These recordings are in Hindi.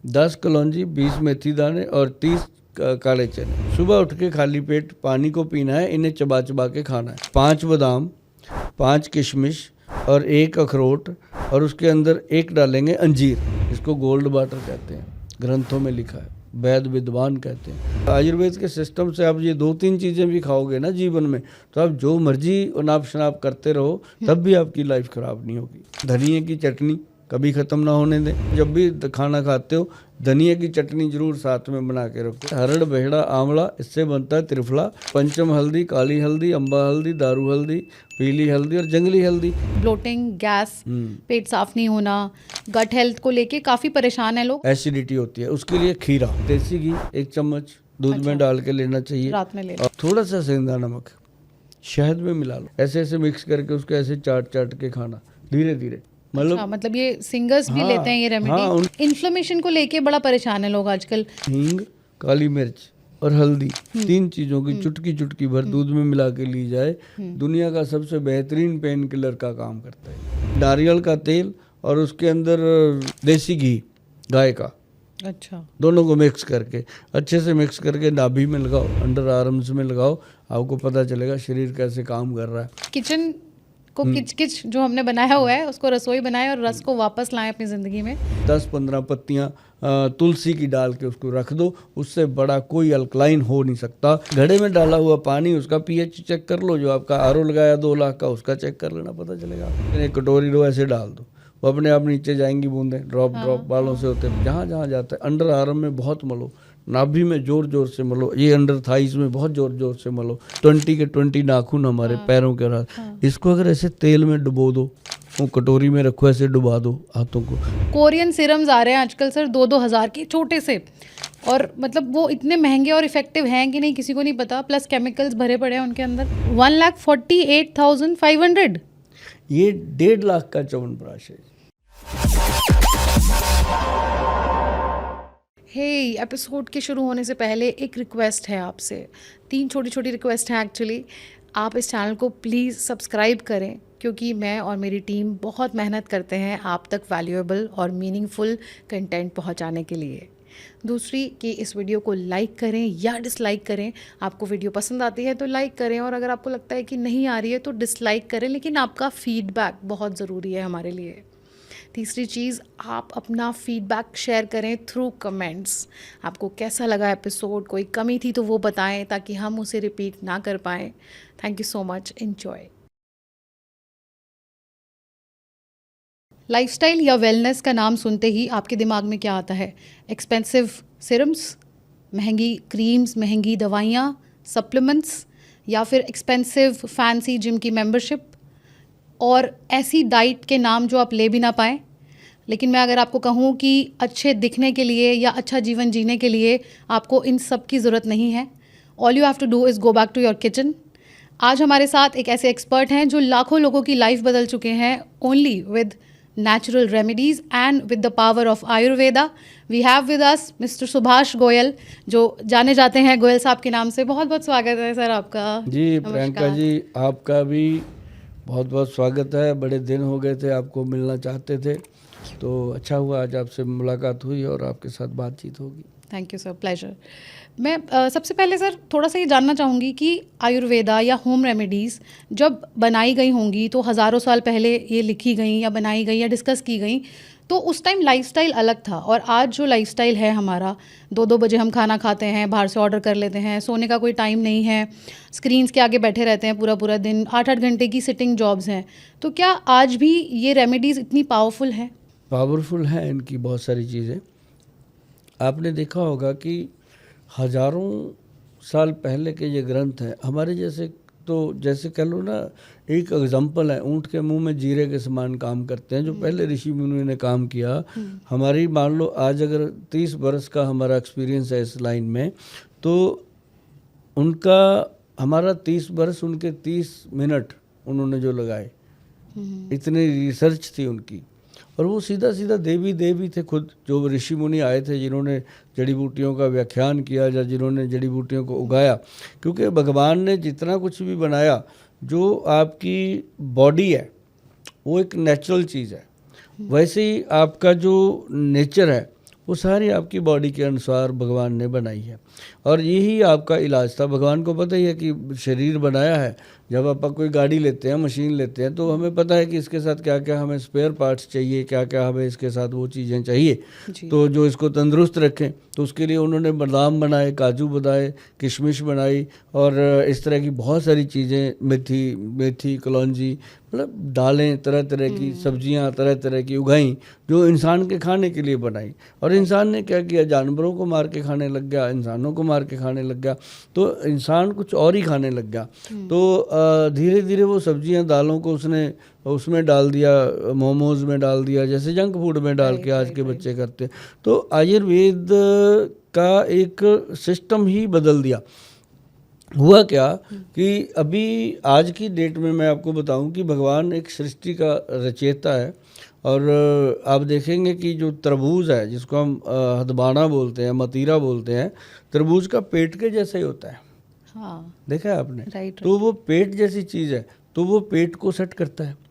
10 कलौंजी, 20 मेथी दाने और 30 काले चने। सुबह उठ के खाली पेट पानी को पीना है, इन्हें चबा चबा के खाना है। 5 बादाम, 5 किशमिश और 1 अखरोट, और उसके अंदर 1 डालेंगे अंजीर। इसको गोल्ड वाटर कहते हैं, ग्रंथों में लिखा है, वैद विद्वान कहते हैं। आयुर्वेद के सिस्टम से आप ये 2-3 चीज़ें भी खाओगे ना जीवन में, तो आप जो मर्जी अनाप शनाप करते रहो, तब भी आपकी लाइफ खराब नहीं होगी। धनिए की चटनी कभी ख़त्म ना होने दें। जब भी खाना खाते हो धनिया की चटनी जरूर साथ में बना के रखो। हरड़, बहेड़ा, आंवला, इससे बनता है त्रिफला। पंचम हल्दी, काली हल्दी, अम्बा हल्दी, दारू हल्दी, पीली हल्दी और जंगली हल्दी। ब्लोटिंग, गैस, पेट साफ नहीं होना, गट हेल्थ को लेके काफ़ी परेशान है लोग। एसिडिटी होती है, उसके लिए खीरा, देसी घी 1 चम्मच दूध में डाल के लेना चाहिए। रात में लेना। और थोड़ा सा सेंधा नमक शहद में मिला लो, ऐसे ऐसे मिक्स करके उसको ऐसे चाट चाट के खाना धीरे धीरे। मतलब ये सिंगर्स भी लेते हैं ये रेमेडी। इन्फ्लेमेशन को लेके बड़ा परेशान है लोग आजकल। हींग, काली मिर्च और हल्दी, 3 चीजों की चुटकी चुटकी भर दूध में मिला के ली जाए, दुनिया का सबसे बेहतरीन पेन किलर का काम करता है। नारियल का तेल और उसके अंदर देसी घी गाय का, अच्छा, दोनों को मिक्स करके अच्छे से मिक्स करके नाभि में लगाओ, अंडर आर्म्स में लगाओ, आपको पता चलेगा शरीर कैसे काम कर रहा है। किचन को किच जो हमने बनाया हुआ है उसको रसोई बनाए और रस को वापस लाएं अपनी ज़िंदगी में। 10-15 पत्तियां तुलसी की डाल के उसको रख दो, उससे बड़ा कोई अल्कलाइन हो नहीं सकता। घड़े में डाला हुआ पानी, उसका पीएच चेक कर लो, जो आपका आरओ लगाया 2 लाख का, उसका चेक कर लेना, पता चलेगा। एक कटोरी लो, ऐसे डाल दो, वो अपने आप नीचे जाएंगी बूंदें, ड्रॉप ड्रॉप बालों से होते हैं। जहाँ जहाँ जाता है, अंडर आर्म में बहुत मलो, नाभि में जोर जोर से मलो, ये अंडर थाइस में बहुत जोर जोर से मलो। 20 के 20 नाखून हमारे पैरों के रात, इसको अगर ऐसे तेल में डुबो दो, वो कटोरी में रखो, ऐसे डुबा दो हाथों को। कोरियन सीरम्स आ रहे हैं आजकल सर 2-2 हज़ार के छोटे से, और मतलब वो इतने महंगे और इफेक्टिव हैं कि नहीं किसी को नहीं पता, प्लस केमिकल्स भरे पड़े हैं उनके अंदर। 1,48,500। ये 1.5 लाख का च्यवनप्राश है। हे एपिसोड के शुरू होने से पहले एक रिक्वेस्ट है आपसे, 3 छोटी छोटी रिक्वेस्ट हैं एक्चुअली। आप इस चैनल को प्लीज़ सब्सक्राइब करें, क्योंकि मैं और मेरी टीम बहुत मेहनत करते हैं आप तक वैल्यूएबल और मीनिंगफुल कंटेंट पहुंचाने के लिए। दूसरी कि इस वीडियो को लाइक करें या डिसलाइक करें। आपको वीडियो पसंद आती है तो लाइक करें, और अगर आपको लगता है कि नहीं आ रही है तो डिसलाइक करें, लेकिन आपका फीडबैक बहुत ज़रूरी है हमारे लिए। तीसरी चीज़, आप अपना फीडबैक शेयर करें थ्रू कमेंट्स। आपको कैसा लगा एपिसोड, कोई कमी थी तो वो बताएं ताकि हम उसे रिपीट ना कर पाएँ। Thank you so much, enjoy. Lifestyle या वेलनेस का नाम सुनते ही आपके दिमाग में क्या आता है? एक्सपेंसिव सिरम्स, महंगी क्रीम्स, महंगी दवाइयाँ, सप्लीमेंट्स, या फिर एक्सपेंसिव फैंसी जिम की मेंबरशिप, और ऐसी डाइट के नाम जो आप ले भी ना पाएँ। लेकिन मैं अगर आपको कहूँ कि अच्छे दिखने के लिए या अच्छा जीवन जीने के लिए आपको इन सब की ज़रूरत नहीं है। All you have to do is go back to your kitchen. आज हमारे साथ एक ऐसे एक्सपर्ट हैं जो लाखों लोगों की लाइफ बदल चुके हैं only with natural remedies and with the power of Ayurveda. We have with us Mr. Subhash Goyal, जो जाने जाते हैं गोयल साहब के नाम से। बहुत बहुत स्वागत है सर आपका। जी प्रियंका जी, आपका भी बहुत बहुत स्वागत है। बड़े दिन हो गए थे, आपको मिलना चाहते थे, तो अच्छा हुआ आज आपसे मुलाकात हुई और आपके साथ बातचीत होगी। Thank you sir, pleasure. मैं सबसे पहले सर थोड़ा सा ये जानना चाहूँगी कि आयुर्वेदा या होम रेमेडीज़ जब बनाई गई होंगी तो हज़ारों साल पहले ये लिखी गई या बनाई गई या डिस्कस की गई, तो उस टाइम लाइफस्टाइल अलग था। और आज जो लाइफस्टाइल है हमारा, 2-2 बजे हम खाना खाते हैं, बाहर से ऑर्डर कर लेते हैं, सोने का कोई टाइम नहीं है, स्क्रीन्स के आगे बैठे रहते हैं पूरा पूरा दिन, 8-8 घंटे की सिटिंग जॉब्स हैं। तो क्या आज भी ये रेमेडीज़ इतनी पावरफुल हैं? पावरफुल हैं इनकी बहुत सारी चीज़ें। आपने देखा होगा कि हजारों साल पहले के ये ग्रंथ हैं हमारे जैसे, तो जैसे कह लो ना, एक एग्जाम्पल है, ऊँट के मुंह में जीरे के समान काम करते हैं जो पहले ऋषि मुनियों ने काम किया। हमारी मान लो आज अगर 30 बरस का हमारा एक्सपीरियंस है इस लाइन में, तो उनका हमारा 30 बरस, उनके 30 मिनट उन्होंने जो लगाए, इतनी रिसर्च थी उनकी। और वो सीधा सीधा देवी देवी थे खुद, जो ऋषि मुनि आए थे जिन्होंने जड़ी बूटियों का व्याख्यान किया या जिन्होंने जड़ी बूटियों को उगाया। क्योंकि भगवान ने जितना कुछ भी बनाया, जो आपकी बॉडी है वो एक नेचुरल चीज़ है, वैसे ही आपका जो नेचर है वो सारी आपकी बॉडी के अनुसार भगवान ने बनाई है, और यही आपका इलाज था। भगवान को पता ही है कि शरीर बनाया है, जब आप कोई गाड़ी लेते हैं, मशीन लेते हैं, तो हमें पता है कि इसके साथ क्या क्या हमें स्पेयर पार्ट्स चाहिए, क्या क्या हमें इसके साथ वो चीज़ें चाहिए, तो जो इसको तंदुरुस्त रखें। तो उसके लिए उन्होंने बादाम बनाए, काजू बनाए, किशमिश बनाई, और इस तरह की बहुत सारी चीज़ें, मेथी कलौंजी, मतलब दालें, तरह तरह की सब्जियां तरह तरह की उगाई, जो इंसान के खाने के लिए बनाई। और इंसान ने क्या किया, जानवरों को मार के खाने लग गया, इंसानों को मार के खाने लग गया, तो इंसान कुछ और ही खाने लग गया। तो धीरे धीरे वो सब्जियां, दालों को उसने उसमें डाल दिया, मोमोज में डाल दिया, जैसे जंक फूड में डाल के आज के बच्चे करते हैं। तो आयुर्वेद का एक सिस्टम ही बदल दिया। हुआ क्या कि अभी आज की डेट में मैं आपको बताऊं कि भगवान एक सृष्टि का रचयिता है, और आप देखेंगे कि जो तरबूज है, जिसको हम हदबाना बोलते हैं, मतीरा बोलते हैं, तरबूज का पेट के जैसा ही होता है। हाँ, देखा है आपने? राइट। तो वो पेट जैसी चीज़ है, तो वो पेट को सेट करता है।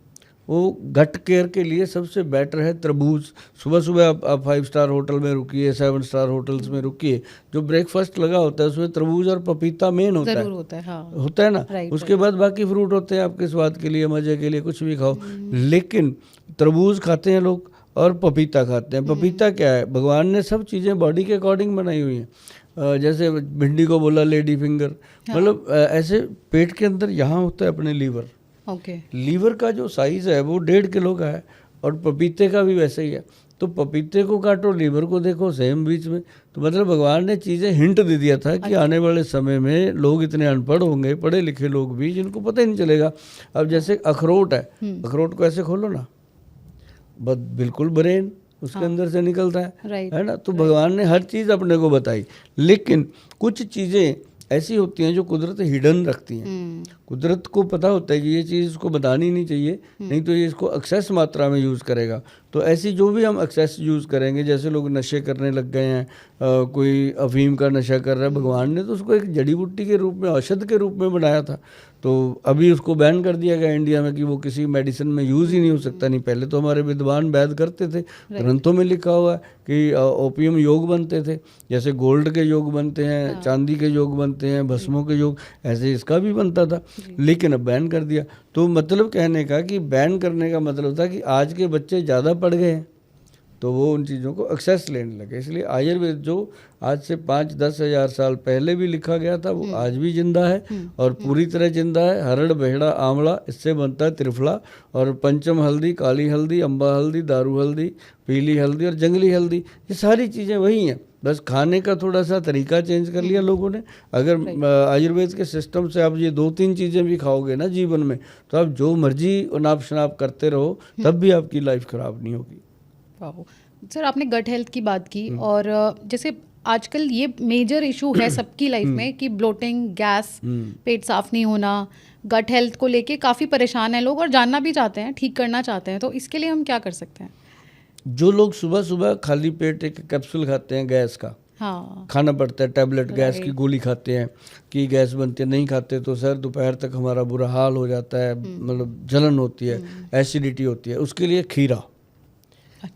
वो गट केयर के लिए सबसे बेटर है तरबूज। सुबह सुबह आप 5 स्टार होटल में रुकिए, 7 स्टार होटल्स में रुकिए, जो ब्रेकफास्ट लगा होता है उसमें तरबूज और पपीता मेन होता जरूर है। होता है, हाँ। होता है ना। राइट, उसके बाद बाकी फ्रूट होते हैं आपके स्वाद के लिए, मजे के लिए, कुछ भी खाओ। लेकिन तरबूज खाते हैं लोग और पपीता खाते हैं। पपीता क्या है, भगवान ने सब चीज़ें बॉडी के अकॉर्डिंग बनाई हुई हैं। जैसे भिंडी को बोला लेडी फिंगर, मतलब ऐसे पेट के अंदर यहाँ होता है अपने लीवर। ओके। लीवर का जो साइज़ है वो 1.5 किलो का है, और पपीते का भी वैसे ही है। तो पपीते को काटो, लीवर को देखो, सेम बीच में। तो मतलब भगवान ने चीज़ें हिंट दे दिया था कि आने वाले समय में लोग इतने अनपढ़ होंगे, पढ़े लिखे लोग भी, जिनको पता ही नहीं चलेगा। अब जैसे अखरोट है, अखरोट को ऐसे खोलो ना, बस बिल्कुल ब्रेन उसके अंदर से निकलता है ना। तो भगवान ने हर चीज़ अपने को बताई, लेकिन कुछ चीज़ें ऐसी होती हैं जो कुदरत हिडन रखती हैं। कुदरत को पता होता है कि ये चीज़ इसको बतानी नहीं चाहिए, नहीं तो ये इसको एक्सेस मात्रा में यूज़ करेगा। तो ऐसी जो भी हम एक्सेस यूज़ करेंगे, जैसे लोग नशे करने लग गए हैं, कोई अफीम का नशा कर रहा है, भगवान ने तो उसको एक जड़ी बूटी के रूप में, औषध के रूप में बनाया था। तो अभी उसको बैन कर दिया गया इंडिया में कि वो किसी मेडिसिन में यूज़ ही नहीं हो सकता। नहीं, पहले तो हमारे विद्वान वैद करते थे, ग्रंथों में लिखा हुआ है कि ओपियम योग बनते थे, जैसे गोल्ड के योग बनते हैं, चांदी के योग बनते हैं, भस्मों के योग, ऐसे इसका भी बनता था, लेकिन अब बैन कर दिया। तो मतलब कहने का कि बैन करने का मतलब था कि आज के बच्चे ज़्यादा पढ़ गए हैं, तो वो उन चीज़ों को एक्सेस लेने लगे। इसलिए आयुर्वेद जो आज से 5-10 हज़ार साल पहले भी लिखा गया था, वो आज भी जिंदा है, और पूरी तरह जिंदा है। हरड़, बेहड़ा, आंवला, इससे बनता है त्रिफला, और पंचम हल्दी, काली हल्दी, अम्बा हल्दी, दारू हल्दी, पीली हल्दी और जंगली हल्दी, ये सारी चीज़ें वही हैं, बस खाने का थोड़ा सा तरीका चेंज कर लिया लोगों ने। अगर आयुर्वेद के सिस्टम से आप ये 2-3 चीज़ें भी खाओगे ना जीवन में, तो आप जो मर्जी नाप शनाप करते रहो, तब भी आपकी लाइफ ख़राब नहीं होगी। सर, आपने गट हेल्थ की बात की, और जैसे आजकल ये मेजर इशू है सबकी लाइफ में कि ब्लोटिंग, गैस, पेट साफ नहीं होना, गट हेल्थ को लेके काफ़ी परेशान हैं लोग, और जानना भी चाहते हैं, ठीक करना चाहते हैं। तो इसके लिए हम क्या कर सकते हैं? जो लोग सुबह सुबह खाली पेट एक कैप्सूल खाते हैं गैस का, हाँ, खाना पड़ता है, टैबलेट गैस की गोली खाते हैं कि गैस बनती है, नहीं खाते तो सर दोपहर तक हमारा बुरा हाल हो जाता है, मतलब जलन होती है, एसिडिटी होती है। उसके लिए खीरा,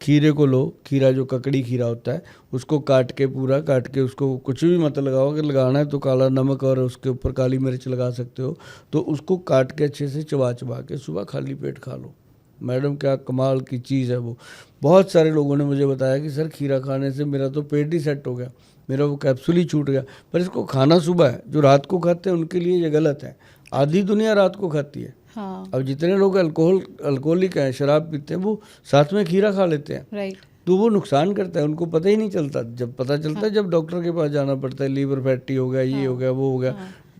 खीरे को लो, खीरा जो ककड़ी खीरा होता है उसको काट के, पूरा काट के, उसको कुछ भी मत लगाओ, अगर लगाना है तो काला नमक और उसके ऊपर काली मिर्च लगा सकते हो। तो उसको काट के अच्छे से चबा चबा के सुबह खाली पेट खा लो। मैडम क्या कमाल की चीज़ है वो। बहुत सारे लोगों ने मुझे बताया कि सर खीरा खाने से मेरा तो पेट ही सेट हो गया, मेरा वो कैप्सूल ही छूट गया। पर इसको खाना सुबह है, जो रात को खाते हैं उनके लिए ये गलत है। आधी दुनिया रात को खाती है। हाँ। अब जितने लोग अल्कोहलिक हैं, शराब पीते हैं, वो साथ में खीरा खा लेते हैं, राइट। तो वो नुकसान करता है, उनको पता ही नहीं चलता। जब पता चलता है जब डॉक्टर के पास जाना पड़ता है, लीवर फैटी हो गया, ये हो गया, वो हो गया।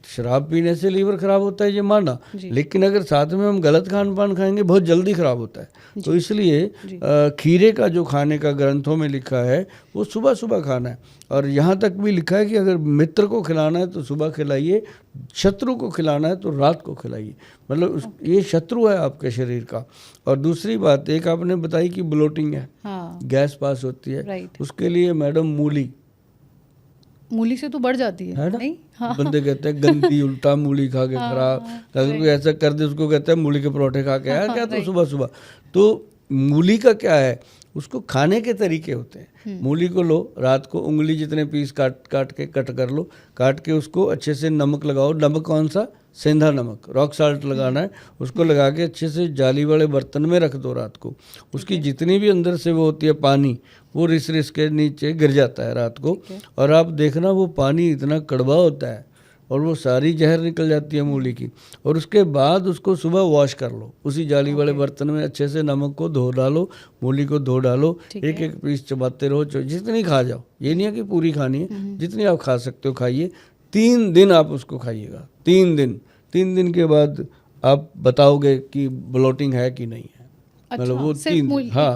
शराब पीने से लीवर खराब होता है ये माना, लेकिन अगर साथ में हम गलत खान पान खाएंगे बहुत जल्दी खराब होता है। तो इसलिए खीरे का जो खाने का ग्रंथों में लिखा है वो सुबह सुबह खाना है। और यहाँ तक भी लिखा है कि अगर मित्र को खिलाना है तो सुबह खिलाइए, शत्रु को खिलाना है तो रात को खिलाइए। मतलब ये शत्रु है आपके शरीर का। और दूसरी बात एक आपने बताई कि ब्लोटिंग है, गैस पास होती है, उसके लिए मैडम मूली से तो बढ़ जाती है ना? नहीं? हाँ। बंदे कहते हैं गंदी उल्टा मूली खा के खराब, अगर कोई ऐसा कर दे उसको कहते हैं मूली के परोठे खा के आया क्या, तो सुबह सुबह। तो मूली का क्या है, उसको खाने के तरीके होते हैं। मूली को लो, रात को उंगली जितने पीस काट के कट कर लो, काट के उसको अच्छे से नमक लगाओ। नमक कौन सा? सेंधा नमक, रॉक साल्ट लगाना है। उसको लगा के अच्छे से जाली वाले बर्तन में रख दो रात को। उसकी जितनी भी अंदर से वो होती है पानी, वो रिस रिस के नीचे गिर जाता है रात को। और आप देखना वो पानी इतना कड़वा होता है और वो सारी जहर निकल जाती है मूली की। और उसके बाद उसको सुबह वॉश कर लो, उसी जाली वाले बर्तन में अच्छे से नमक को धो डालो, मूली को धो डालो, एक एक पीस चबाते रहो, जितनी खा जाओ। ये नहीं है कि पूरी खानी है, जितनी आप खा सकते हो खाइए। 3 दिन आप उसको खाइएगा, 3 दिन के बाद आप बताओगे कि ब्लोटिंग है कि नहीं है। अच्छा, मतलब वो सिर्फ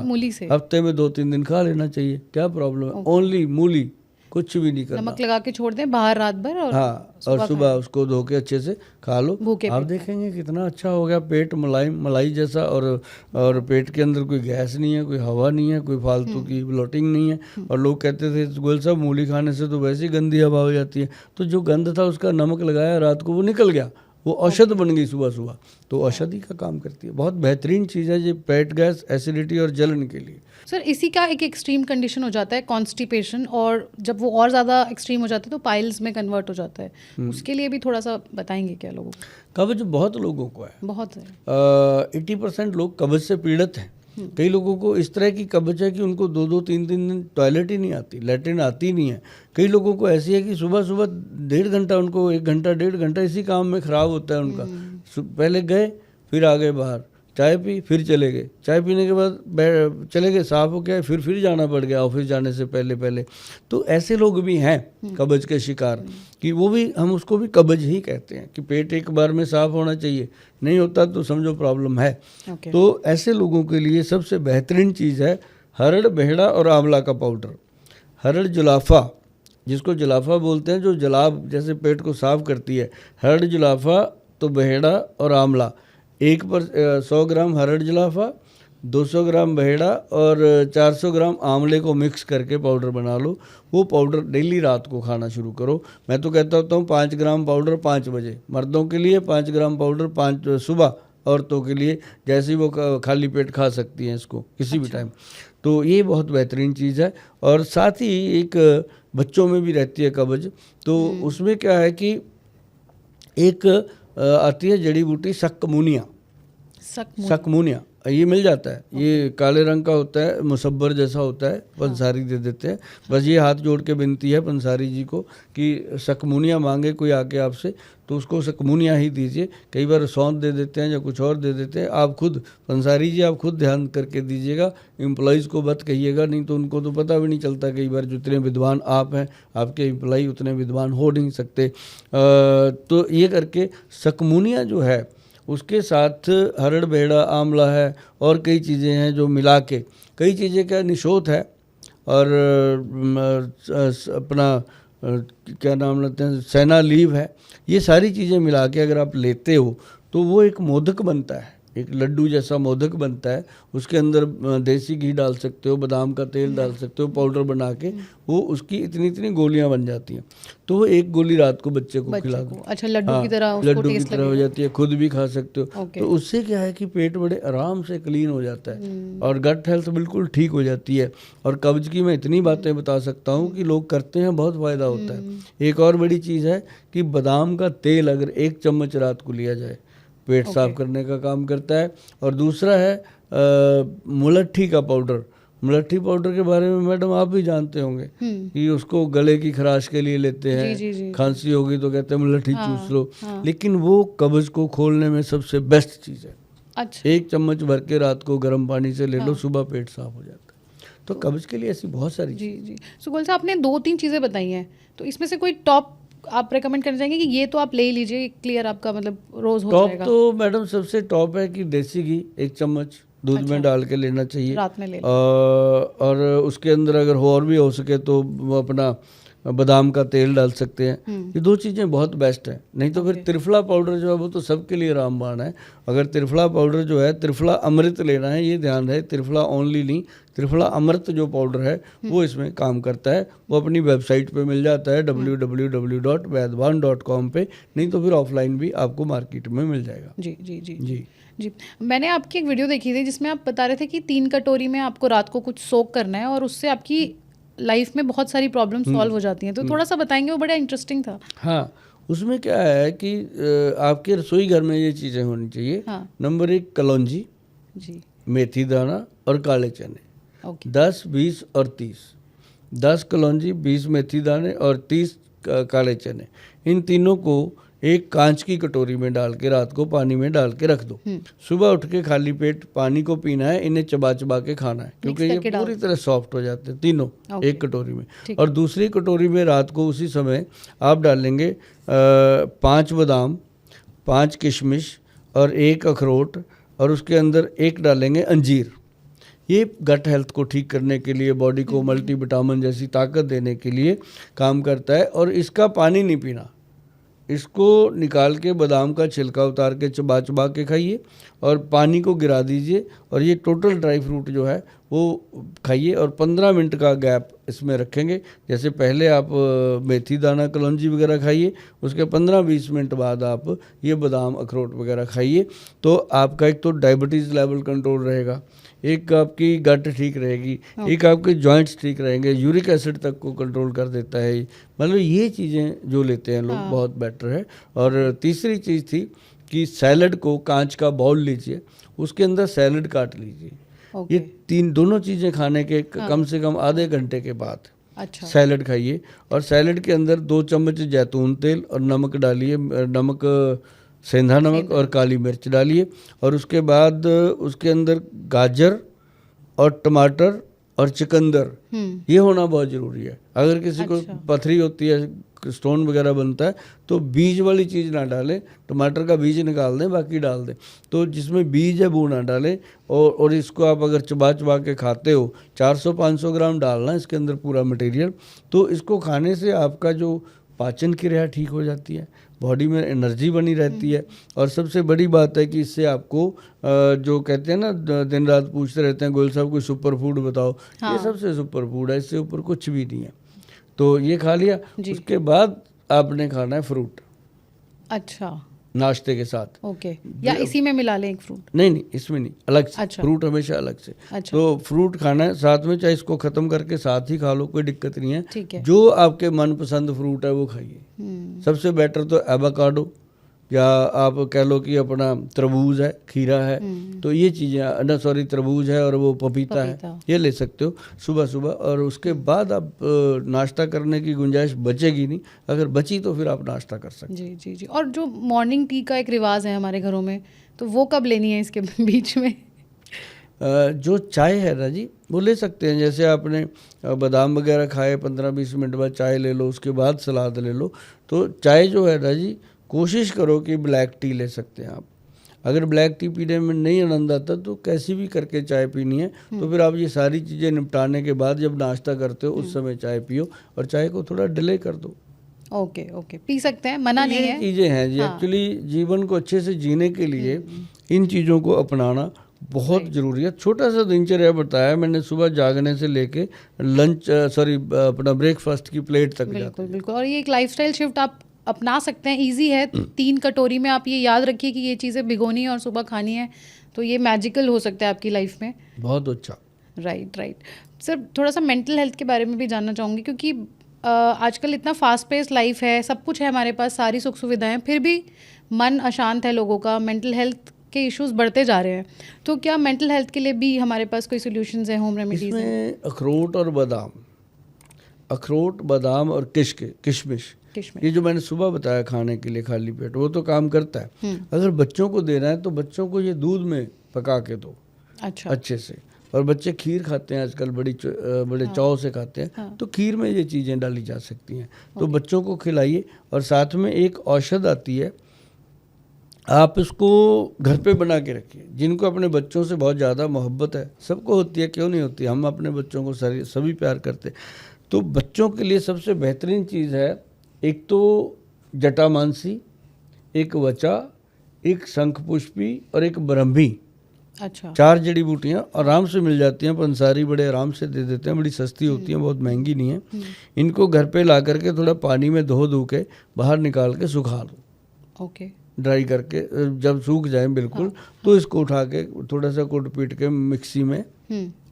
मूली से हफ्ते में 2-3 दिन खा लेना चाहिए, क्या प्रॉब्लम है। ओनली मूली, कुछ भी नहीं करना। नमक लगा के छोड़ दें बाहर रात भर और हाँ, और सुबह उसको धो के अच्छे से खा लो। आप देखेंगे कितना अच्छा हो गया, पेट मलाई जैसा। और पेट के अंदर कोई गैस नहीं है, कोई हवा नहीं है, कोई फालतू की ब्लोटिंग नहीं है। और लोग कहते थे गोयल साहब मूली खाने से तो वैसे ही गंदी हवा हो जाती है। तो जो गंद था उसका नमक लगाया रात को, वो निकल गया, वो औषध बन गई सुबह सुबह। तो औषधि का काम करती है, बहुत बेहतरीन चीज़ है ये पेट गैस, एसिडिटी और जलन के लिए। सर इसी का एक एक्सट्रीम कंडीशन हो जाता है कॉन्स्टिपेशन, और जब वो और ज़्यादा एक्सट्रीम हो जाता है तो पाइल्स में कन्वर्ट हो जाता है। उसके लिए भी थोड़ा सा बताएंगे क्या लोगों को? कब्ज बहुत लोगों को है, बहुत है। 80% लोग कब्ज से पीड़ित हैं। कई लोगों को इस तरह की कब्ज है कि उनको 2-3 दिन टॉयलेट ही नहीं आती, लैट्रिन आती नहीं है। कई लोगों को ऐसी है कि सुबह सुबह 1.5 घंटा उनको 1 घंटा 1.5 घंटा इसी काम में ख़राब होता है उनका। पहले गए, फिर आ गए बाहर, चाय पी, फिर चले गए, चाय पीने के बाद चले गए, साफ हो गया, फिर जाना पड़ गया ऑफिस जाने से पहले। तो ऐसे लोग भी हैं कब्ज के शिकार, कि वो भी, हम उसको भी कब्ज ही कहते हैं, कि पेट एक बार में साफ होना चाहिए, नहीं होता तो समझो प्रॉब्लम है। तो ऐसे लोगों के लिए सबसे बेहतरीन चीज़ है हरड़, बेहड़ा और आंवला का पाउडर। हरड़ जुलाफा, जिसको जुलाफा बोलते हैं, जो जलाब जैसे पेट को साफ करती है, हरड़ जुलाफा, तो बेहड़ा और आंवला। 100 ग्राम हरड़ जुलाफा, 200 ग्राम बेहड़ा और 400 ग्राम आंवले को मिक्स करके पाउडर बना लो। वो पाउडर डेली रात को खाना शुरू करो। मैं तो कहता होता हूँ 5 ग्राम पाउडर 5 बजे, मर्दों के लिए 5 ग्राम पाउडर 5 सुबह, औरतों के लिए जैसे ही वो खाली पेट खा सकती हैं इसको किसी भी टाइम। तो ये बहुत बेहतरीन चीज़ है। और साथ ही एक बच्चों में भी रहती है कब्ज, तो उसमें क्या है कि एक आती है जड़ी बूटी सक्कमुनिया, ये मिल जाता है। ये काले रंग का होता है, मुसब्बर जैसा होता है, पंसारी दे देते हैं। बस ये हाथ जोड़ के विनती है पंसारी जी को कि सक्कमुनिया मांगे कोई आके आपसे, तो उसको सक्कमुनिया ही दीजिए। कई बार सौंठ दे देते हैं या कुछ और दे देते हैं। आप खुद पंसारी जी, आप खुद ध्यान करके दीजिएगा, एम्प्लॉइज़ को मत कहिएगा, नहीं तो उनको तो पता भी नहीं चलता। कई बार जितने विद्वान आप हैं, आपके एम्प्लॉई उतने विद्वान हो नहीं सकते। तो ये करके सक्कमुनिया जो है उसके साथ हरड़, बेहड़ा, आंवला है और कई चीज़ें हैं जो मिला के, कई चीज़ें क्या निशोत है और अपना क्या नाम लेते हैं, सेना लीव है। ये सारी चीज़ें मिला के अगर आप लेते हो तो वो एक मोदक बनता है, एक लड्डू जैसा मोदक बनता है। उसके अंदर देसी घी डाल सकते हो, बादाम का तेल डाल सकते हो, पाउडर बना के वो उसकी इतनी इतनी गोलियां बन जाती हैं। तो वो एक गोली रात को बच्चे को खिला दो। अच्छा, लड्डू की तरह उसको लड्डू की टेस्ट तरह हो जाती है, खुद भी खा सकते हो। तो उससे क्या है कि पेट बड़े आराम से क्लीन हो जाता है और गट हेल्थ बिल्कुल ठीक हो जाती है। और कब्ज की मैं इतनी बातें बता सकता हूँ कि लोग करते हैं, बहुत फ़ायदा होता है। एक और बड़ी चीज़ है कि बादाम का तेल अगर 1 चम्मच रात को लिया जाए, पेट साफ करने का काम करता है। और दूसरा है मुलट्ठी का पाउडर। मुलट्ठी पाउडर के बारे में मैडम आप भी जानते होंगे कि उसको गले की खराश के लिए लेते हैं। खांसी होगी तो कहते हैं मुलट्ठी चूस लो। लेकिन वो कब्ज को खोलने में सबसे बेस्ट चीज़ है। अच्छा। 1 चम्मच भर के रात को गर्म पानी से ले लो, सुबह पेट साफ हो जाता है। तो कब्ज के लिए ऐसी बहुत सारी जी। सो गोयल साहब, आपने 2-3 चीज़ें बताई हैं, तो इसमें से कोई टॉप आप रेकमेंड करना चाहेंगे कि ये तो आप ले ही लीजिए, क्लियर आपका मतलब रोज हो जाएगा? टॉप तो मैडम सबसे टॉप है कि देसी घी 1 चम्मच दूध में डाल के लेना चाहिए, रात में ले और उसके अंदर अगर और भी हो सके तो वो अपना बादाम का तेल डाल सकते हैं। ये 2 चीज़ें बहुत बेस्ट है। नहीं तो फिर त्रिफला पाउडर जो है वो तो सबके लिए रामबाण है। अगर त्रिफला पाउडर जो है, त्रिफला अमृत लेना है, ये ध्यान रहे, त्रिफला ओनली नहीं, त्रिफला अमृत जो पाउडर है वो इसमें काम करता है। वो अपनी वेबसाइट पे मिल जाता है www.vaidwan.com पे, नहीं तो फिर ऑफलाइन भी आपको मार्केट में मिल जाएगा। जी। जी, मैंने आपकी एक वीडियो देखी थी जिसमें आप बता रहे थे कि 3 कटोरी में आपको रात को कुछ सोक करना है और उससे आपकी लाइफ में बहुत सारी प्रॉब्लम सॉल्व हो जाती हैं, तो थोड़ा सा बताएंगे, वो बड़ा इंटरेस्टिंग था। हाँ, उसमें क्या है कि आपके रसोई घर में ये चीज़ें होनी चाहिए। हाँ। नंबर 1 कलौंजी, जी। मेथी दाना और काले चने। ओके। 10, 20 और 30। 10 कलौंजी, 20 मेथी दाने और 30 काले चने, इन तीनों को एक कांच की कटोरी में डाल के रात को पानी में डाल के रख दो। सुबह उठ के खाली पेट पानी को पीना है, इन्हें चबा चबा के खाना है, क्योंकि ये पूरी तरह सॉफ्ट हो जाते हैं तीनों एक कटोरी में। और दूसरी कटोरी में रात को उसी समय आप डालेंगे 5 बादाम, 5 किशमिश और 1 अखरोट, और उसके अंदर 1 डालेंगे अंजीर। ये गट हेल्थ को ठीक करने के लिए, बॉडी को मल्टीविटामिन जैसी ताकत देने के लिए काम करता है। और इसका पानी नहीं पीना, इसको निकाल के बादाम का छिलका उतार के चबा चबा के खाइए और पानी को गिरा दीजिए, और ये टोटल ड्राई फ्रूट जो है वो खाइए। और 15 मिनट का गैप इसमें रखेंगे। जैसे पहले आप मेथी दाना कलौंजी वगैरह खाइए, उसके 15-20 मिनट बाद आप ये बादाम अखरोट वगैरह खाइए, तो आपका एक तो डायबिटीज़ लेवल कंट्रोल रहेगा, एक आपकी गट ठीक रहेगी, एक आपके जॉइंट्स ठीक रहेंगे, यूरिक एसिड तक को कंट्रोल कर देता है। मतलब ये चीज़ें जो लेते हैं लोग बहुत बेटर है। और तीसरी चीज़ थी कि सैलड को कांच का बाउल लीजिए, उसके अंदर सैलड काट लीजिए। ये दोनों चीज़ें खाने के कम से कम आधे घंटे के बाद सैलड खाइए। और सैलड के अंदर 2 चम्मच जैतून तेल और नमक डालिए, नमक सेंधा नमक और काली मिर्च डालिए। और उसके बाद उसके अंदर गाजर और टमाटर और चुकंदर, ये होना बहुत ज़रूरी है। अगर किसी को पथरी होती है, स्टोन वगैरह बनता है, तो बीज वाली चीज़ ना डालें, टमाटर का बीज निकाल दें, बाकी डाल दें। तो जिसमें बीज है वो ना डालें। और इसको आप अगर चबा चबा के खाते हो, 400-500 ग्राम डालना इसके अंदर पूरा मटेरियल। तो इसको खाने से आपका जो पाचन क्रिया ठीक हो जाती है, बॉडी में एनर्जी बनी रहती है। और सबसे बड़ी बात है कि इससे आपको जो कहते हैं ना, दिन रात पूछते रहते हैं गोयल साहब कोई सुपर फूड बताओ, ये सबसे सुपर फूड है, इससे ऊपर कुछ भी नहीं है। तो ये खा लिया, उसके बाद आपने खाना है फ्रूट। अच्छा, नाश्ते के साथ। ओके। या इसी में मिला लें एक फ्रूट? नहीं, इसमें नहीं, अलग से। फ्रूट हमेशा अलग से। तो फ्रूट खाना है साथ में, चाहे इसको खत्म करके साथ ही खा लो, कोई दिक्कत नहीं है। ठीक है। जो आपके मनपसंद फ्रूट है वो खाइए। सबसे बेटर तो एवोकाडो, या आप कह लो कि अपना तरबूज है, खीरा है, तो ये चीज़ें ना, सॉरी तरबूज है और वो पपीता है, ये ले सकते हो सुबह सुबह। और उसके बाद आप नाश्ता करने की गुंजाइश बचेगी नहीं, अगर बची तो फिर आप नाश्ता कर सकते। जी जी जी। और जो मॉर्निंग टी का एक रिवाज है हमारे घरों में, तो वो कब लेनी है इसके बीच में? जो चाय है ना जी, वो ले सकते हैं। जैसे आपने बादाम वगैरह खाए, 15-20 मिनट बाद चाय ले लो, उसके बाद सलाद ले लो। तो चाय जो है ना जी, कोशिश करो कि ब्लैक टी ले सकते हैं आप। अगर ब्लैक टी पीने में नहीं आनंद आता तो कैसी भी करके चाय पीनी है, तो फिर आप ये सारी चीज़ें निपटाने के बाद जब नाश्ता करते हो उस समय चाय पियो, और चाय को थोड़ा डिले कर दो। ओके ओके, पी सकते हैं, मना नहीं है। चीज़ें हैं जी। एक्चुअली जीवन को अच्छे से जीने के लिए इन चीज़ों को अपनाना बहुत ज़रूरी है। छोटा सा दिनचर्या बताया मैंने, सुबह जागने से लेके लंच अपना ब्रेकफास्ट की प्लेट तक। बिल्कुल बिल्कुल। और ये एक लाइफस्टाइल शिफ्ट आप अपना सकते हैं, इजी है। 3 कटोरी में आप ये याद रखिए कि ये चीज़ें भिगोनी है और सुबह खानी है, तो ये मैजिकल हो सकता है आपकी लाइफ में। बहुत अच्छा। Right right. सर, थोड़ा सा मेंटल हेल्थ के बारे में भी जानना चाहूँगी, क्योंकि आजकल इतना फास्ट पेस लाइफ है, सब कुछ है हमारे पास, सारी सुख सुविधाएं, फिर भी मन अशांत है लोगों का, मेंटल हेल्थ के इश्यूज बढ़ते जा रहे हैं। तो क्या मेंटल हेल्थ के लिए भी हमारे पास कोई सॉल्यूशंस हैं, होम रेमेडीज हैं? इसमें अखरोट बादाम और किशमिश, ये जो मैंने सुबह बताया खाने के लिए खाली पेट, वो तो काम करता है। अगर बच्चों को देना है तो बच्चों को ये दूध में पका के दो। अच्छा, अच्छे से। और बच्चे खीर खाते हैं आजकल, बड़े चाव से खाते हैं। तो खीर में ये चीज़ें डाली जा सकती हैं, तो बच्चों को खिलाइए। और साथ में एक औषध आती है, आप इसको घर पे बना के रखिए। जिनको अपने बच्चों से बहुत ज़्यादा मोहब्बत है, सबको होती है, क्यों नहीं होती, हम अपने बच्चों को सभी प्यार करते हैं। तो बच्चों के लिए सबसे बेहतरीन चीज़ है, एक तो जटामानसी, एक वचा, एक शंखपुष्पी और एक ब्रह्मी। अच्छा। 4 जड़ी बूटियाँ आराम से मिल जाती हैं, पंसारी बड़े आराम से दे देते हैं, बड़ी सस्ती होती हैं, बहुत महंगी नहीं है। इनको घर पे ला करके थोड़ा पानी में धो के बाहर निकाल के सुखा लो। ओके। ड्राई करके जब सूख जाए बिल्कुल, तो इसको उठा के थोड़ा सा कूट पीट के मिक्सी में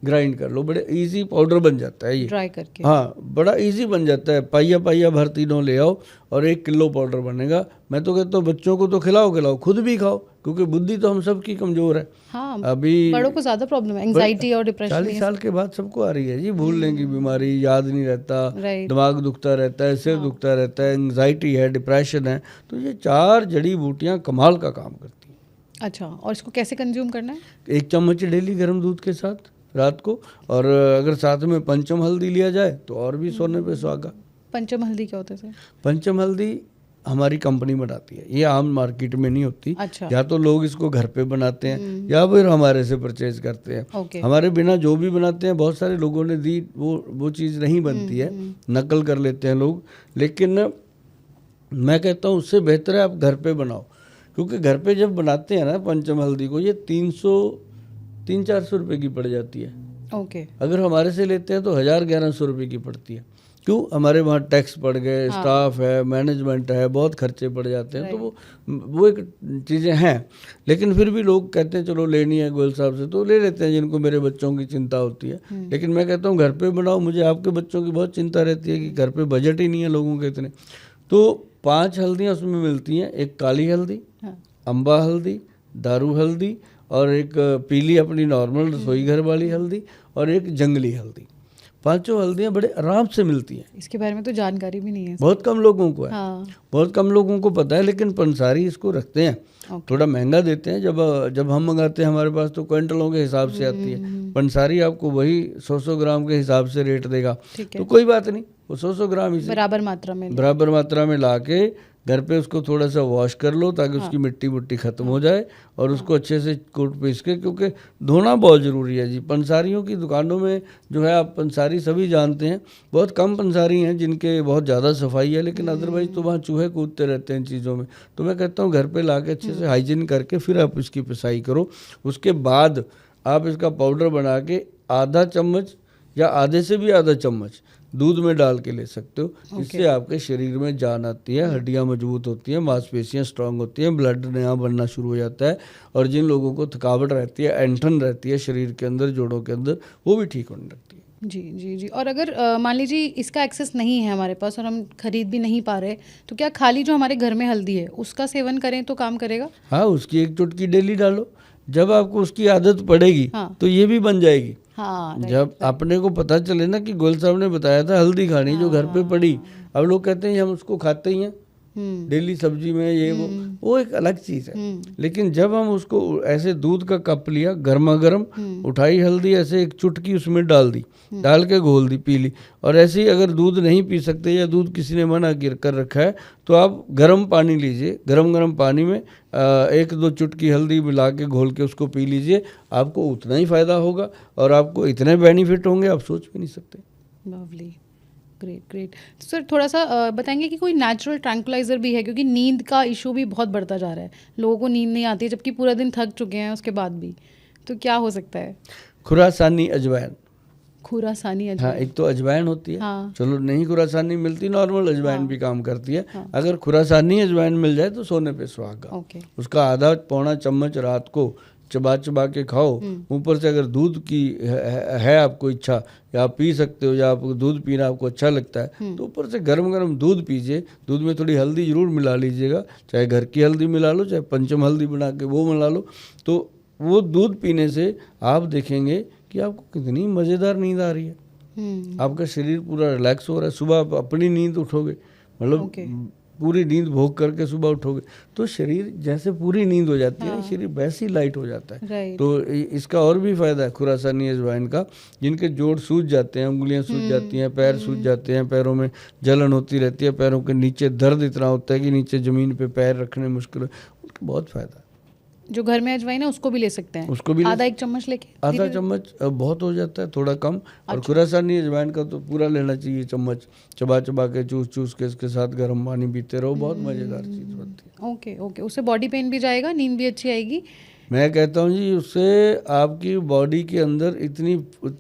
ग्राइंड कर लो, बड़े इजी पाउडर बन जाता है ये, ड्राई करके। हाँ बड़ा इजी बन जाता है। पाइया पाइया भर तीनों ले आओ और 1 किलो पाउडर बनेगा। मैं तो कहता हूँ बच्चों को तो खिलाओ, खुद भी खाओ, क्योंकि बुद्धि तो हम सबकी कमजोर है। हाँ, अभी बड़ों को ज्यादा प्रॉब्लम है, एंजाइटी और डिप्रेशन। 40 साल के बाद सबको आ रही है जी, भूलने की बीमारी, याद नहीं रहता, Right. दिमाग दुखता रहता है, सिर दुखता रहता है, एंजाइटी है, डिप्रेशन है। तो ये 4 जड़ी बूटियां कमाल का काम करती हैं। अच्छा, और इसको कैसे कंज्यूम करना है? 1 चम्मच डेली गर्म दूध के साथ रात को, और अगर साथ में पंचम हल्दी लिया जाए तो और भी सोने पे सुहागा। पंचम हल्दी क्या होता है सर? पंचम हल्दी हमारी कंपनी बनाती है, ये आम मार्केट में नहीं होती। अच्छा। या तो लोग इसको घर पे बनाते हैं या फिर हमारे से परचेज करते हैं। ओके। हमारे बिना जो भी बनाते हैं, बहुत सारे लोगों ने दी, वो चीज़ नहीं बनती है, नकल कर लेते हैं लोग। लेकिन मैं कहता हूँ उससे बेहतर है आप घर पे बनाओ, क्योंकि घर पे जब बनाते हैं ना पंचम हल्दी को, ये 300-400 रुपये की पड़ जाती है। ओके। अगर हमारे से लेते हैं तो 1000-1100 रुपये की पड़ती है। क्यों? हमारे वहाँ टैक्स पड़ गए, स्टाफ है, मैनेजमेंट है, बहुत खर्चे पड़ जाते हैं। तो वो एक चीज़ें हैं, लेकिन फिर भी लोग कहते हैं चलो लेनी है गोयल साहब से तो ले लेते हैं, जिनको मेरे बच्चों की चिंता होती है। लेकिन मैं कहता हूँ घर पे बनाओ, मुझे आपके बच्चों की बहुत चिंता रहती है कि घर पे बजट ही नहीं है लोगों के इतने। तो 5 हल्दियाँ उसमें मिलती हैं, एक काली हल्दी, अम्बा हल्दी, दारू हल्दी, और एक पीली अपनी नॉर्मल रसोई घर वाली हल्दी, और एक जंगली हल्दी। 5 हल्दियाँ बड़े आराम से मिलती हैं। इसके बारे में तो जानकारी भी नहीं है। बहुत कम लोगों को है। हाँ। बहुत कम लोगों को पता है, लेकिन पंसारी इसको रखते हैं। थोड़ा महंगा देते हैं। जब हम मंगाते हैं हमारे पास तो क्विंटलों के हिसाब से आती है। पंसारी आपको वही 100 ग्राम के हिसाब से रेट देगा। तो कोई बात नहीं, वो 100 ग्राम ही बराबर मात्रा में ला के घर पे उसको थोड़ा सा वॉश कर लो, ताकि उसकी मिट्टी मुट्टी खत्म हो जाए, और उसको अच्छे से कूट पीस के, क्योंकि धोना बहुत ज़रूरी है जी। पंसारियों की दुकानों में जो है, आप पंसारी सभी जानते हैं, बहुत कम पंसारी हैं जिनके बहुत ज़्यादा सफाई है, लेकिन अदरवाइज तो वहाँ चूहे कूदते रहते हैं इन चीज़ों में। तो मैं कहता हूँ घर पे ला के अच्छे से हाइजीन करके फिर आप इसकी पिसाई करो। उसके बाद आप इसका पाउडर बना के आधा चम्मच या आधे से भी आधा चम्मच दूध में डाल के ले सकते हो। इससे आपके शरीर में जान आती है, हड्डियां मजबूत होती हैं, मांसपेशियां स्ट्रांग होती हैं, ब्लड नया बनना शुरू हो जाता है, और जिन लोगों को थकावट रहती है, ऐंठन रहती है शरीर के अंदर, जोड़ों के अंदर, वो भी ठीक होने लगती है। जी जी जी। और अगर मान लीजिए इसका एक्सेस नहीं है हमारे पास और हम खरीद भी नहीं पा रहे, तो क्या खाली जो हमारे घर में हल्दी है उसका सेवन करें तो काम करेगा? हाँ, उसकी 1 चुटकी डेली डालो। जब आपको उसकी आदत पड़ेगी तो ये भी बन जाएगी। हाँ, जब अपने को पता चले ना कि गोयल साहब ने बताया था हल्दी खानी, जो घर पे पड़ी, अब लोग कहते हैं हम उसको खाते ही हैं डेली सब्जी में, ये वो एक अलग चीज़ है। लेकिन जब हम उसको ऐसे दूध का कप लिया गर्मा गर्म, उठाई हल्दी, ऐसे 1 चुटकी उसमें डाल दी, डाल के घोल दी, पी ली। और ऐसे ही अगर दूध नहीं पी सकते या दूध किसी ने मना कर रखा है, तो आप गर्म पानी लीजिए, गरम पानी में 1-2 चुटकी हल्दी मिला के घोल के उसको पी लीजिए। आपको उतना ही फ़ायदा होगा और आपको इतने बेनिफिट होंगे आप सोच भी नहीं सकते। Lovely, great. तो सर थोड़ा सा बताएंगे कि कोई नेचुरल ट्रैंक्विलाइजर भी है, क्योंकि नींद का इशू भी बहुत बढ़ता जा रहा है, लोगों को नींद नहीं आती है जबकि पूरा दिन थक चुके हैं उसके बाद भी, तो क्या हो सकता है? खुरासानी अजवाइन। खुरासानी अजवाइन, हाँ, एक तो अजवाइन होती है। हाँ। चलो नहीं खुरासानी मिलती, नॉर्मल अजवाइन भी काम करती है। अगर खुरासानी अजवाइन मिल जाए तो सोने पे सुहागा। उसका आधा पौना चम्मच रात को चबा के खाओ। ऊपर से अगर दूध की है आपको इच्छा, या आप पी सकते हो, या आपको दूध पीना आपको अच्छा लगता है, तो ऊपर से गरम दूध पीजिए। दूध में थोड़ी हल्दी जरूर मिला लीजिएगा, चाहे घर की हल्दी मिला लो, चाहे पंचम हल्दी बना के वो मिला लो। तो वो दूध पीने से आप देखेंगे कि आपको कितनी मज़ेदार नींद आ रही है। आपका शरीर पूरा रिलैक्स हो रहा है। सुबह आप अपनी नींद उठोगे, मतलब पूरी नींद भोग करके सुबह उठोगे तो शरीर जैसे पूरी नींद हो जाती है, शरीर वैसे ही लाइट हो जाता है। तो इसका और भी फ़ायदा है खुरासानी अजवाइन का। जिनके जोड़ सूज जाते हैं, उंगलियां सूज जाती हैं, पैर सूज जाते हैं, पैरों में जलन होती रहती है, पैरों के नीचे दर्द इतना होता है कि नीचे ज़मीन पे पैर रखने मुश्किल है, उनका बहुत फ़ायदा है। जो घर में अजवाइन है उसको भी ले सकते हैं, उसको भी आधा 1 चम्मच लेके, आधा चम्मच बहुत हो जाता है, थोड़ा कम। और खुरासानी अजवाइन का तो पूरा लेना चाहिए चम्मच, चबा के चूस के इसके साथ गर्म पानी पीते रहो, बहुत मज़ेदार चीज़ बनती है। ओके, उससे बॉडी पेन भी जाएगा, नींद भी अच्छी आएगी। मैं कहता हूँ जी, उससे आपकी बॉडी के अंदर इतनी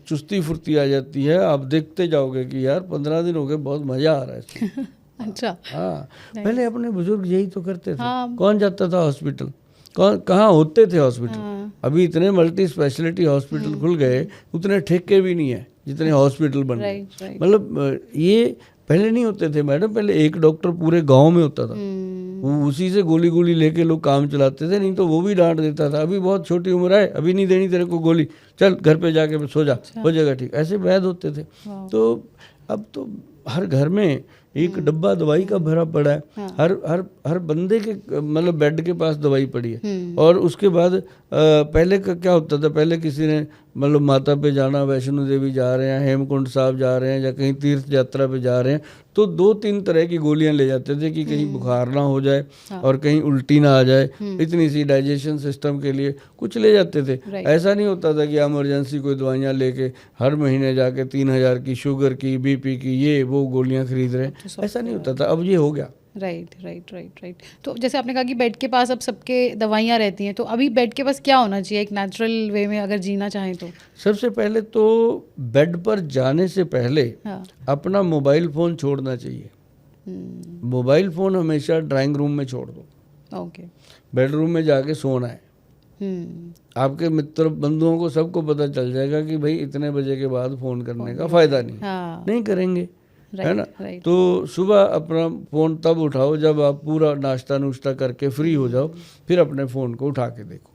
चुस्ती फुर्ती आ जाती है, आप देखते जाओगे कि यार 15 दिन हो गए, बहुत मज़ा आ रहा है इसमें। अच्छा। हाँ, पहले अपने बुजुर्ग यही तो करते थे। हाँ। कौन जाता था हॉस्पिटल, कौन कहाँ होते थे हॉस्पिटल। हाँ। अभी इतने मल्टी स्पेशलिटी हॉस्पिटल खुल गए, उतने ठेके भी नहीं है जितने हॉस्पिटल बन गए। Right, right. मतलब ये पहले नहीं होते थे मैडम, पहले एक डॉक्टर पूरे गांव में होता था। वो उसी से गोली गोली लेके लोग काम चलाते थे, नहीं तो वो भी डांट देता था, अभी बहुत छोटी उम्र है, अभी नहीं देनी तेरे को गोली, चल घर पे जाके सो जा, हो जाएगा ठीक। ऐसे वैद होते थे। तो अब तो हर घर में एक डब्बा दवाई का भरा पड़ा है। हर हर हर बंदे के मतलब बेड के पास दवाई पड़ी है। और उसके बाद पहले का क्या होता था, पहले किसी ने मतलब माता पे जाना, वैष्णो देवी जा रहे हैं, हेमकुंड साहब जा रहे हैं, या कहीं तीर्थ यात्रा पे जा रहे हैं, तो 2-3 तरह की गोलियां ले जाते थे कि कहीं बुखार ना हो जाए और कहीं उल्टी ना आ जाए, इतनी सी डाइजेशन सिस्टम के लिए कुछ ले जाते थे। ऐसा नहीं होता था कि इमरजेंसी कोई दवाइयाँ लेके हर महीने जाके 3,000 की शुगर की, बीपी की, ये वो गोलियां खरीद रहे हैं। ऐसा नहीं होता था, अब ये हो गया। Right, right, right, right. तो जैसे आपने कहा कि बेड के पास अब सबके दवाइयाँ रहती हैं, तो अभी बेड के पास क्या होना चाहिए एक नेचुरल वे में अगर जीना चाहें तो? सबसे पहले तो बेड पर जाने से पहले हाँ। अपना मोबाइल फ़ोन छोड़ना चाहिए। मोबाइल फ़ोन हमेशा ड्राइंग रूम में छोड़ दो, ओके। बेडरूम में जाके सोना है। आपके मित्र बंधुओं को सबको पता चल जाएगा कि भाई इतने बजे के बाद फ़ोन करने का फ़ायदा नहीं। हाँ। नहीं करेंगे, है ना। राइट। तो सुबह अपना फ़ोन तब उठाओ जब आप पूरा नाश्ता नुश्ता करके फ्री हो जाओ, फिर अपने फ़ोन को उठा के देखो,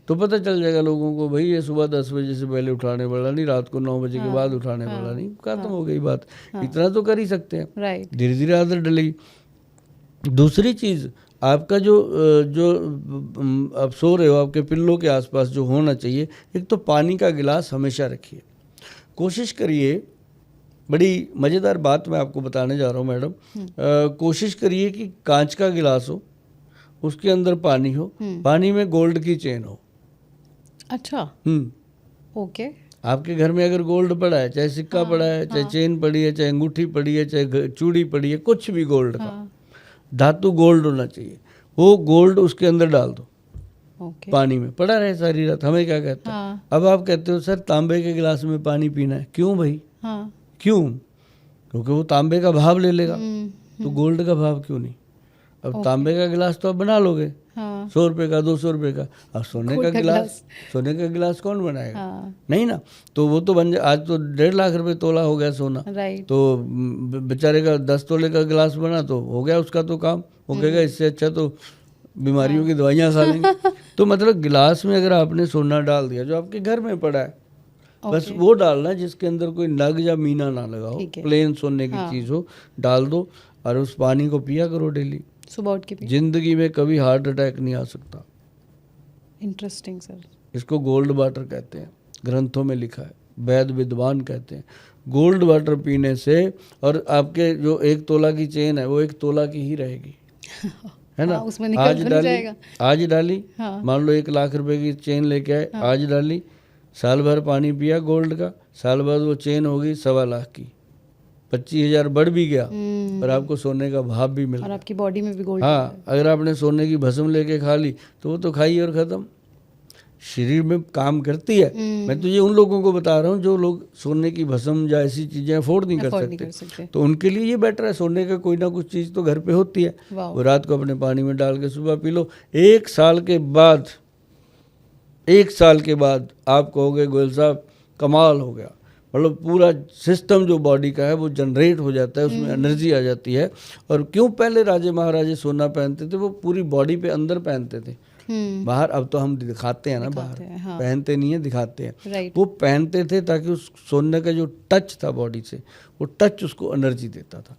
तो पता चल जाएगा लोगों को भाई ये सुबह 10 बजे से पहले उठाने वाला नहीं, रात को 9 बजे के बाद उठाने वाला नहीं। खत्म हो गई बात। इतना तो कर ही सकते हैं। राइट। धीरे धीरे आदत डलेगी। दूसरी चीज़, आपका जो आप सो रहे हो, आपके पिल्लों के आसपास जो होना चाहिए, एक तो पानी का गिलास हमेशा रखिए। कोशिश करिए, बड़ी मज़ेदार बात मैं आपको बताने जा रहा हूँ मैडम, कोशिश करिए कि कांच का गिलास हो, उसके अंदर पानी हो, पानी में गोल्ड की चेन हो। अच्छा। ओके। आपके घर में अगर गोल्ड पड़ा है, चाहे सिक्का पड़ा है, चाहे चेन पड़ी है, चाहे अंगूठी पड़ी है, चाहे चूड़ी पड़ी है, कुछ भी गोल्ड का, धातु गोल्ड होना चाहिए, वो गोल्ड उसके अंदर डाल दो। ओके। पानी में पड़ा रहे सारी रात। हमें क्या कहते हैं, अब आप कहते हो सर तांबे के गिलास में पानी पीना है, क्यों भाई? क्यों? क्योंकि वो तांबे का भाव ले लेगा, तो गोल्ड का भाव क्यों नहीं? अब तांबे का गिलास तो आप बना लोगे, 100 रुपये का, 200 रुपये का। अब सोने का गिलास कौन बनाएगा? नहीं ना। तो वो तो बन जाए। आज तो 1.5 लाख रुपए तोला हो गया सोना, तो बेचारे का 10 तोले का गिलास बना तो हो गया उसका तो काम। वो कहेगा इससे अच्छा तो बीमारियों की दवाइयाँ खा लेंगे। तो मतलब गिलास में अगर आपने सोना डाल दिया जो आपके घर में पड़ा है, बस वो डालना जिसके अंदर कोई नग या मीना ना लगा हो, प्लेन सोने की चीज़ हो, डाल दो और उस पानी को पिया करो डेली। सुबह उठ के जिंदगी में कभी हार्ट अटैक नहीं आ सकता। Interesting sir. इसको गोल्ड वाटर कहते हैं, ग्रंथों में लिखा है, वैद विद्वान कहते हैं। गोल्ड वाटर पीने से, और आपके जो 1 तोला की चेन है वो 1 तोला की ही रहेगी, है ना। आज डाली, मान लो 1 लाख रुपए की चेन लेके आए, आज डाली, साल भर पानी पिया गोल्ड का, साल बाद वो चेन होगी 1.25 लाख की, 25,000 बढ़ भी गया और आपको सोने का भाव भी मिल गया, और आपकी बॉडी में भी गोल्ड। हाँ, अगर आपने सोने की भस्म लेके खा ली तो वो तो खाई और ख़त्म, शरीर में काम करती है। मैं तो ये उन लोगों को बता रहा हूँ जो लोग सोने की भस्म या ऐसी चीज़ें अफोर्ड नहीं कर सकते, तो उनके लिए ये बेटर है। सोने का कोई ना कुछ चीज़ तो घर पे होती है, वो रात को अपने पानी में डाल के सुबह पी लो। 1 साल के बाद आप कहोगे गोयल साहब कमाल हो गया, मतलब पूरा सिस्टम जो बॉडी का है वो जनरेट हो जाता है, उसमें एनर्जी आ जाती है। और क्यों पहले राजे महाराजे सोना पहनते थे, वो पूरी बॉडी पे अंदर पहनते थे, बाहर अब तो हम दिखाते हैं ना, बाहर पहनते नहीं है, दिखाते हैं। वो पहनते थे ताकि उस सोने का जो टच था बॉडी से, वो टच उसको एनर्जी देता था।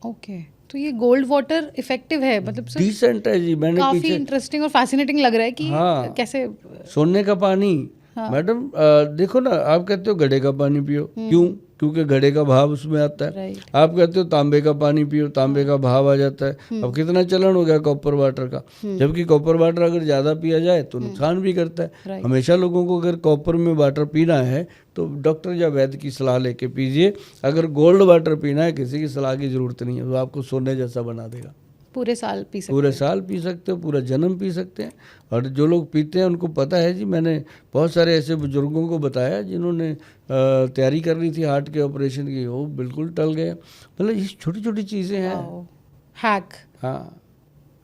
ओके, तो ये गोल्ड वाटर इफेक्टिव है, मतलब डिसेंट है जी। मैंने काफी इंटरेस्टिंग और फैसिनेटिंग लग रहा है कि कैसे सोने का पानी। मैडम देखो ना, आप कहते हो घड़े का पानी पियो, क्यों? क्योंकि घड़े का भाव उसमें आता है। आप कहते हो तांबे का पानी पियो, तांबे का भाव आ जाता है। अब कितना चलन हो गया कॉपर वाटर का, जबकि कॉपर वाटर अगर ज़्यादा पिया जाए तो नुकसान भी करता है। हमेशा लोगों को अगर कॉपर में वाटर पीना है तो डॉक्टर या वैद्य की सलाह लेके पीजिए। अगर गोल्ड वाटर पीना है, किसी की सलाह की ज़रूरत नहीं है, वो आपको सोने जैसा बना देगा। पूरे साल पी सकते पूरे साल पी सकते हो, पूरा जन्म पी सकते हैं। और जो लोग पीते हैं उनको पता है जी, मैंने बहुत सारे ऐसे बुजुर्गों को बताया जिन्होंने तैयारी कर ली थी हार्ट के ऑपरेशन की, वो बिल्कुल टल गए। मतलब ये छोटी छोटी चीज़ें हैं। हैक, हाँ,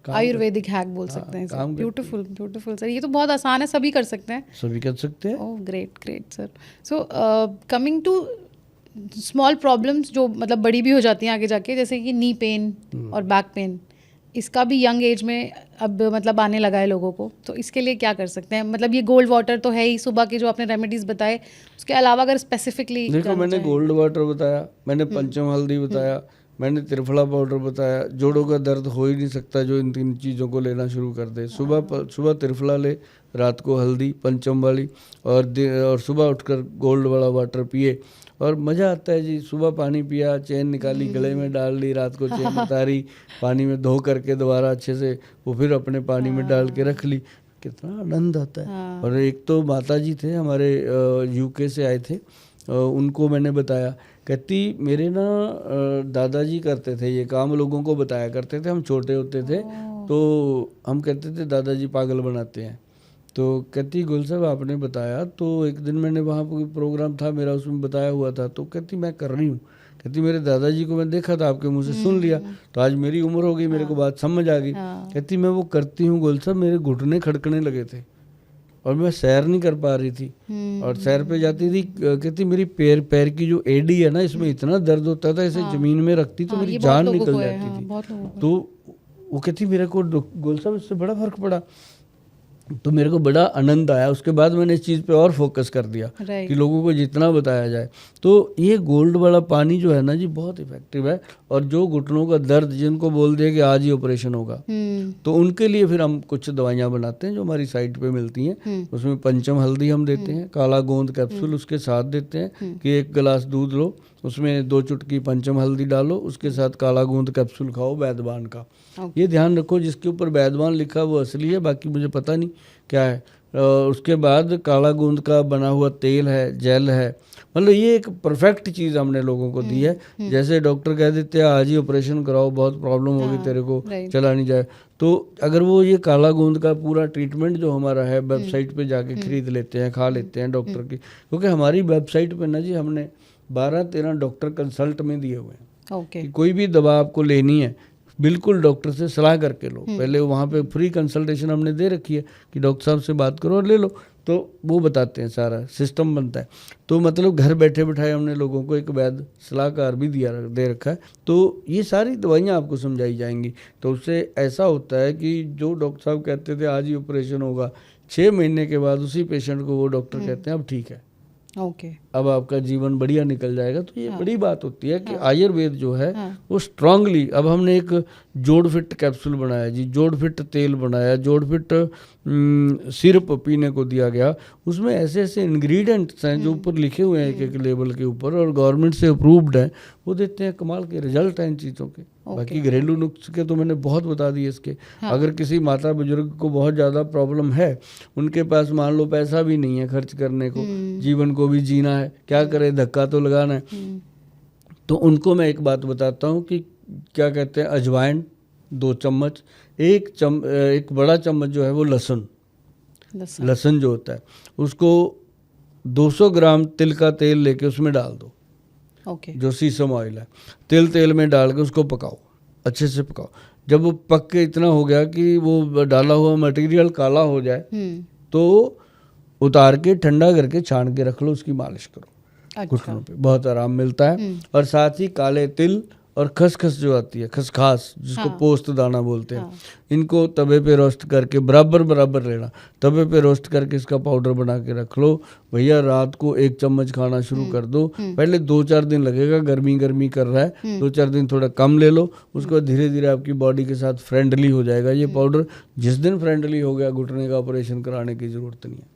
आयुर्वेदिक हैक बोल सकते हैं सर। ब्यूटीफुल ब्यूटीफुल सर, ये तो बहुत आसान है, सभी कर सकते हैं। सभी कर सकते हैं। Oh great great sir. So coming to small problems जो मतलब बड़ी भी हो जाती हैं आगे जाके, जैसे कि नी पेन और बैक पेन, इसका भी यंग एज में अब मतलब आने लगा है लोगों को, तो इसके लिए क्या कर सकते हैं? मतलब ये गोल्ड वाटर तो है ही, सुबह के जो आपने रेमेडीज बताए, उसके अलावा अगर स्पेसिफिकली देखो, मैंने गोल्ड वाटर बताया, मैंने पंचम हल्दी बताया, मैंने त्रिफला पाउडर बताया। जोड़ों का दर्द हो ही नहीं सकता जो इन 3 चीज़ों को लेना शुरू कर दे। सुबह त्रिफला ले, रात को हल्दी पंचम वाली, और सुबह उठकर गोल्ड वाला वाटर पिए, और मज़ा आता है जी। सुबह पानी पिया, चैन निकाली, गले में डाल ली, रात को चैन उतारी, पानी में धो करके दोबारा अच्छे से वो फिर अपने पानी में डाल के रख ली, कितना आनंद आता है। और एक तो माता जी थे हमारे, यूके से आए थे, उनको मैंने बताया, कहती मेरे ना दादाजी करते थे ये काम, लोगों को बताया करते थे, हम छोटे होते थे तो हम कहते थे दादाजी पागल बनाते हैं। तो कहती गुल साहब आपने बताया, तो एक दिन मैंने वहाँ पर प्रोग्राम था मेरा, उसमें बताया हुआ था, तो कहती मैं कर रही हूँ। कहती मेरे दादाजी को मैं देखा था, आपके मुँह से सुन लिया, तो आज मेरी उम्र हो गई, मेरे को बात समझ आ गई। कहती मैं वो करती हूँ गुल साहब, मेरे घुटने खड़कने लगे थे और मैं सैर नहीं कर पा रही थी, और सैर पे जाती थी, कहती मेरी पैर की जो एडी है ना, इसमें इतना दर्द होता था, इसे जमीन में रखती तो मेरी जान निकल जाती थी। तो वो कहती मेरे को गोल साहब इससे बड़ा फर्क पड़ा, तो मेरे को बड़ा आनंद आया। उसके बाद मैंने इस चीज़ पे और फोकस कर दिया कि लोगों को जितना बताया जाए। तो ये गोल्ड वाला पानी जो है ना जी, बहुत इफेक्टिव है। और जो घुटनों का दर्द, जिनको बोल दिया कि आज ही ऑपरेशन होगा, तो उनके लिए फिर हम कुछ दवाइयाँ बनाते हैं जो हमारी साइट पे मिलती हैं। उसमें पंचम हल्दी हम देते हैं, काला गोंद कैप्सूल उसके साथ देते हैं कि 1 गिलास दूध लो, उसमें 2 चुटकी पंचम हल्दी डालो, उसके साथ काला गोंद कैप्सूल खाओ वैद्यवान का। ये ध्यान रखो, जिसके ऊपर वैद्यवान लिखा वो असली है, बाकी मुझे पता नहीं क्या है। उसके बाद काला गोंद का बना हुआ तेल है, जेल है। मतलब ये एक परफेक्ट चीज़ हमने लोगों को दी है। जैसे डॉक्टर कह देते हैं आज ही ऑपरेशन कराओ, बहुत प्रॉब्लम होगी तेरे को, चला नहीं जाए, तो अगर वो ये काला गोंद का पूरा ट्रीटमेंट जो हमारा है, वेबसाइट पे जाके खरीद लेते हैं, खा लेते हैं डॉक्टर की, क्योंकि हमारी वेबसाइट पे ना जी हमने 12-13 डॉक्टर कंसल्ट में दिए हुए हैं कि कोई भी दवा आपको लेनी है बिल्कुल डॉक्टर से सलाह करके लो। पहले वहाँ पे फ्री कंसल्टेशन हमने दे रखी है कि डॉक्टर साहब से बात करो और ले लो, तो वो बताते हैं, सारा सिस्टम बनता है। तो मतलब घर बैठे बैठाए हमने लोगों को एक वैद्य सलाहकार भी दे रखा है। तो ये सारी दवाइयाँ आपको समझाई जाएंगी। तो उससे ऐसा होता है कि जो डॉक्टर साहब कहते थे आज ही ऑपरेशन होगा, 6 महीने के बाद उसी पेशेंट को वो डॉक्टर कहते हैं अब ठीक है, अब आपका जीवन बढ़िया निकल जाएगा। तो ये बड़ी बात होती है कि आयुर्वेद जो है वो स्ट्रांगली, अब हमने एक जोड़ फिट कैप्सूल बनाया जी, जोड़ फिट तेल बनाया, जोड़ फिट सिरप पीने को दिया गया। उसमें ऐसे ऐसे इंग्रेडिएंट्स हैं जो ऊपर लिखे हुए हैं एक लेबल के ऊपर, और गवर्नमेंट से अप्रूव्ड है, वो देते हैं कमाल के रिजल्ट हैं इन चीज़ों के। बाकी घरेलू नुस्खे तो मैंने बहुत बता दिए इसके। अगर किसी माता बुजुर्ग को बहुत ज़्यादा प्रॉब्लम है, उनके पास मान लो पैसा भी नहीं है खर्च करने को, जीवन को भी जीना है, क्या करे, धक्का तो लगाना है, तो उनको मैं एक बात बताता हूँ कि क्या कहते हैं, अजवाइन 2 चम्मच, एक बड़ा चम्मच जो है वो लहसुन जो होता है उसको 200 ग्राम तिल का तेल लेके उसमें डाल दो, जो सीसम ऑयल है, तेल में डाल के उसको पकाओ, अच्छे से पकाओ। जब वो पक के इतना हो गया कि वो डाला हुआ मटेरियल काला हो जाए, तो उतार के ठंडा करके छान के रख लो, उसकी मालिश करो घुटनों पे, बहुत आराम मिलता है। और साथ ही काले तिल और खसखस जो आती है, खसखास जिसको पोस्त दाना बोलते हैं, इनको तवे पे रोस्ट करके बराबर लेना, तवे पे रोस्ट करके इसका पाउडर बना के रख लो भैया। रात को 1 चम्मच खाना शुरू कर दो। पहले 2-4 दिन लगेगा, गर्मी कर रहा है, 2-4 दिन थोड़ा कम ले लो, उसको धीरे धीरे आपकी बॉडी के साथ फ्रेंडली हो जाएगा ये पाउडर। जिस दिन फ्रेंडली हो गया, घुटने का ऑपरेशन कराने की ज़रूरत नहीं है।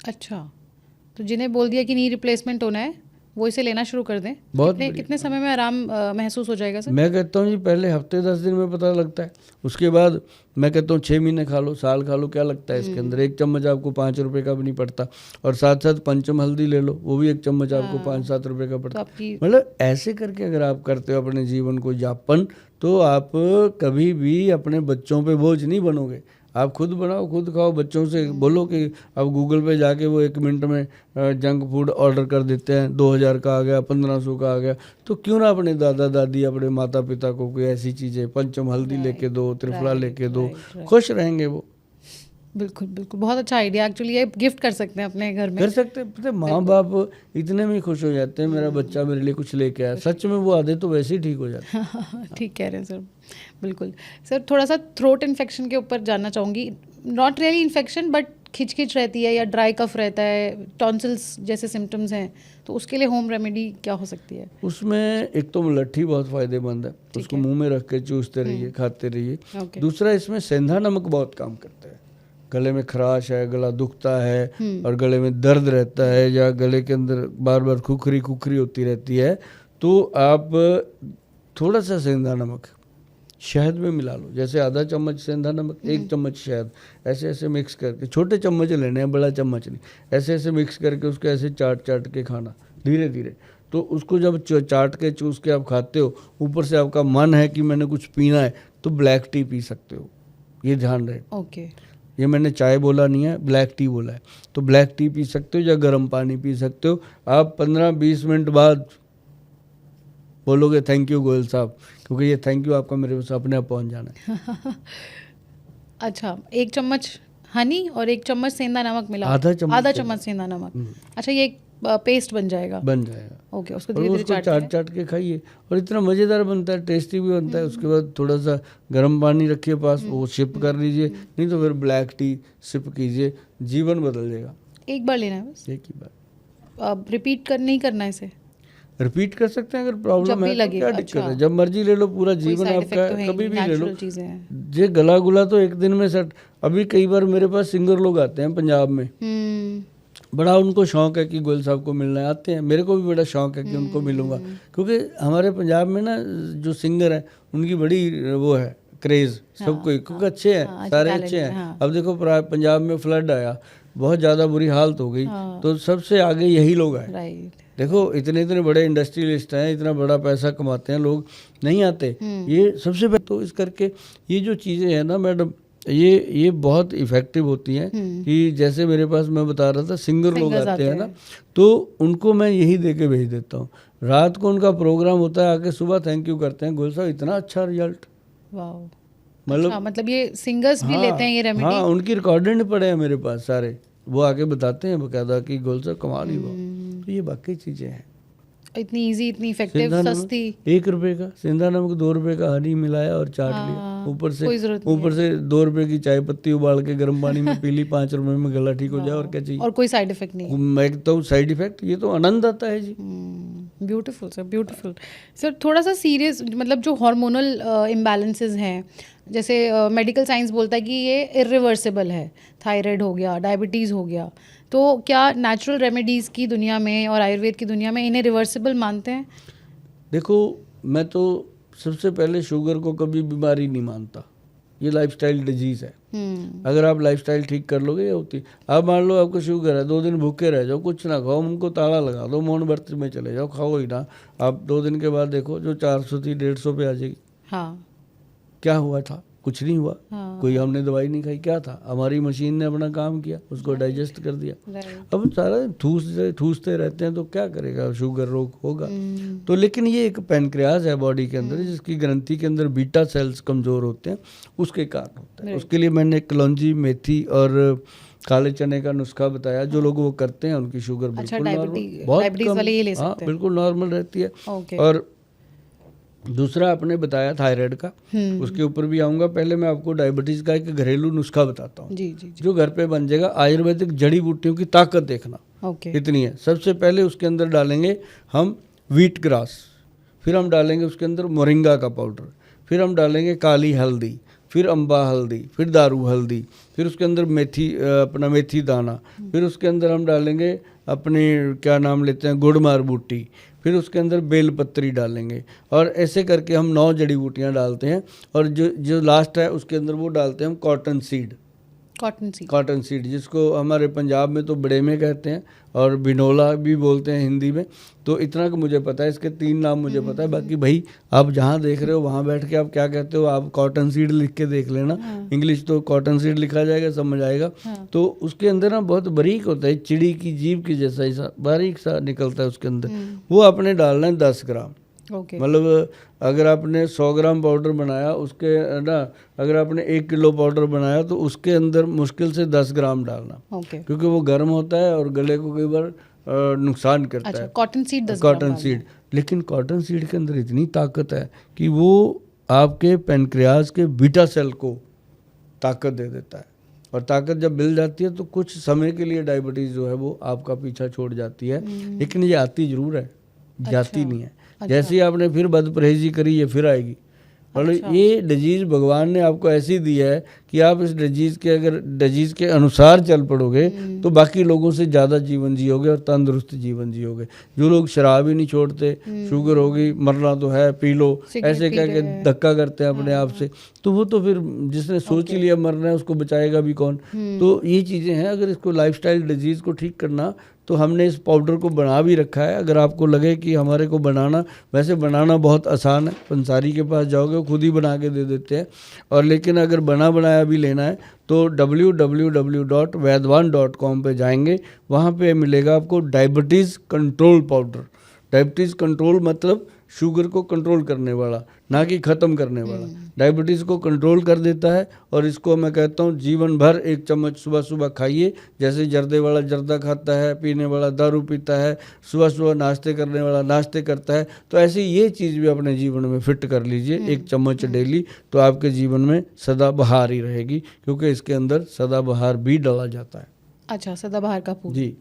अच्छा, तो जिन्हें बोल दिया कि नी रिप्लेसमेंट होना है वो इसे लेना शुरू कर दें, बहुत कितने समय में आराम महसूस हो जाएगा सर? मैं कहता हूँ जी पहले हफ्ते 10 दिन में पता लगता है, उसके बाद मैं कहता हूँ 6 महीने खा लो, साल खा लो, क्या लगता है इसके अंदर? 1 चम्मच आपको 5 रुपए का भी नहीं पड़ता। और साथ साथ पंचम हल्दी ले लो, वो भी 1 चम्मच आपको 5-7 रुपए का पड़ता। मतलब ऐसे करके अगर आप करते हो अपने जीवन को यापन, तो आप कभी भी अपने बच्चों पे बोझ नहीं बनोगे। आप खुद बनाओ, खुद खाओ, बच्चों से बोलो कि अब गूगल पे जाके वो 1 मिनट में जंक फूड ऑर्डर कर देते हैं, 2000 का आ गया, 1500 का आ गया। तो क्यों ना अपने दादा दादी, अपने माता पिता को कोई ऐसी चीज़ें, पंचम हल्दी लेके दो, त्रिफला लेके दो, खुश रहेंगे वो। बिल्कुल बिल्कुल, बहुत अच्छा आइडिया। एक्चुअली ये गिफ्ट कर सकते हैं अपने घर में, कर सकते हैं। पता है माँ बाप इतने में खुश हो जाते हैं, मेरा बच्चा मेरे लिए कुछ लेके आया। सच में वो आदत तो वैसे ही ठीक हो जाती है। ठीक कह रहे हैं सर, बिल्कुल। सर थोड़ा सा थ्रोट इन्फेक्शन के ऊपर जानना चाहूँगी। नॉट रियली इन्फेक्शन, बट खिंच रहती है या ड्राई कफ रहता है, टॉन्सिल्स जैसे सिम्टम्स हैं, तो उसके लिए होम रेमेडी क्या हो सकती है? उसमें एक तो मुलट्ठी बहुत फायदेमंद है, उसको मुंह में रख के चूसते रहिए, खाते रहिए। दूसरा इसमें सेंधा नमक बहुत काम करता है। गले में खराश है, गला दुखता है और गले में दर्द रहता है, या गले के अंदर बार बार खुखरी होती रहती है, तो आप थोड़ा सा सेंधा नमक शहद में मिला लो। जैसे आधा चम्मच सेंधा नमक, 1 चम्मच शहद, ऐसे ऐसे मिक्स करके, छोटे चम्मच लेने हैं, बड़ा चम्मच नहीं, ऐसे ऐसे मिक्स करके उसको ऐसे चाट के खाना धीरे धीरे। तो उसको जब चाट के चूस के आप खाते हो, ऊपर से आपका मन है कि मैंने कुछ पीना है, तो ब्लैक टी पी सकते हो, ये ध्यान रहे। ओके, ये मैंने चाय बोला नहीं है, ब्लैक टी बोला है। तो ब्लैक टी पी सकते हो या गर्म पानी पी सकते हो। आप 15-20 मिनट बाद बोलोगे थैंक यू गोयल साहब, क्योंकि ये थैंक यू आपका मेरे पास अपने आप पहुंच जाना है। अच्छा, 1 चम्मच हनी और 1 चम्मच सेंधा नमक मिला, आधा चम्मच सेंधा नमक। अच्छा, ये एक पेस्ट बन जाएगा? ओके, उसको धीरे धीरे चाट के खाइए, और इतना मज़ेदार बनता है, टेस्टी भी बनता है। उसके बाद थोड़ा सा गर्म पानी रखिए पास, वो सिप कर लीजिए, नहीं तो फिर ब्लैक टी सिप कीजिए, जीवन बदल जाएगा। एक बार लेना है बस, एक ही बार। अब रिपीट नहीं करना है इसे? रिपीट कर सकते हैं अगर प्रॉब्लम है तो, क्या दिक्कत है? जब मर्जी ले लो, पूरा जीवन आपका, कभी भी ले लो। ये गला गुला तो एक दिन में सेट। अभी कई बार मेरे पास सिंगर लोग आते हैं पंजाब में, बड़ा उनको शौक है कि गोयल साहब को मिलना है, आते हैं। मेरे को भी बड़ा शौक है कि उनको मिलूंगा, क्योंकि हमारे पंजाब में ना जो सिंगर है उनकी बड़ी वो है क्रेज सबको, क्योंकि अच्छे हैं, सारे अच्छे हैं। अब देखो पंजाब में फ्लड आया, बहुत ज़्यादा बुरी हालत हो गई, तो सबसे आगे यही लोग आए। देखो इतने बड़े इंडस्ट्रियलिस्ट हैं, इतना बड़ा पैसा कमाते हैं, लोग नहीं आते। ये सबसे पहले तो इस करके ये जो चीज़ें हैं ना मैडम, ये बहुत इफ़ेक्टिव होती हैं। कि जैसे मेरे पास मैं बता रहा था सिंगर लोग आते हैं ना, तो उनको मैं यही दे के भेज देता हूँ। रात को उनका प्रोग्राम होता है, आके सुबह थैंक यू करते हैं, गोयल साहब इतना अच्छा रिजल्ट। मतलब ये सिंगर्स भी लेते हैं ये रेमेडी? हाँ, उनकी रिकॉर्डेड पड़े हैं मेरे पास सारे, वो आके बताते हैं बकायदा कि गोयल साहब कमाल ही हुआ। तो ये बाकी चीज़ें हैं, इतनी इजी, इतनी इफेक्टिव, सस्ती। 1 रुपए का सेंधा नमक, 2 रुपए का हनी मिलाया और चाट लिया, ऊपर से 2 रुपए की चाय पत्ती उबाल के गर्म पानी में पी ली, 5 रुपए में गला ठीक हो जाए, और क्या चाहिए? और कोई साइड इफेक्ट नहीं? मैं तो साइड इफेक्ट, ये तो आनंद आता है जी। Beautiful sir, beautiful sir. थोड़ा सा सीरियस, मतलब जो हार्मोनल इम्बैलेंसेस हैं, जैसे मेडिकल साइंस बोलता है कि ये इरिवर्सिबल है, थायराइड हो गया, डायबिटीज़ हो गया, तो क्या नेचुरल रेमेडीज़ की दुनिया में और आयुर्वेद की दुनिया में इन्हें रिवर्सिबल मानते हैं? देखो मैं तो सबसे पहले शुगर को कभी बीमारी नहीं मानता, ये लाइफस्टाइल डिजीज़ है। अगर आप लाइफस्टाइल ठीक कर लोगे ये होती। आप मान लो आपको शुगर है, 2 दिन भूखे रह जाओ, कुछ ना खाओ, उनको ताला लगा दो, मौन व्रत में चले जाओ, खाओ ही ना। आप 2 दिन के बाद देखो जो 400 थी 150 पे आ जाएगी। हाँ, क्या हुआ था? कुछ नहीं हुआ। कोई हमने दवाई नहीं खाई, क्या था? हमारी मशीन ने अपना काम किया, उसको डाइजेस्ट कर दिया। अब सारा दिन ठूसते रहते हैं तो क्या करेगा, शुगर रोग होगा। तो लेकिन ये एक पैनक्रियाज है बॉडी के अंदर, जिसकी ग्रंथि के अंदर बीटा सेल्स कमज़ोर होते हैं, उसके कारण होता है। उसके लिए मैंने कलौंजी, मेथी और काले चने का नुस्खा बताया, जो लोग वो करते हैं उनकी शुगर बिल्कुल नॉर्मल, बहुत कम, बिल्कुल नॉर्मल रहती है। और दूसरा आपने बताया थायराइड का, उसके ऊपर भी आऊँगा। पहले मैं आपको डायबिटीज़ का एक घरेलू नुस्खा बताता हूँ जो घर पे बन जाएगा। आयुर्वेदिक जड़ी बूटियों की ताकत देखना, इतनी है। सबसे पहले उसके अंदर डालेंगे हम व्हीट ग्रास, फिर हम डालेंगे उसके अंदर मोरिंगा का पाउडर, फिर हम डालेंगे काली हल्दी, फिर अम्बा हल्दी, फिर दारू हल्दी, फिर उसके अंदर मेथी दाना, फिर उसके अंदर हम डालेंगे अपनी क्या नाम लेते हैं, गुड़मार बूटी, फिर उसके अंदर बेलपत्री डालेंगे, और ऐसे करके हम 9 जड़ी बूटियाँ डालते हैं। और जो जो लास्ट है उसके अंदर वो डालते हैं हम कॉटन सीड। कॉटन सीड जिसको हमारे पंजाब में तो बड़ेमे कहते हैं और बिनोला भी बोलते हैं हिंदी में। तो इतना कि मुझे पता है, इसके 3 नाम मुझे पता है। बाकी भाई आप जहाँ देख रहे हो वहाँ बैठ के आप क्या कहते हो, आप कॉटन सीड लिख के देख लेना। इंग्लिश तो कॉटन सीड लिखा जाएगा, समझ आएगा। तो उसके अंदर ना बहुत बारीक होता है, चिड़ी की जीभ की जैसा ऐसा बारीक सा निकलता है उसके अंदर। वो आपने डालना है 10 ग्राम। मतलब अगर आपने 100 ग्राम पाउडर बनाया उसके ना, अगर आपने 1 किलो पाउडर बनाया तो उसके अंदर मुश्किल से 10 ग्राम डालना, क्योंकि वो गर्म होता है और गले को कई बार नुकसान करता है। कॉटन सीड 10 कॉटन सीड, लेकिन कॉटन सीड के अंदर इतनी ताकत है कि वो आपके पेनक्रियाज के बीटा सेल को ताकत दे देता है। और ताकत जब मिल जाती है तो कुछ समय के लिए डायबिटीज़ जो है वो आपका पीछा छोड़ जाती है, लेकिन ये आती ज़रूर है, जाती नहीं है। जैसे ही आपने फिर बद परहेजी करी ये फिर आएगी। मतलब ये डिजीज़ भगवान ने आपको ऐसी दी है कि आप इस डिजीज़ के, अगर डिजीज़ के अनुसार चल पड़ोगे तो बाकी लोगों से ज़्यादा जीवन जियोगे और तंदुरुस्त जीवन जियोगे। जो लोग शराब ही नहीं छोड़ते, शुगर होगी, मरना तो है, पी लो, ऐसे कह के धक्का करते हैं अपने आप से, तो वो तो फिर जिसने सोच ही लिया मरना है उसको बचाएगा भी कौन। तो ये चीज़ें हैं, अगर इसको लाइफस्टाइल डिजीज़ को ठीक करना तो हमने इस पाउडर को बना भी रखा है। अगर आपको लगे कि हमारे को बनाना, वैसे बनाना बहुत आसान है, पंसारी के पास जाओगे वो खुद ही बना के दे देते हैं। और लेकिन अगर बना बनाया भी लेना है तो www.vaidwan.com पे जाएंगे, वहाँ पे मिलेगा आपको diabetes control powder. Diabetes control मतलब शुगर को कंट्रोल करने वाला, ना कि ख़त्म करने वाला। डायबिटीज़ को कंट्रोल कर देता है। और इसको मैं कहता हूँ जीवन भर 1 चम्मच सुबह सुबह खाइए। जैसे जर्दे वाला जर्दा खाता है, पीने वाला दारू पीता है, सुबह सुबह नाश्ते करने वाला नाश्ते करता है, तो ऐसे ये चीज़ भी अपने जीवन में फिट कर लीजिए 1 चम्मच डेली, तो आपके जीवन में सदाबहार ही रहेगी, क्योंकि इसके अंदर सदाबहार भी डाला जाता है। अच्छा, सदाबहार का फूल जी।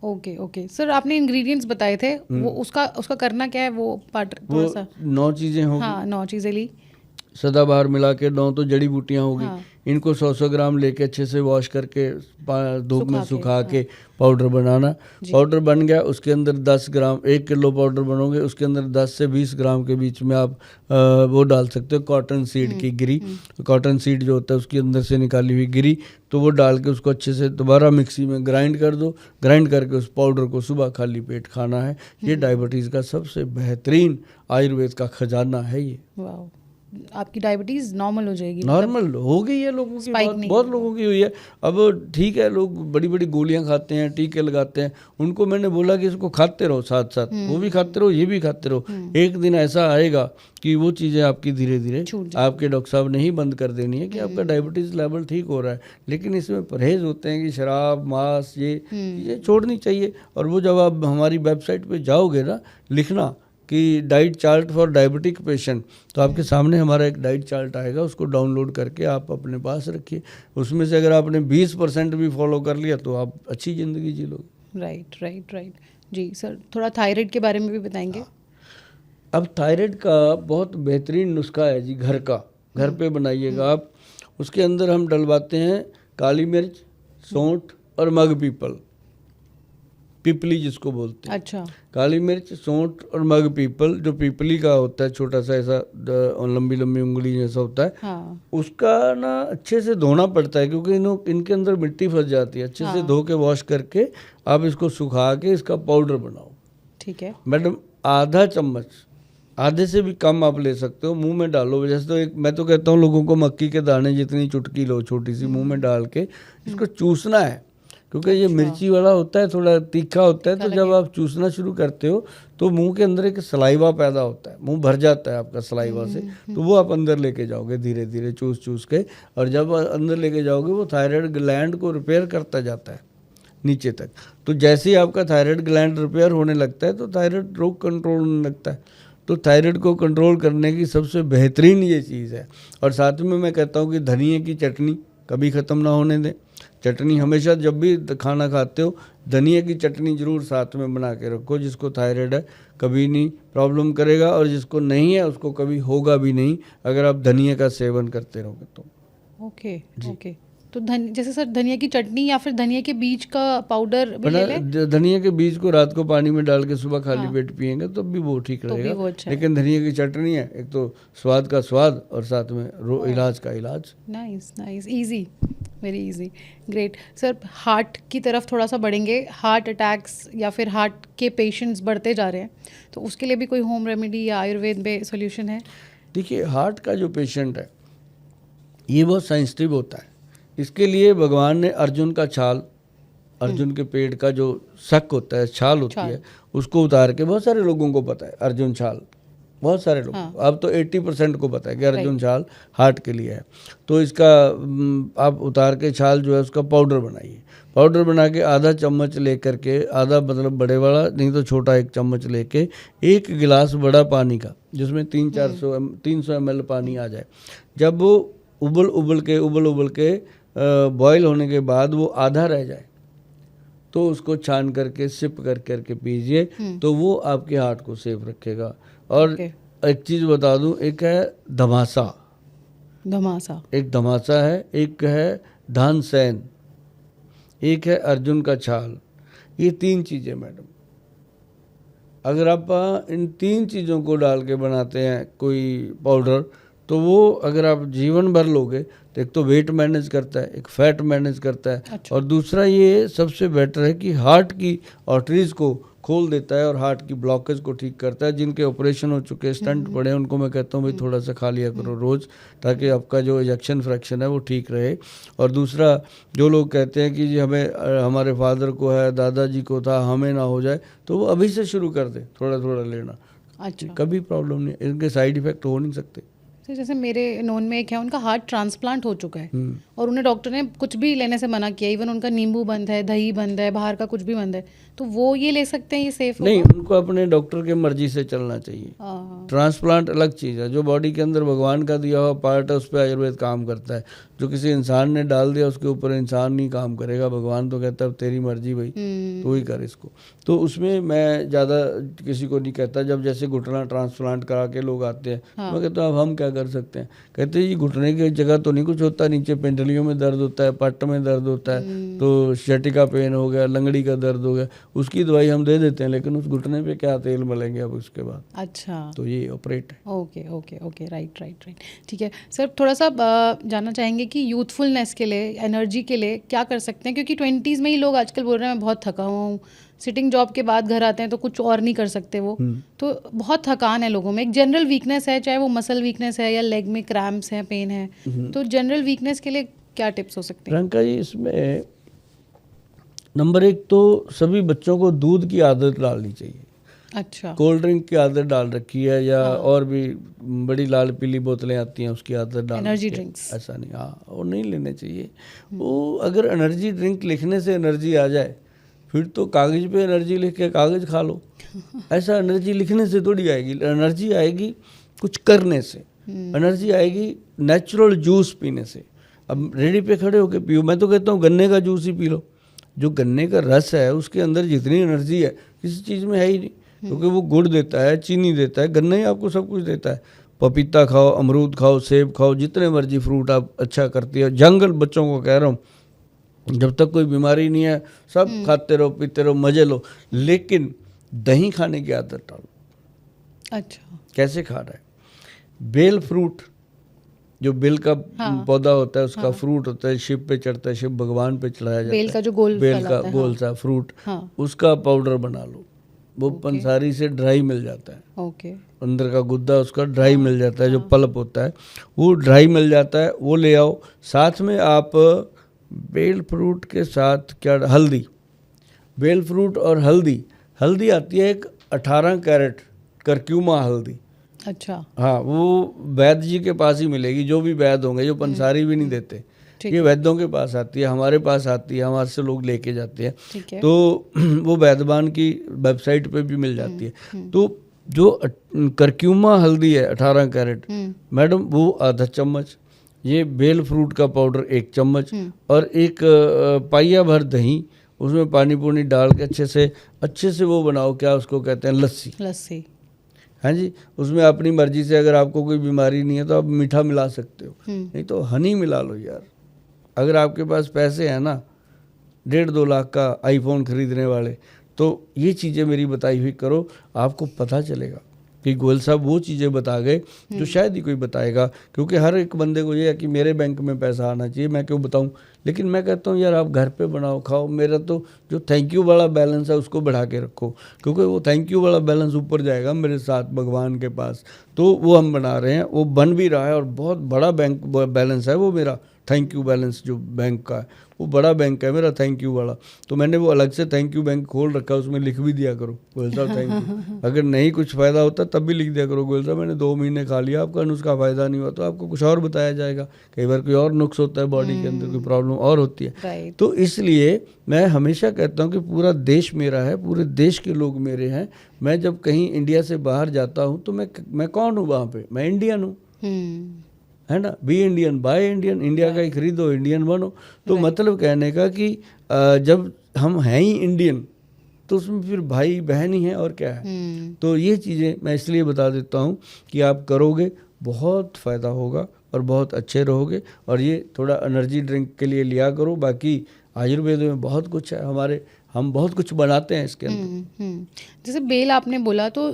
ओके सर, आपने इंग्रेडिएंट्स बताए थे, वो उसका करना क्या है, वो पार्ट थोड़ा सा। 9 चीज़ें होंगी। हाँ, 9 चीज़ें ली, सदाबहार मिला के 9 तो जड़ी बूटियाँ होगी। इनको 100-100 ग्राम लेके अच्छे से वॉश करके धूप में सुखा के पाउडर बनाना। पाउडर बन गया, उसके अंदर 10 ग्राम, 1 किलो पाउडर बनोगे उसके अंदर 10 से 20 ग्राम के बीच में आप वो डाल सकते हो कॉटन सीड की गिरी। कॉटन सीड जो होता है उसके अंदर से निकाली हुई गिरी, तो वो डाल के उसको अच्छे से दोबारा मिक्सी में ग्राइंड कर दो। ग्राइंड करके उस पाउडर को सुबह खाली पेट खाना है। ये डायबिटीज़ का सबसे बेहतरीन आयुर्वेद का खजाना है ये। वाह, आपकी डायबिटीज़ नॉर्मल हो जाएगी। नॉर्मल हो गई है लोगों की, बहुत लोगों की हुई है। अब ठीक है, लोग बड़ी बड़ी गोलियां खाते हैं, टीके लगाते हैं, उनको मैंने बोला कि इसको खाते रहो साथ साथ, वो भी खाते रहो ये भी खाते रहो। एक दिन ऐसा आएगा कि वो चीज़ें आपकी धीरे धीरे आपके डॉक्टर साहब ने ही बंद कर देनी है कि आपका डायबिटीज़ लेवल ठीक हो रहा है। लेकिन इसमें परहेज़ होते हैं कि शराब, मांस, ये चीज़ें छोड़नी चाहिए। और वो जब आप हमारी वेबसाइट पर जाओगे ना, लिखना कि diet chart for diabetic patient, तो आपके सामने हमारा एक डाइट चार्ट आएगा, उसको डाउनलोड करके आप अपने पास रखिए। उसमें से अगर आपने 20% भी फॉलो कर लिया तो आप अच्छी ज़िंदगी जी लोगे। राइट जी सर, थोड़ा थायराइड के बारे में भी बताएंगे। अब थायराइड का बहुत बेहतरीन नुस्खा है जी, घर पे बनाइएगा आप। उसके अंदर हम डलवाते हैं काली मिर्च, सौंठ और मग पीपल, पिपली जिसको बोलते हैं। अच्छा। काली मिर्च, सौंठ और मग पीपल, जो पीपली का होता है छोटा सा ऐसा लंबी लंबी उंगली जैसा होता है। हाँ। उसका ना अच्छे से धोना पड़ता है, क्योंकि इनके अंदर मिट्टी फंस जाती है। अच्छे से धो के वॉश करके आप इसको सुखा के इसका पाउडर बनाओ। ठीक है मैडम, आधा चम्मच, आधे से भी कम आप ले सकते हो, मुंह में डालो। जैसे तो मैं तो कहता हूँ लोगों को मक्की के दाने जितनी चुटकी लो, छोटी सी, मुंह में डाल के इसको चूसना है, क्योंकि ये मिर्ची वाला होता है, थोड़ा तीखा होता है। तो जब आप चूसना शुरू करते हो तो मुंह के अंदर एक सलाइवा पैदा होता है, मुंह भर जाता है आपका सलाइवा से। तो वो आप अंदर लेके जाओगे धीरे धीरे चूस के, और जब अंदर लेके जाओगे वो थायराइड ग्लैंड को रिपेयर करता जाता है नीचे तक। तो जैसे ही आपका थायराइड ग्लैंड रिपेयर होने लगता है तो थायराइड रोग कंट्रोल होने लगता है। तो थायराइड को कंट्रोल करने की सबसे बेहतरीन ये चीज़ है। और साथ में मैं कहता हूँ कि धनिए की चटनी कभी ख़त्म ना होने दें। चटनी हमेशा जब भी खाना खाते हो धनिया की चटनी ज़रूर साथ में बना के रखो। जिसको थायराइड है कभी नहीं प्रॉब्लम करेगा, और जिसको नहीं है उसको कभी होगा भी नहीं, अगर आप धनिया का सेवन करते रहोगे तो। ओके तो जैसे सर धनिया की चटनी या फिर धनिया के बीज का पाउडर भी ले लें? धनिया के बीज को रात को पानी में डाल के सुबह खाली हाँ। पेट पिएंगे तो भी वो ठीक तो भी रहेगा। वो अच्छा है। लेकिन धनिया की चटनी है, एक तो स्वाद का स्वाद और साथ में इलाज का इलाज। Nice nice, easy, very easy, great. Sir heart की तरफ थोड़ा सा बढ़ेंगे। हार्ट अटैक्स या फिर हार्ट के पेशेंट्स बढ़ते जा रहे हैं, तो उसके लिए भी कोई होम रेमेडी या आयुर्वेद में सोल्यूशन है? देखिए, हार्ट का जो पेशेंट है ये बहुत सेंसिटिव होता है। इसके लिए भगवान ने अर्जुन का छाल, अर्जुन के पेड़ का जो शक होता है, छाल होती है, उसको उतार के, बहुत सारे लोगों को पता है अर्जुन छाल, बहुत सारे लोग, अब तो 80% को पता है कि अर्जुन छाल हार्ट के लिए है। तो इसका आप उतार के छाल जो है उसका पाउडर बनाइए। पाउडर बना के आधा चम्मच लेकर के, आधा मतलब बड़े वाला नहीं तो छोटा 1 चम्मच लेके 1 गिलास बड़ा पानी का, जिसमें 300 ml पानी आ जाए, जब वो उबल के बॉयल होने के बाद वो आधा रह जाए तो उसको छान करके सिप करके पीजिए, तो वो आपके हार्ट को सेफ रखेगा। और एक चीज़ बता दूं, एक है धमासा, एक धमासा है, एक है धानसेन, एक है अर्जुन का छाल। ये 3 चीज़ें मैडम, अगर आप इन 3 चीज़ों को डाल के बनाते हैं कोई पाउडर, तो वो अगर आप जीवन भर लोगे तो एक तो वेट मैनेज करता है, एक फैट मैनेज करता है। अच्छा। और दूसरा ये सबसे बेटर है कि हार्ट की आर्टरीज को खोल देता है और हार्ट की ब्लॉकेज को ठीक करता है। जिनके ऑपरेशन हो चुके, स्टंट पड़े, उनको मैं कहता हूँ भाई थोड़ा सा खा लिया करो रोज़, ताकि आपका जो इजेक्शन फ्रैक्शन है वो ठीक रहे। और दूसरा, जो लोग कहते हैं कि जी हमें, हमारे फादर को है, दादाजी को था, हमें ना हो जाए, तो वो अभी से शुरू कर दे थोड़ा थोड़ा लेना। अच्छा, कभी प्रॉब्लम नहीं, इनके साइड इफेक्ट हो नहीं सकते। जैसे मेरे नोन में एक है, उनका हार्ट ट्रांसप्लांट हो चुका है और उन्हें डॉक्टर ने कुछ भी लेने से मना किया, इवन उनका नींबू बंद है, दही बंद है, बाहर का कुछ भी बंद है, तो वो ये ले सकते हैं? ये सेफ नहीं, उनको अपने डॉक्टर के मर्जी से चलना चाहिए। ट्रांसप्लांट अलग चीज़ है, जो बॉडी के अंदर भगवान का दिया हुआ पार्ट है उस पर आयुर्वेद काम करता है। जो किसी इंसान ने डाल दिया उसके ऊपर इंसान नहीं काम करेगा, भगवान तो कहता है तेरी मर्जी भाई, तू ही कर इसको। तो उसमें मैं ज़्यादा किसी को नहीं कहता। जब जैसे घुटना ट्रांसप्लांट करा के लोग आते हैं, मैं कहता हूँ अब हम क्या कर सकते हैं? कहते हैं जी घुटने की जगह तो नहीं कुछ होता, नीचे पेंडलियों में दर्द होता है, पट्ट में दर्द होता है, तो शटिका पेन हो गया, लंगड़ी का दर्द हो गया, उसकी दवाई हम दे देते हैं, लेकिन उस घुटने पे क्या तेल मलेंगे अब उसके बाद। अच्छा, तो ये ऑपरेट है। ओके ओके ओके, राइट, ठीक है सर। थोड़ा सा जानना चाहेंगे कि यूथफुलनेस के लिए, एनर्जी के लिए क्या कर सकते हैं? क्योंकि 20s में ही लोग आजकल बोल रहे हैं मैं बहुत थका हुआ हूँ, सिटिंग जॉब के बाद घर आते हैं तो कुछ और नहीं कर सकते वो, तो बहुत थकान है लोगों में, एक जनरल वीकनेस है, चाहे वो मसल वीकनेस है या लेग में क्रैम्प्स हैं, पेन है, तो जनरल वीकनेस के लिए क्या टिप्स हो सकते हैं? प्रियंका जी, इसमें नंबर 1 तो सभी बच्चों को दूध की आदत डालनी चाहिए। अच्छा, कोल्ड ड्रिंक की आदत डाल रखी है या और भी बड़ी लाल पीली बोतलें आती हैं उसकी आदत डाल, एनर्जी ड्रिंक्स, ऐसा नहीं, हाँ वो नहीं लेने चाहिए। वो अगर एनर्जी ड्रिंक लिखने से एनर्जी आ जाए, फिर तो कागज़ पे एनर्जी लिख के कागज़ खा लो। ऐसा एनर्जी लिखने से थोड़ी आएगी, एनर्जी आएगी कुछ करने से, एनर्जी आएगी नेचुरल जूस पीने से। अब रेडी पे खड़े होके पियो, मैं तो कहता हूँ गन्ने का जूस ही पी लो। जो गन्ने का रस है उसके अंदर जितनी एनर्जी है किसी चीज़ में है ही नहीं, क्योंकि वो गुड़ देता है, चीनी देता है, गन्ना ही आपको सब कुछ देता है। पपीता खाओ, अमरूद खाओ, सेब खाओ, जितने मर्जी फ्रूट आप अच्छा करती है। जंगल बच्चों को कह रहा हूँ, जब तक कोई बीमारी नहीं है सब खाते रहो, पीते रहो, मजे लो, लेकिन दही खाने की आदत डालो। अच्छा, कैसे खा रहा है? बेल फ्रूट, जो बेल का पौधा होता है उसका फ्रूट होता है, शिव पे चढ़ता है, शिव भगवान पे चढ़ाया जाता है, बेल का जो गोल सा फ्रूट, उसका पाउडर बना लो। वो पंसारी से ड्राई मिल जाता है। ओके, अंदर का गुद्दा उसका ड्राई मिल जाता है, जो पल्प होता है वो ड्राई मिल जाता है, वो ले आओ। साथ में आप बेल फ्रूट के साथ क्या, हल्दी, बेल फ्रूट और हल्दी आती है एक 18 कैरेट करक्यूमा हल्दी। अच्छा, हाँ, वो वैद्य जी के पास ही मिलेगी, जो भी वैद्य होंगे, जो पंसारी भी नहीं देते, ये वैद्यों के पास आती है, हमारे पास आती है, हमारे से लोग लेके जाते हैं, तो वो वैद्यवान की वेबसाइट पे भी मिल जाती है। तो जो करक्यूमा हल्दी है 18 कैरेट, मैडम वो आधा चम्मच, ये बेल फ्रूट का पाउडर 1 चम्मच, और एक पाइया भर दही, उसमें पानी पूनी डाल के अच्छे से वो बनाओ, क्या उसको कहते हैं, लस्सी। हाँ जी, उसमें अपनी मर्जी से, अगर आपको कोई बीमारी नहीं है तो आप मीठा मिला सकते हो, नहीं तो हनी मिला लो यार, अगर आपके पास पैसे हैं ना 1.5-2 लाख का आईफोन खरीदने वाले, तो ये चीज़ें मेरी बताई हुई करो, आपको पता चलेगा कि गोयल साहब वो चीज़ें बता गए जो शायद ही कोई बताएगा। क्योंकि हर एक बंदे को ये है कि मेरे बैंक में पैसा आना चाहिए, मैं क्यों बताऊं। लेकिन मैं कहता हूं यार आप घर पे बनाओ खाओ। मेरा तो जो थैंक यू वाला बैलेंस है उसको बढ़ा के रखो, क्योंकि वो थैंक यू वाला बैलेंस ऊपर जाएगा मेरे साथ भगवान के पास। तो वो हम बना रहे हैं, वो बन भी रहा है और बहुत बड़ा बैंक बैलेंस है वो मेरा। थैंक यू बैलेंस जो बैंक का है वो बड़ा बैंक है मेरा, थैंक यू वाला। तो मैंने वो अलग से थैंक यू बैंक खोल रखा है, उसमें लिख भी दिया करो गोयल साहब थैंक यू। अगर नहीं कुछ फ़ायदा होता तब भी लिख दिया करो गोयल साहब मैंने 2 महीने खा लिया, आपका नुस्खा फ़ायदा नहीं हुआ तो आपको कुछ और बताया जाएगा। कई बार कोई और नुक्स होता है बॉडी के अंदर, कोई प्रॉब्लम और होती है। तो इसलिए मैं हमेशा कहता हूँ कि पूरा देश मेरा है, पूरे देश के लोग मेरे हैं। मैं जब कहीं इंडिया से बाहर जाता हूँ तो मैं कौन हूँ वहाँ पे, मैं इंडियन हूँ, है ना। Be Indian buy Indian, India का ही खरीदो इंडियन बनो। तो मतलब कहने का कि जब हम हैं ही इंडियन तो उसमें फिर भाई बहन ही है और क्या है। तो ये चीज़ें मैं इसलिए बता देता हूँ कि आप करोगे बहुत फ़ायदा होगा और बहुत अच्छे रहोगे। और ये थोड़ा एनर्जी ड्रिंक के लिए लिया करो। बाकी आयुर्वेद में बहुत कुछ है हमारे, हम बहुत कुछ बनाते हैं इसके अंदर। जैसे बेल आपने बोला, तो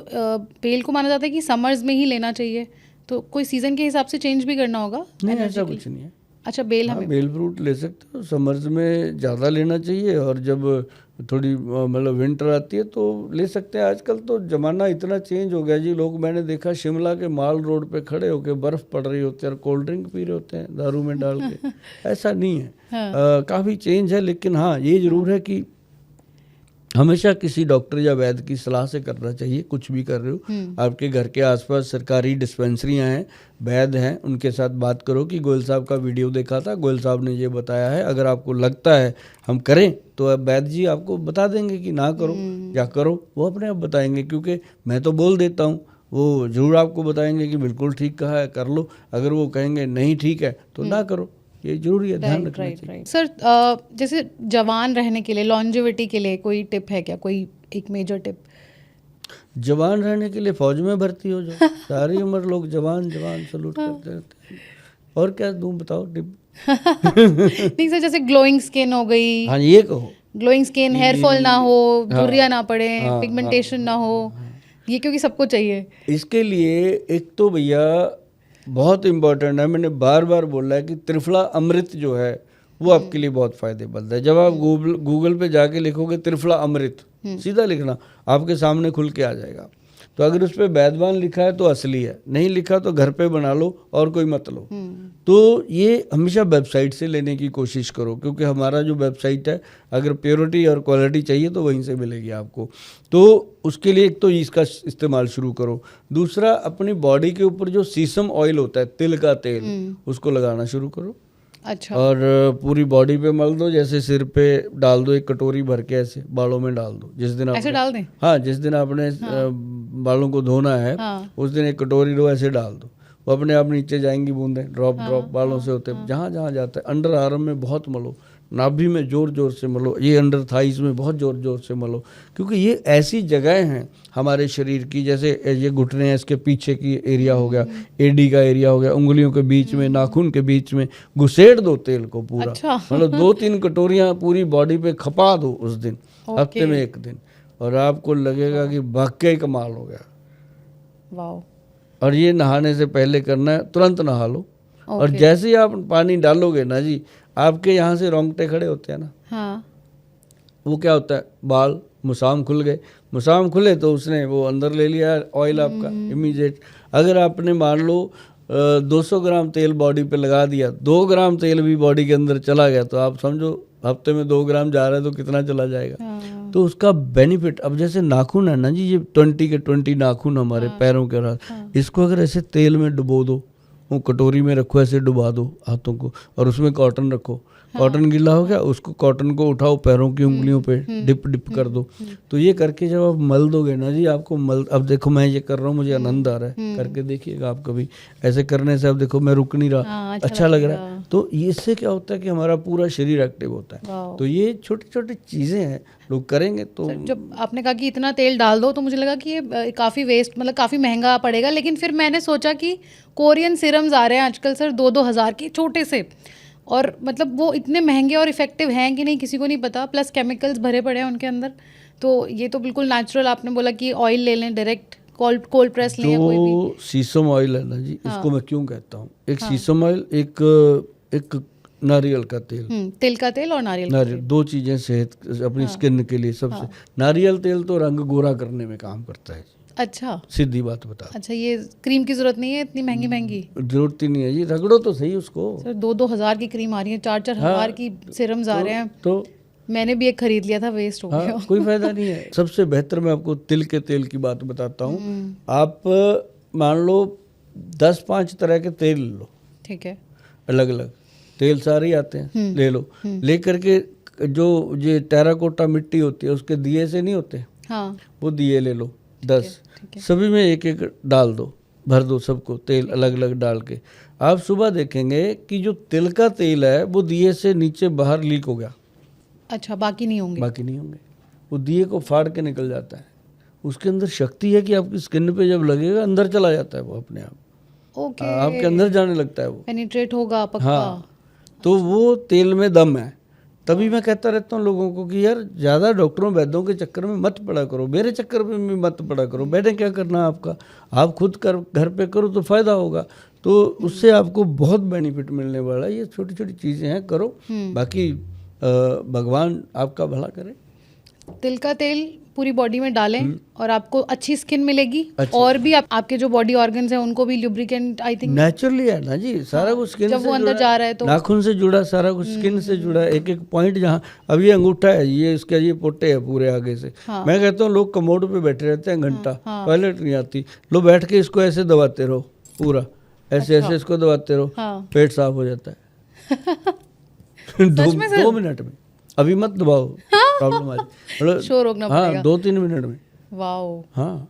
बेल को माना जाता है कि समर्स में ही लेना चाहिए, तो कोई सीज़न के हिसाब से चेंज भी करना होगा? नहीं, ऐसा कुछ नहीं है। अच्छा, बेल हमें बेल फ्रूट ले सकते हो, समर्स में ज़्यादा लेना चाहिए और जब थोड़ी मतलब विंटर आती है तो ले सकते हैं। आजकल तो ज़माना इतना चेंज हो गया जी, लोग मैंने देखा शिमला के माल रोड पे खड़े होकर बर्फ़ पड़ रही होती है और कोल्ड ड्रिंक पी रहे होते हैं दारू में डाल के। ऐसा नहीं है। काफ़ी चेंज है। लेकिन हाँ ये ज़रूर है कि हमेशा किसी डॉक्टर या वैद्य की सलाह से करना चाहिए कुछ भी कर रहे हो। आपके घर के आसपास सरकारी डिस्पेंसरियां हैं, वैद्य हैं, उनके साथ बात करो कि गोयल साहब का वीडियो देखा था, गोयल साहब ने ये बताया है, अगर आपको लगता है हम करें तो अब वैद्य जी आपको बता देंगे कि ना करो या करो, वो अपने आप बताएंगे। क्योंकि मैं तो बोल देता हूँ, वो ज़रूर आपको बताएंगे कि बिल्कुल ठीक कहा है कर लो। अगर वो कहेंगे नहीं ठीक है तो ना करो, ये जरूरी है, ध्यान रखना चाहिए। सर जैसे जवान रहने के लिए, लॉन्जेविटी के लिए कोई टिप है क्या, कोई एक मेजर टिप? जवान रहने के लिए फौज में भर्ती हो जाओ। सारी उम्र लोग जवान जवान सलूट करते रहते हैं। और क्या दूं बताओ टिप? नहीं सर, जैसे ग्लोइंग स्किन हो गई। हाँ ये कहो, ग्लोइंग स्किन, हेयर फॉल ना हो, झुर्रियाँ ना पड़े, पिगमेंटेशन ना हो, ये क्योंकि सबको चाहिए। इसके लिए एक तो भैया बहुत इम्पोर्टेंट है, मैंने बार बार बोला है कि त्रिफला अमृत जो है वो आपके लिए बहुत फ़ायदेमंद है। जब आप गूगल पे जाके लिखोगे त्रिफला अमृत, सीधा लिखना, आपके सामने खुल के आ जाएगा। तो अगर उस पर वैद्यवान लिखा है तो असली है, नहीं लिखा तो घर पे बना लो और कोई मत लो। तो ये हमेशा वेबसाइट से लेने की कोशिश करो, क्योंकि हमारा जो वेबसाइट है अगर प्योरिटी और क्वालिटी चाहिए तो वहीं से मिलेगी आपको। तो उसके लिए एक तो इसका इस्तेमाल शुरू करो। दूसरा, अपनी बॉडी के ऊपर जो सीसम ऑयल होता है, तिल का तेल, उसको लगाना शुरू करो। अच्छा। और पूरी बॉडी पे मल दो, जैसे सिर पे डाल दो, एक कटोरी भर के ऐसे बालों में डाल दो। जिस दिन ऐसे डाल दें? हाँ, जिस दिन आपने बालों को धोना है उस दिन एक कटोरी लो, ऐसे डाल दो, वो अपने आप नीचे जाएंगी बूंदें, ड्रॉप ड्रॉप बालों से होते हैं। जहाँ जहाँ जाता है, अंडर आर्म में बहुत मलो, नाभि में जोर जोर से मलो, ये अंडर थाइस में बहुत जोर जोर से मलो, क्योंकि ये ऐसी जगह हैं हमारे शरीर की, जैसे ये घुटने हैं, इसके पीछे की एरिया हो गया, एडी का एरिया हो गया, उंगलियों के बीच में, नाखून के बीच में घुसेड़ दो तेल को पूरा। मतलब 2-3 कटोरियाँ पूरी बॉडी पे खपा दो उस दिन, हफ्ते में 1 दिन, और आपको लगेगा कि वाकई कमाल हो गया। वाओ। और ये नहाने से पहले करना है, तुरंत नहा लो। और जैसे ही आप पानी डालोगे ना जी, आपके यहाँ से रोंगटे खड़े होते हैं ना, हाँ। वो क्या होता है, बाल मुसाम खुल गए, मुसाम खुले तो उसने वो अंदर ले लिया ऑयल आपका इमीडिएट। अगर आपने मान लो 200 ग्राम तेल बॉडी पे लगा दिया, 2 ग्राम तेल भी बॉडी के अंदर चला गया, तो आप समझो हफ्ते में 2 ग्राम जा रहा है तो कितना चला जाएगा। तो उसका बेनिफिट, अब जैसे नाखून है ना जी, ये 20 के 20 नाखून हमारे पैरों के रात, इसको अगर ऐसे तेल में डुबो दो, वो कटोरी में रखो, ऐसे डुबा दो हाथों को, और उसमें कॉटन रखो, कॉटन गीला हो गया, उसको कॉटन को उठाओ, पैरों की उंगलियों पे डिप डिप कर दो। तो ये करके जब आप मल दोगे ना जी, आपको अब देखो मैं ये कर रहा हूँ, मुझे आनंद आ रहा है, करके देखिएगा आप कभी। ऐसे करने से अब देखो मैं रुक नहीं रहा, अच्छा लग रहा है। तो इससे क्या होता है कि हमारा पूरा शरीर एक्टिव होता है। तो ये छोटी छोटी चीज़ें हैं, लोग करेंगे तो। जब आपने कहा कि इतना तेल डाल दो, तो मुझे लगा कि ये काफ़ी वेस्ट, मतलब काफ़ी महंगा पड़ेगा। लेकिन फिर मैंने सोचा कि कोरियन सीरम्स आ रहे हैं आजकल सर, 2-2 हज़ार के छोटे से, और मतलब वो इतने महंगे और इफ़ेक्टिव हैं कि नहीं किसी को नहीं पता, प्लस केमिकल्स भरे पड़े हैं उनके अंदर। तो ये तो बिल्कुल नेचुरल, आपने बोला कि ऑयल ले लें डायरेक्ट, कोल्ड प्रेस लें या कोई भी। जो सीसम ऑयल है ना जी, हाँ। इसको मैं क्यों कहता हूँ, एक सीसम ऑयल, एक नारियल का तेल, तिल का तेल और नारियल का नारियल, दो चीजें सेहत अपनी स्किन के लिए सबसे। नारियल तेल तो रंग गोरा करने में काम करता है, अच्छा सीधी बात बता। अच्छा, ये क्रीम की जरूरत नहीं है इतनी महंगी महंगी? जरूरत ही नहीं है जी, रगड़ो तो सही उसको। सर 2-2 हज़ार की क्रीम आ रही है, 4-4 हज़ार की सिरम्स आ रहे हैं। तो मैंने भी एक खरीद लिया था, वेस्ट हो गया। कोई फायदा नहीं है। सबसे बेहतर मैं आपको तिल के तेल की बात बताता हूँ। आप मान लो 10-5 तरह के तेल लो, ठीक है, अलग अलग तेल सारे ही आते हैं, ले लो। ले करके जो ये टेराकोटा मिट्टी होती है उसके दिए से नहीं होते, हाँ वो दिए ले लो 10, सभी में एक एक डाल दो, भर दो सबको तेल अलग अलग डाल के। आप सुबह देखेंगे कि जो तिल का तेल है वो दिए से नीचे बाहर लीक हो गया। अच्छा, बाकी नहीं होंगे? बाकी नहीं होंगे, वो दिए को फाड़ के निकल जाता है। उसके अंदर शक्ति है कि आपकी स्किन पे जब लगेगा अंदर चला जाता है वो अपने आप, ओके, आपके अंदर जाने लगता है वो, पेनिट्रेट होगा पक्का। हाँ, तो वो तेल में दम है। तभी मैं कहता रहता हूँ लोगों को कि यार ज़्यादा डॉक्टरों वैद्यों के चक्कर में मत पड़ा करो, मेरे चक्कर में भी मत पड़ा करो। मैंने क्या करना आपका, आप खुद घर पे करो तो फ़ायदा होगा, तो उससे आपको बहुत बेनिफिट मिलने वाला है। ये छोटी छोटी चीज़ें हैं, करो, बाकी भगवान आपका भला करे। तिल का तेल पूरी बॉडी में डालें और आपको अच्छी स्किन मिलेगी। और भी आपके जो बॉडी ऑर्गन्स हैं उनको भी लुब्रिकेंट आई थिंक नेचुरली है ना जी, सारा कुछ स्किन जब वो अंदर जा रहा है तो नाखून से जुड़ा, सारा कुछ स्किन से जुड़ा है। एक एक पॉइंट जहाँ अब ये अंगूठा है, ये इसका ये पोटे है पूरे आगे से। मैं कहता हूँ लोग कमोड पे बैठे रहते हैं घंटा, टॉयलेट नहीं आती, लो बैठ के इसको ऐसे दबाते रहो, पूरा ऐसे ऐसे इसको दबाते रहो, पेट साफ हो जाता है 2 मिनट में। अभी मत दबाओ, प्रॉब्लम आ जाए, शोर रोकना पड़ेगा। 2-3 मिनट में। वाओ, हाँ,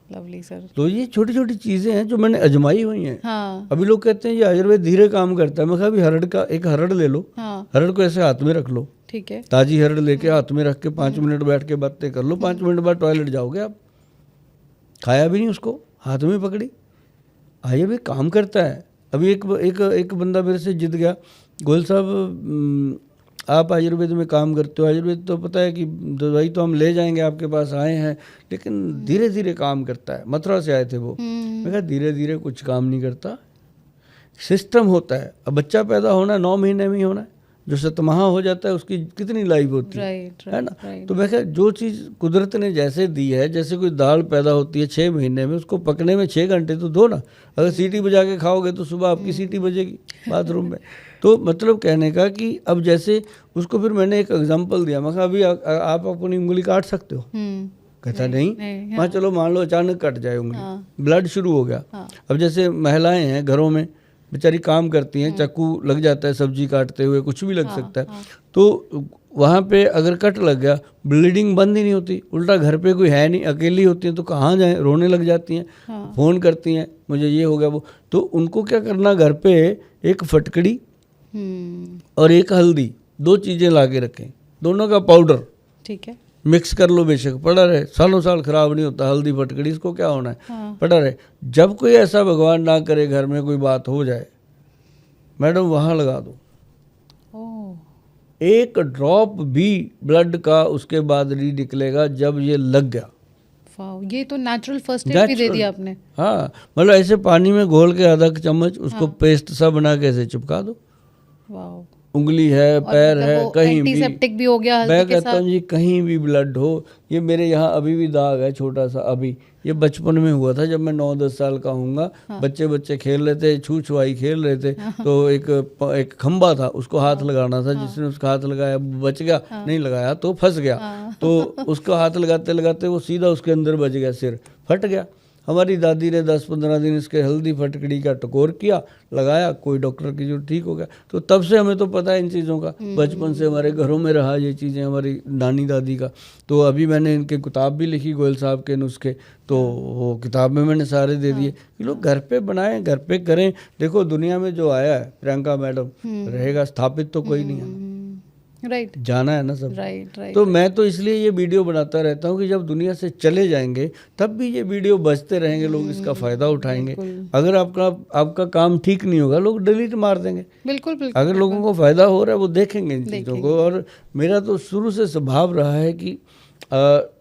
लवली सर। तो ये छोटी छोटी चीजें हैं जो मैंने अजमाई हुई हैं। हाँ। अभी लोग कहते हैं ये आयुर्वेद धीरे काम करता है। मैं कहा अभी हरड़ का एक हरड़ ले लो, हरड़ को ऐसे हाथ में रख लो, ठीक है, ताजी हरड़ लेके हाथ में रख के 5 मिनट बैठ के बातें कर लो, 5 मिनट बाद टॉयलेट जाओगे आप। खाया भी नहीं उसको, हाथ में पकड़ी, आइए भाई काम करता है। अभी एक बंदा मेरे से जिद गया, गोयल साहब आप आयुर्वेद में काम करते हो, आयुर्वेद तो पता है कि दवाई तो हम ले जाएंगे, आपके पास आए हैं, लेकिन धीरे धीरे काम करता है। मथुरा से आए थे वो। मैं कहा धीरे धीरे कुछ काम नहीं करता, सिस्टम होता है। अब बच्चा पैदा होना 9 महीने में ही होना है, जो 7 माह हो जाता है उसकी कितनी लाइफ होती है ना। तो मैं कहा जो चीज़ कुदरत ने जैसे दी है, जैसे कोई दाल पैदा होती है 6 महीने में, उसको पकने में 6 घंटे तो दो ना। अगर सीटी बजा के खाओगे तो सुबह आपकी सीटी बजेगी बाथरूम में। तो मतलब कहने का कि अब जैसे उसको फिर मैंने एक एग्जांपल दिया, मैं कहा अभी आप अपनी उंगली काट सकते हो? कहता नहीं। मैं चलो मान लो अचानक कट जाए उंगली, ब्लड शुरू हो गया। अब जैसे महिलाएं हैं घरों में, बेचारी काम करती हैं, चाकू लग जाता है सब्जी काटते हुए, कुछ भी लग सकता है, तो वहाँ पे अगर कट लग गया, ब्लीडिंग बंद ही नहीं होती। उल्टा घर पे कोई है नहीं, अकेली होती हैं तो कहाँ जाएं, रोने लग जाती हैं, फ़ोन करती हैं मुझे ये हो गया वो। तो उनको क्या करना, घर पे एक फटकड़ी और एक हल्दी, 2 चीज़ें ला के रखें, दोनों का पाउडर, ठीक है, मिक्स कर लो, बेशक पड़ा रहे, सालों साल खराब नहीं होता। हल्दी फटकड़ी, इसको क्या होना है, पड़ा रहे। जब कोई ऐसा भगवान ना करे घर में कोई बात हो जाए, मैडम वहाँ लगा दो। एक ड्रॉप भी ब्लड का उसके बाद नहीं निकलेगा जब ये लग गया। ये तो नेचुरल फर्स्ट एड भी दे दिया आपने। हाँ, मतलब ऐसे पानी में घोल के आधा चम्मच उसको पेस्ट सा बना के ऐसे चिपका दो। वाओ, उंगली है, पैर है, कहीं भी, एंटीसेप्टिक भी हो गया हल्दी मैं के कहता साथ। हूँ जी कहीं भी ब्लड हो। ये मेरे यहाँ अभी भी दाग है छोटा सा, अभी ये बचपन में हुआ था जब मैं 9-10 साल का हूँगा। बच्चे खेल रहे थे, छू छुआई खेल रहे थे, तो एक खंबा था, उसको हाथ लगाना था। जिसने उसका हाथ लगाया बच गया, नहीं लगाया तो फंस गया। तो उसको हाथ लगाते लगाते वो सीधा उसके अंदर बच गया, सिर फट गया। हमारी दादी ने 10-15 दिन इसके हल्दी फटकड़ी का टकोर किया, लगाया, कोई डॉक्टर की जो ठीक हो गया। तो तब से हमें तो पता है इन चीज़ों का, बचपन से हमारे घरों में रहा ये चीज़ें, हमारी नानी दादी का। तो अभी मैंने इनके किताब भी लिखी, गोयल साहब के नुस्खे, तो वो किताब में मैंने सारे दे दिए कि लोग घर पे बनाएं, घर पे करें। देखो दुनिया में जो आया है प्रियंका मैडम, रहेगा स्थापित तो कोई नहीं है। राइट जाना है ना सब। राइट राइट तो मैं तो इसलिए ये वीडियो बनाता रहता हूँ कि जब दुनिया से चले जाएंगे तब भी ये वीडियो बजते रहेंगे, लोग इसका फ़ायदा उठाएंगे। बिल्कुल अगर आपका काम ठीक नहीं होगा लोग डिलीट मार देंगे। बिल्कुल बिल्कुल अगर लोगों को फ़ायदा हो रहा है वो देखेंगे इन चीज़ों देखेंगे। को। और मेरा तो शुरू से स्वभाव रहा है कि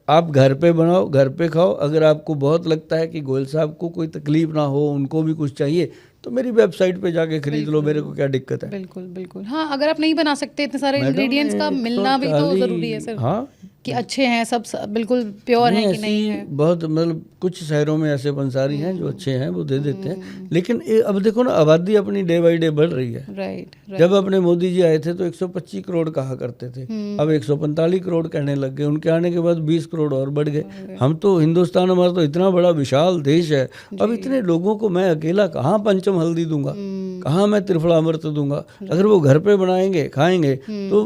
आप घर पे बनाओ, घर पे खाओ। अगर आपको बहुत लगता है कि गोयल साहब को कोई तकलीफ ना हो, उनको भी कुछ चाहिए, तो मेरी वेबसाइट पे जाके खरीद लो, मेरे को क्या दिक्कत है। बिल्कुल बिल्कुल। हाँ, अगर आप नहीं बना सकते इतने सारे मैडम इंग्रेडिएंट्स का मिलना भी तो 140 ज़रूरी है सर, हाँ कि अच्छे हैं सब बिल्कुल प्योर नहीं, हैं कि ऐसी नहीं है। बहुत मतलब कुछ शहरों में ऐसे पंसारी हैं जो अच्छे हैं, वो दे देते हैं। लेकिन अब देखो ना, आबादी अपनी डे बाई डे बढ़ रही है। राइट राइट जब अपने मोदी जी आए थे तो 125 करोड़ कहा करते थे, अब 145 करोड़ कहने लग गए। उनके आने के बाद 20 करोड़ और बढ़ गए। हम तो हिंदुस्तान, हमारा तो इतना बड़ा विशाल देश है, अब इतने लोगों को मैं अकेला कहाँ पंचम हल्दी दूंगा, कहाँ मैं त्रिफला अमृत दूंगा। अगर वो घर पे बनाएंगे खाएंगे तो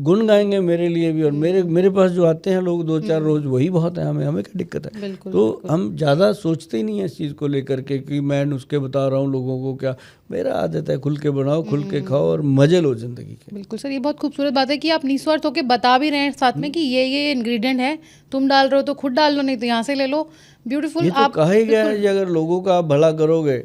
गुण गाएंगे मेरे लिए भी, और मेरे पास जो आते हैं लोग 2-4 रोज, वही बहुत है। हमें क्या दिक्कत है। बिल्कुल तो हम ज़्यादा सोचते ही नहीं है इस चीज़ को लेकर के कि मैं नुस्खे बता रहा हूँ लोगों को। क्या मेरा आदत है, खुल के बनाओ, खुल के खाओ और मजे लो जिंदगी के। बिल्कुल सर, ये बहुत खूबसूरत बात है कि आप निस्वार्थ होकर बता भी रहे हैं साथ में कि ये इंग्रेडिएंट है, तुम डाल रहे हो तो खुद डाल लो, नहीं तो यहाँ से ले लो। ब्यूटीफुल। ये तो कहा ही गया है कि अगर लोगों का आप भला करोगे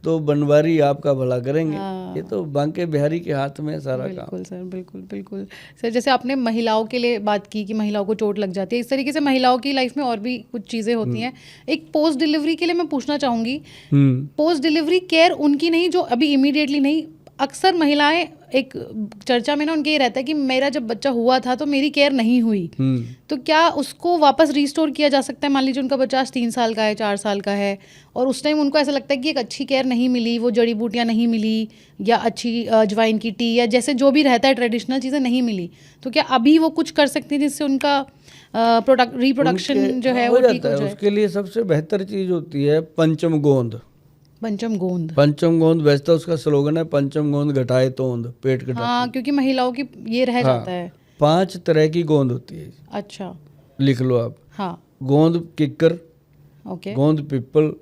तो बनवारी आपका भला करेंगे। ये तो बांके बिहारी के हाथ में है सारा काम। बिल्कुल सर, बिल्कुल बिल्कुल सर। जैसे आपने महिलाओं के लिए बात की कि महिलाओं को चोट लग जाती है, इस तरीके से महिलाओं की लाइफ में और भी कुछ चीज़ें होती हैं। एक पोस्ट डिलीवरी के लिए मैं पूछना चाहूँगी, पोस्ट डिलीवरी केयर उनकी नहीं जो अभी इमीडिएटली नहीं, अक्सर महिलाएं एक चर्चा में ना उनके ये रहता है कि मेरा जब बच्चा हुआ था तो मेरी केयर नहीं हुई, तो क्या उसको वापस रिस्टोर किया जा सकता है? मान लीजिए उनका बच्चा 3 साल का है, 4 साल का है, और उस टाइम उनको ऐसा लगता है कि एक अच्छी केयर नहीं मिली, वो जड़ी बूटियाँ नहीं मिली, या अच्छी अजवाइन की टी, या जैसे जो भी रहता है ट्रेडिशनल चीज़ें नहीं मिली, तो क्या अभी वो कुछ कर सकती हैं जिससे उनका रिप्रोडक्शन जो है वो ठीक हो जाए? उसके लिए सबसे बेहतर चीज होती है पंचम गोंद। पंचम गोंद। पंचम गोंद वैसे तो उसका स्लोगन है, पंचम गोंद घटाए तोंद, पेट घटा। हाँ, क्योंकि महिलाओं की ये रह जाता है। 5 तरह की गोंद होती है। अच्छा। लिख लो आप। हाँ। गोंद किक्कर, ओके। गोंद पिप्पल,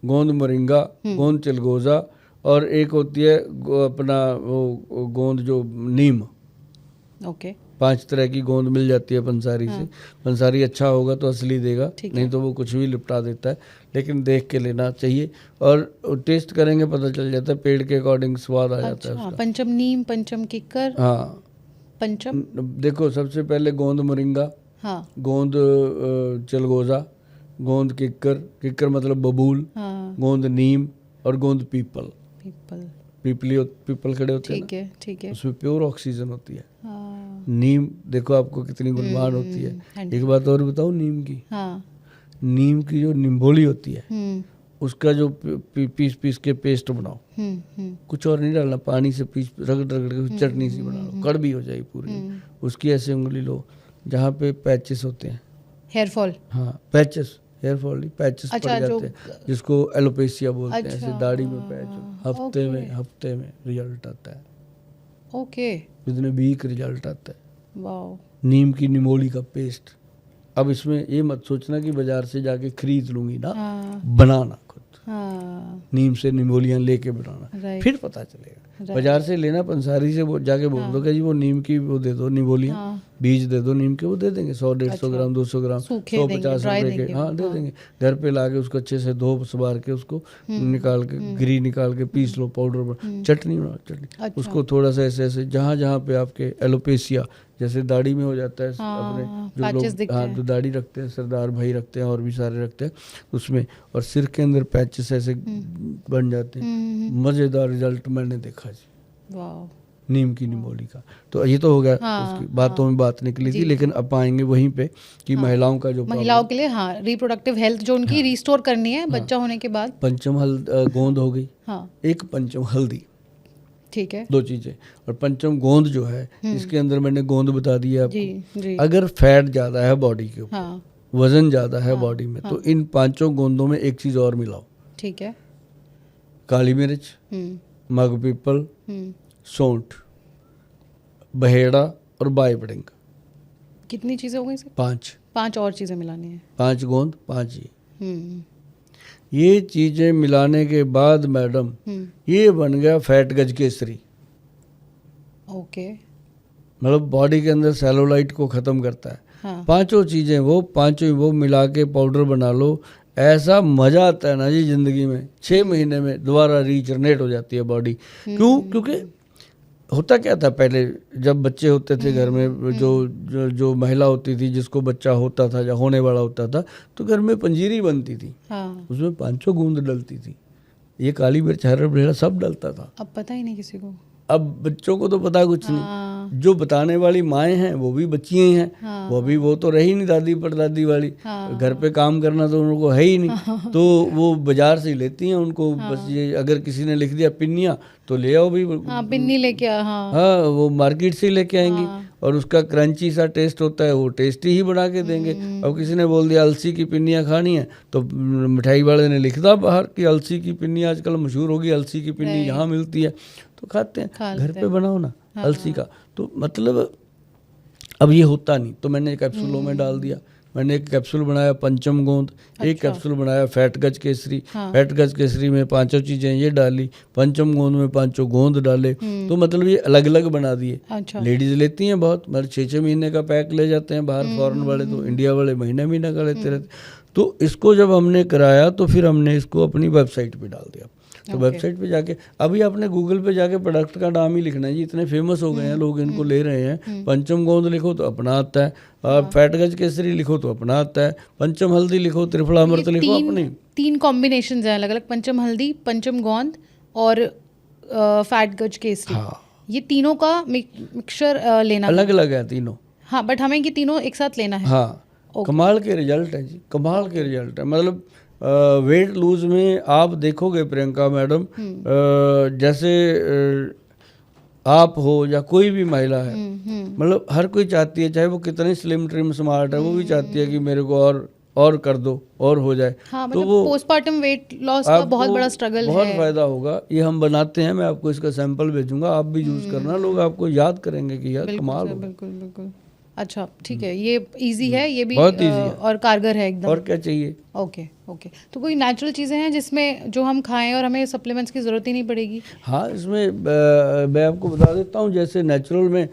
गोंद मोरिंगा, गोंद चिलगोजा, और एक होती है अपना वो गोंद जो नीम। ओके। 5 तरह की गोंद मिल जाती है पंसारी से। पंसारी अच्छा होगा तो असली देगा, नहीं तो वो कुछ भी लिपटा देता है। लेकिन देख के लेना चाहिए, और टेस्ट करेंगे पता चल जाता है, पेड़ के अकॉर्डिंग स्वाद आ जाता है उसका। पंचम नीम, पंचम किक्कर। हाँ, पंचम देखो सबसे पहले गोंद मोरिंगा, हाँ, गोंद चिलगोजा, गोंद किक्कर मतलब बबूल, हाँ, गोंद नीम, और गोंद पीपल। पीपल पीपल खड़े होते हैं ठीक है, ठीक है। उसमें प्योर ऑक्सीजन होती है। हाँ, नीम देखो आपको कितनी गुणवान होती है। एक बात और बताऊँ नीम की। हाँ, नीम की जो निम्बोली होती है, उसका जो पीस के पेस्ट बनाओ, कुछ और नहीं डालना, पानी से पीस रगड़ के चटनी सी बना लो, कड़वी हो जाएगी पूरी। उसकी ऐसे उंगली लो जहाँ पे पैचेस होते हैं, हेयर फॉल। हाँ पैचेस, हेयर फॉल नहीं, पैचेस पड़ जाते हैं, जिसको एलोपेशिया बोलते हैं। ऐसे दाढ़ी में पैच, हफ्ते में रिजल्ट आता है। ओके। इतने वीक रिजल्ट आता है। वाओ। नीम की निमोली का पेस्ट। अब इसमें ये मत सोचना कि बाजार से जाके खरीद लूंगी ना, बनाना खुद। नीम से निमोलियाँ लेके बनाना, फिर पता चलेगा। बाजार से लेना, पंसारी से जाके बोल दो कि जी वो नीम की वो दे दो, निमोलियाँ बीज दे दो नीम के, वो दे देंगे 100-150 ग्राम, 200 ग्राम, 150 रुपए के, हाँ दे देंगे। घर पे लाके उसको अच्छे से धो सवार के उसको निकाल के, गिरी निकाल के पीस लो, पाउडर चटनी बनाओ, चटनी उसको थोड़ा सा ऐसे ऐसे जहाँ जहाँ पे आपके एलोपेशिया, जैसे दाढ़ी में हो जाता है, अपने जो लोग हाँ जो दाढ़ी रखते हैं, सरदार भाई रखते हैं और भी सारे रखते हैं उसमें, और सिर के अंदर पैचेस ऐसे बन जाते हैं। मज़ेदार रिजल्ट मैंने देखा जी। वाओ। नीम की निमोली का। तो ये तो हो गया, उसकी बातों में बात निकली थी, लेकिन अब आएंगे वहीं पे कि महिलाओं का जो महिलाओं के लिए हाँ रिप्रोडक्टिव हेल्थ जो उनकी रिस्टोर करनी है बच्चा होने के बाद। पंचम गोंद हो गई, एक पंचम हल्दी, ठीक है, 2 चीजें। और पंचम गोंद जो है, इसके अंदर मैंने गोंद बता दी है आपको। जी। अगर फैट ज्यादा है बॉडी के ऊपर, वजन ज्यादा है बॉडी में, तो इन 5 गोंदों में एक चीज और मिलाओ। ठीक है। काली मिर्च, मग पीपल, सौंठ, बहेड़ा और बाईबडिंग। कितनी चीजें हो गई सर? 5 और चीजें मिलानी है। 5 गोंद, 5 ये चीजें मिलाने के बाद मैडम ये बन गया फैट गज केसरी। ओके। मतलब बॉडी के अंदर सेलुलाइट को ख़त्म करता है। हाँ। पांचों चीज़ें वो पांचों वो मिला के पाउडर बना लो, ऐसा मज़ा आता है ना जी ज़िंदगी में। 6 महीने में दोबारा रीजनरेट हो जाती है बॉडी। क्यों? क्योंकि होता क्या था पहले, जब बच्चे होते थे घर में, जो महिला होती थी जिसको बच्चा होता था या होने वाला होता था, तो घर में पंजीरी बनती थी। हाँ। उसमें 500 गूंद डलती थी, ये काली मिर्च हरा मिर्च सब डलता था। अब पता ही नहीं किसी को। अब बच्चों को तो पता कुछ हाँ। नहीं। जो बताने वाली माएँ हैं वो भी बच्चियाँ ही हैं। हाँ। वो तो रही नहीं दादी परदादी वाली। हाँ। घर पे काम करना तो उनको है ही नहीं। तो वो बाजार से ही लेती हैं उनको। बस ये अगर किसी ने लिख दिया पिन्निया तो ले आओ भी। हाँ, पिन्नी लेके आ। हाँ। हाँ, वो मार्केट से ही लेके आएंगी। और उसका क्रंची सा टेस्ट होता है, वो टेस्टी ही बना के देंगे। अब किसी ने बोल दिया अलसी की पिन्नियाँ खानी है, तो मिठाई वाले ने लिख दिया बाहर कि अलसी की पिन्नी आजकल मशहूर होगी, अलसी की पिन्नी यहाँ मिलती है, तो खाते हैं। घर पे बनाओ ना अलसी का। तो मतलब अब ये होता नहीं, तो मैंने कैप्सूलों में डाल दिया। मैंने एक कैप्सूल बनाया पंचम गोंद, एक कैप्सूल बनाया फैट गज केसरी। फैट गज केसरी में 5 चीज़ें ये डाली, पंचम गोंद में 5 गोंद डाले। तो मतलब ये अलग अलग बना दिए। लेडीज लेती हैं बहुत, मतलब 6-6 महीने का पैक ले जाते हैं बाहर फॉरेन वाले, तो इंडिया वाले महीने महीने का लेते रहते। तो इसको जब हमने कराया तो फिर हमने इसको अपनी वेबसाइट पे डाल दिया। तो वेबसाइट पे जाके अभी आपने गूगल पे जाके प्रोडक्ट का नाम ही लिखना है जी, इतने फेमस हो गए हैं लोग, इनको ले रहे हैं। पंचम गोंद लिखो तो अपना आता है, और फैट गज केसरी लिखो तो अपना आता है, पंचम हल्दी लिखो, त्रिफला अमृत लिखो, अपनी 3 कॉम्बिनेशन हैं अलग अलग, पंचम हल्दी, पंचम गोंद और फैट गज केसरी। हाँ, ये तीनों का मिक्सचर लेना अलग अलग है तीनों। हाँ, बट हमें ये तीनों एक साथ लेना है। हाँ, कमाल के रिजल्ट है जी, कमाल के रिजल्ट है। मतलब वेट लूज में आप देखोगे प्रियंका मैडम, जैसे आप हो या कोई भी महिला है, मतलब हर कोई चाहती है, चाहे वो कितनी स्लिम ट्रिम स्मार्ट है, वो भी चाहती है कि मेरे को और कर दो और हो जाए। हाँ, तो मतलब वो पोस्टमार्टम वेट लॉस का बहुत बड़ा स्ट्रगल है। बहुत फायदा होगा। ये हम बनाते हैं, मैं आपको इसका सैंपल भेजूंगा, आप भी यूज करना। लोग आपको याद करेंगे कि यार कमाल हो। बिल्कुल बिल्कुल। अच्छा, ठीक है, ये इजी है, ये भी बहुत इजी है और कारगर है एकदम। और क्या चाहिए। Okay okay. तो कोई नेचुरल चीज़ें हैं जिसमें जो हम खाएं और हमें सप्लीमेंट्स की ज़रूरत ही नहीं पड़ेगी? हाँ, इसमें मैं आपको बता देता हूँ। जैसे नेचुरल में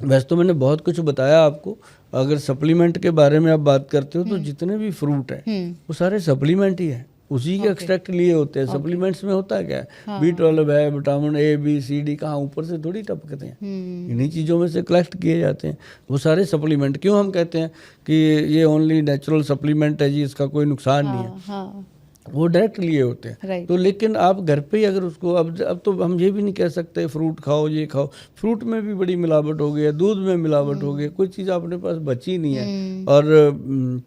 वैसे तो मैंने बहुत कुछ बताया आपको। अगर सप्लीमेंट के बारे में आप बात करते हो तो जितने भी फ्रूट हैं वो सारे सप्लीमेंट ही हैं, उसी के एक्सट्रैक्ट लिए होते हैं। सप्लीमेंट्स में होता क्या है, B12 है, vitamin A B C D, कहाँ ऊपर से थोड़ी टपकते हैं, इन्हीं चीज़ों में से कलेक्ट किए जाते हैं वो सारे सप्लीमेंट। क्यों हम कहते हैं कि ये ओनली नेचुरल सप्लीमेंट है जी, इसका कोई नुकसान नहीं है, वो डायरेक्ट लिए होते हैं। तो लेकिन आप घर पे ही अगर उसको, अब तो हम ये भी नहीं कह सकते फ्रूट खाओ ये खाओ, फ्रूट में भी बड़ी मिलावट हो गई है, दूध में मिलावट हो गई है, कोई चीज़ अपने पास बची नहीं है। और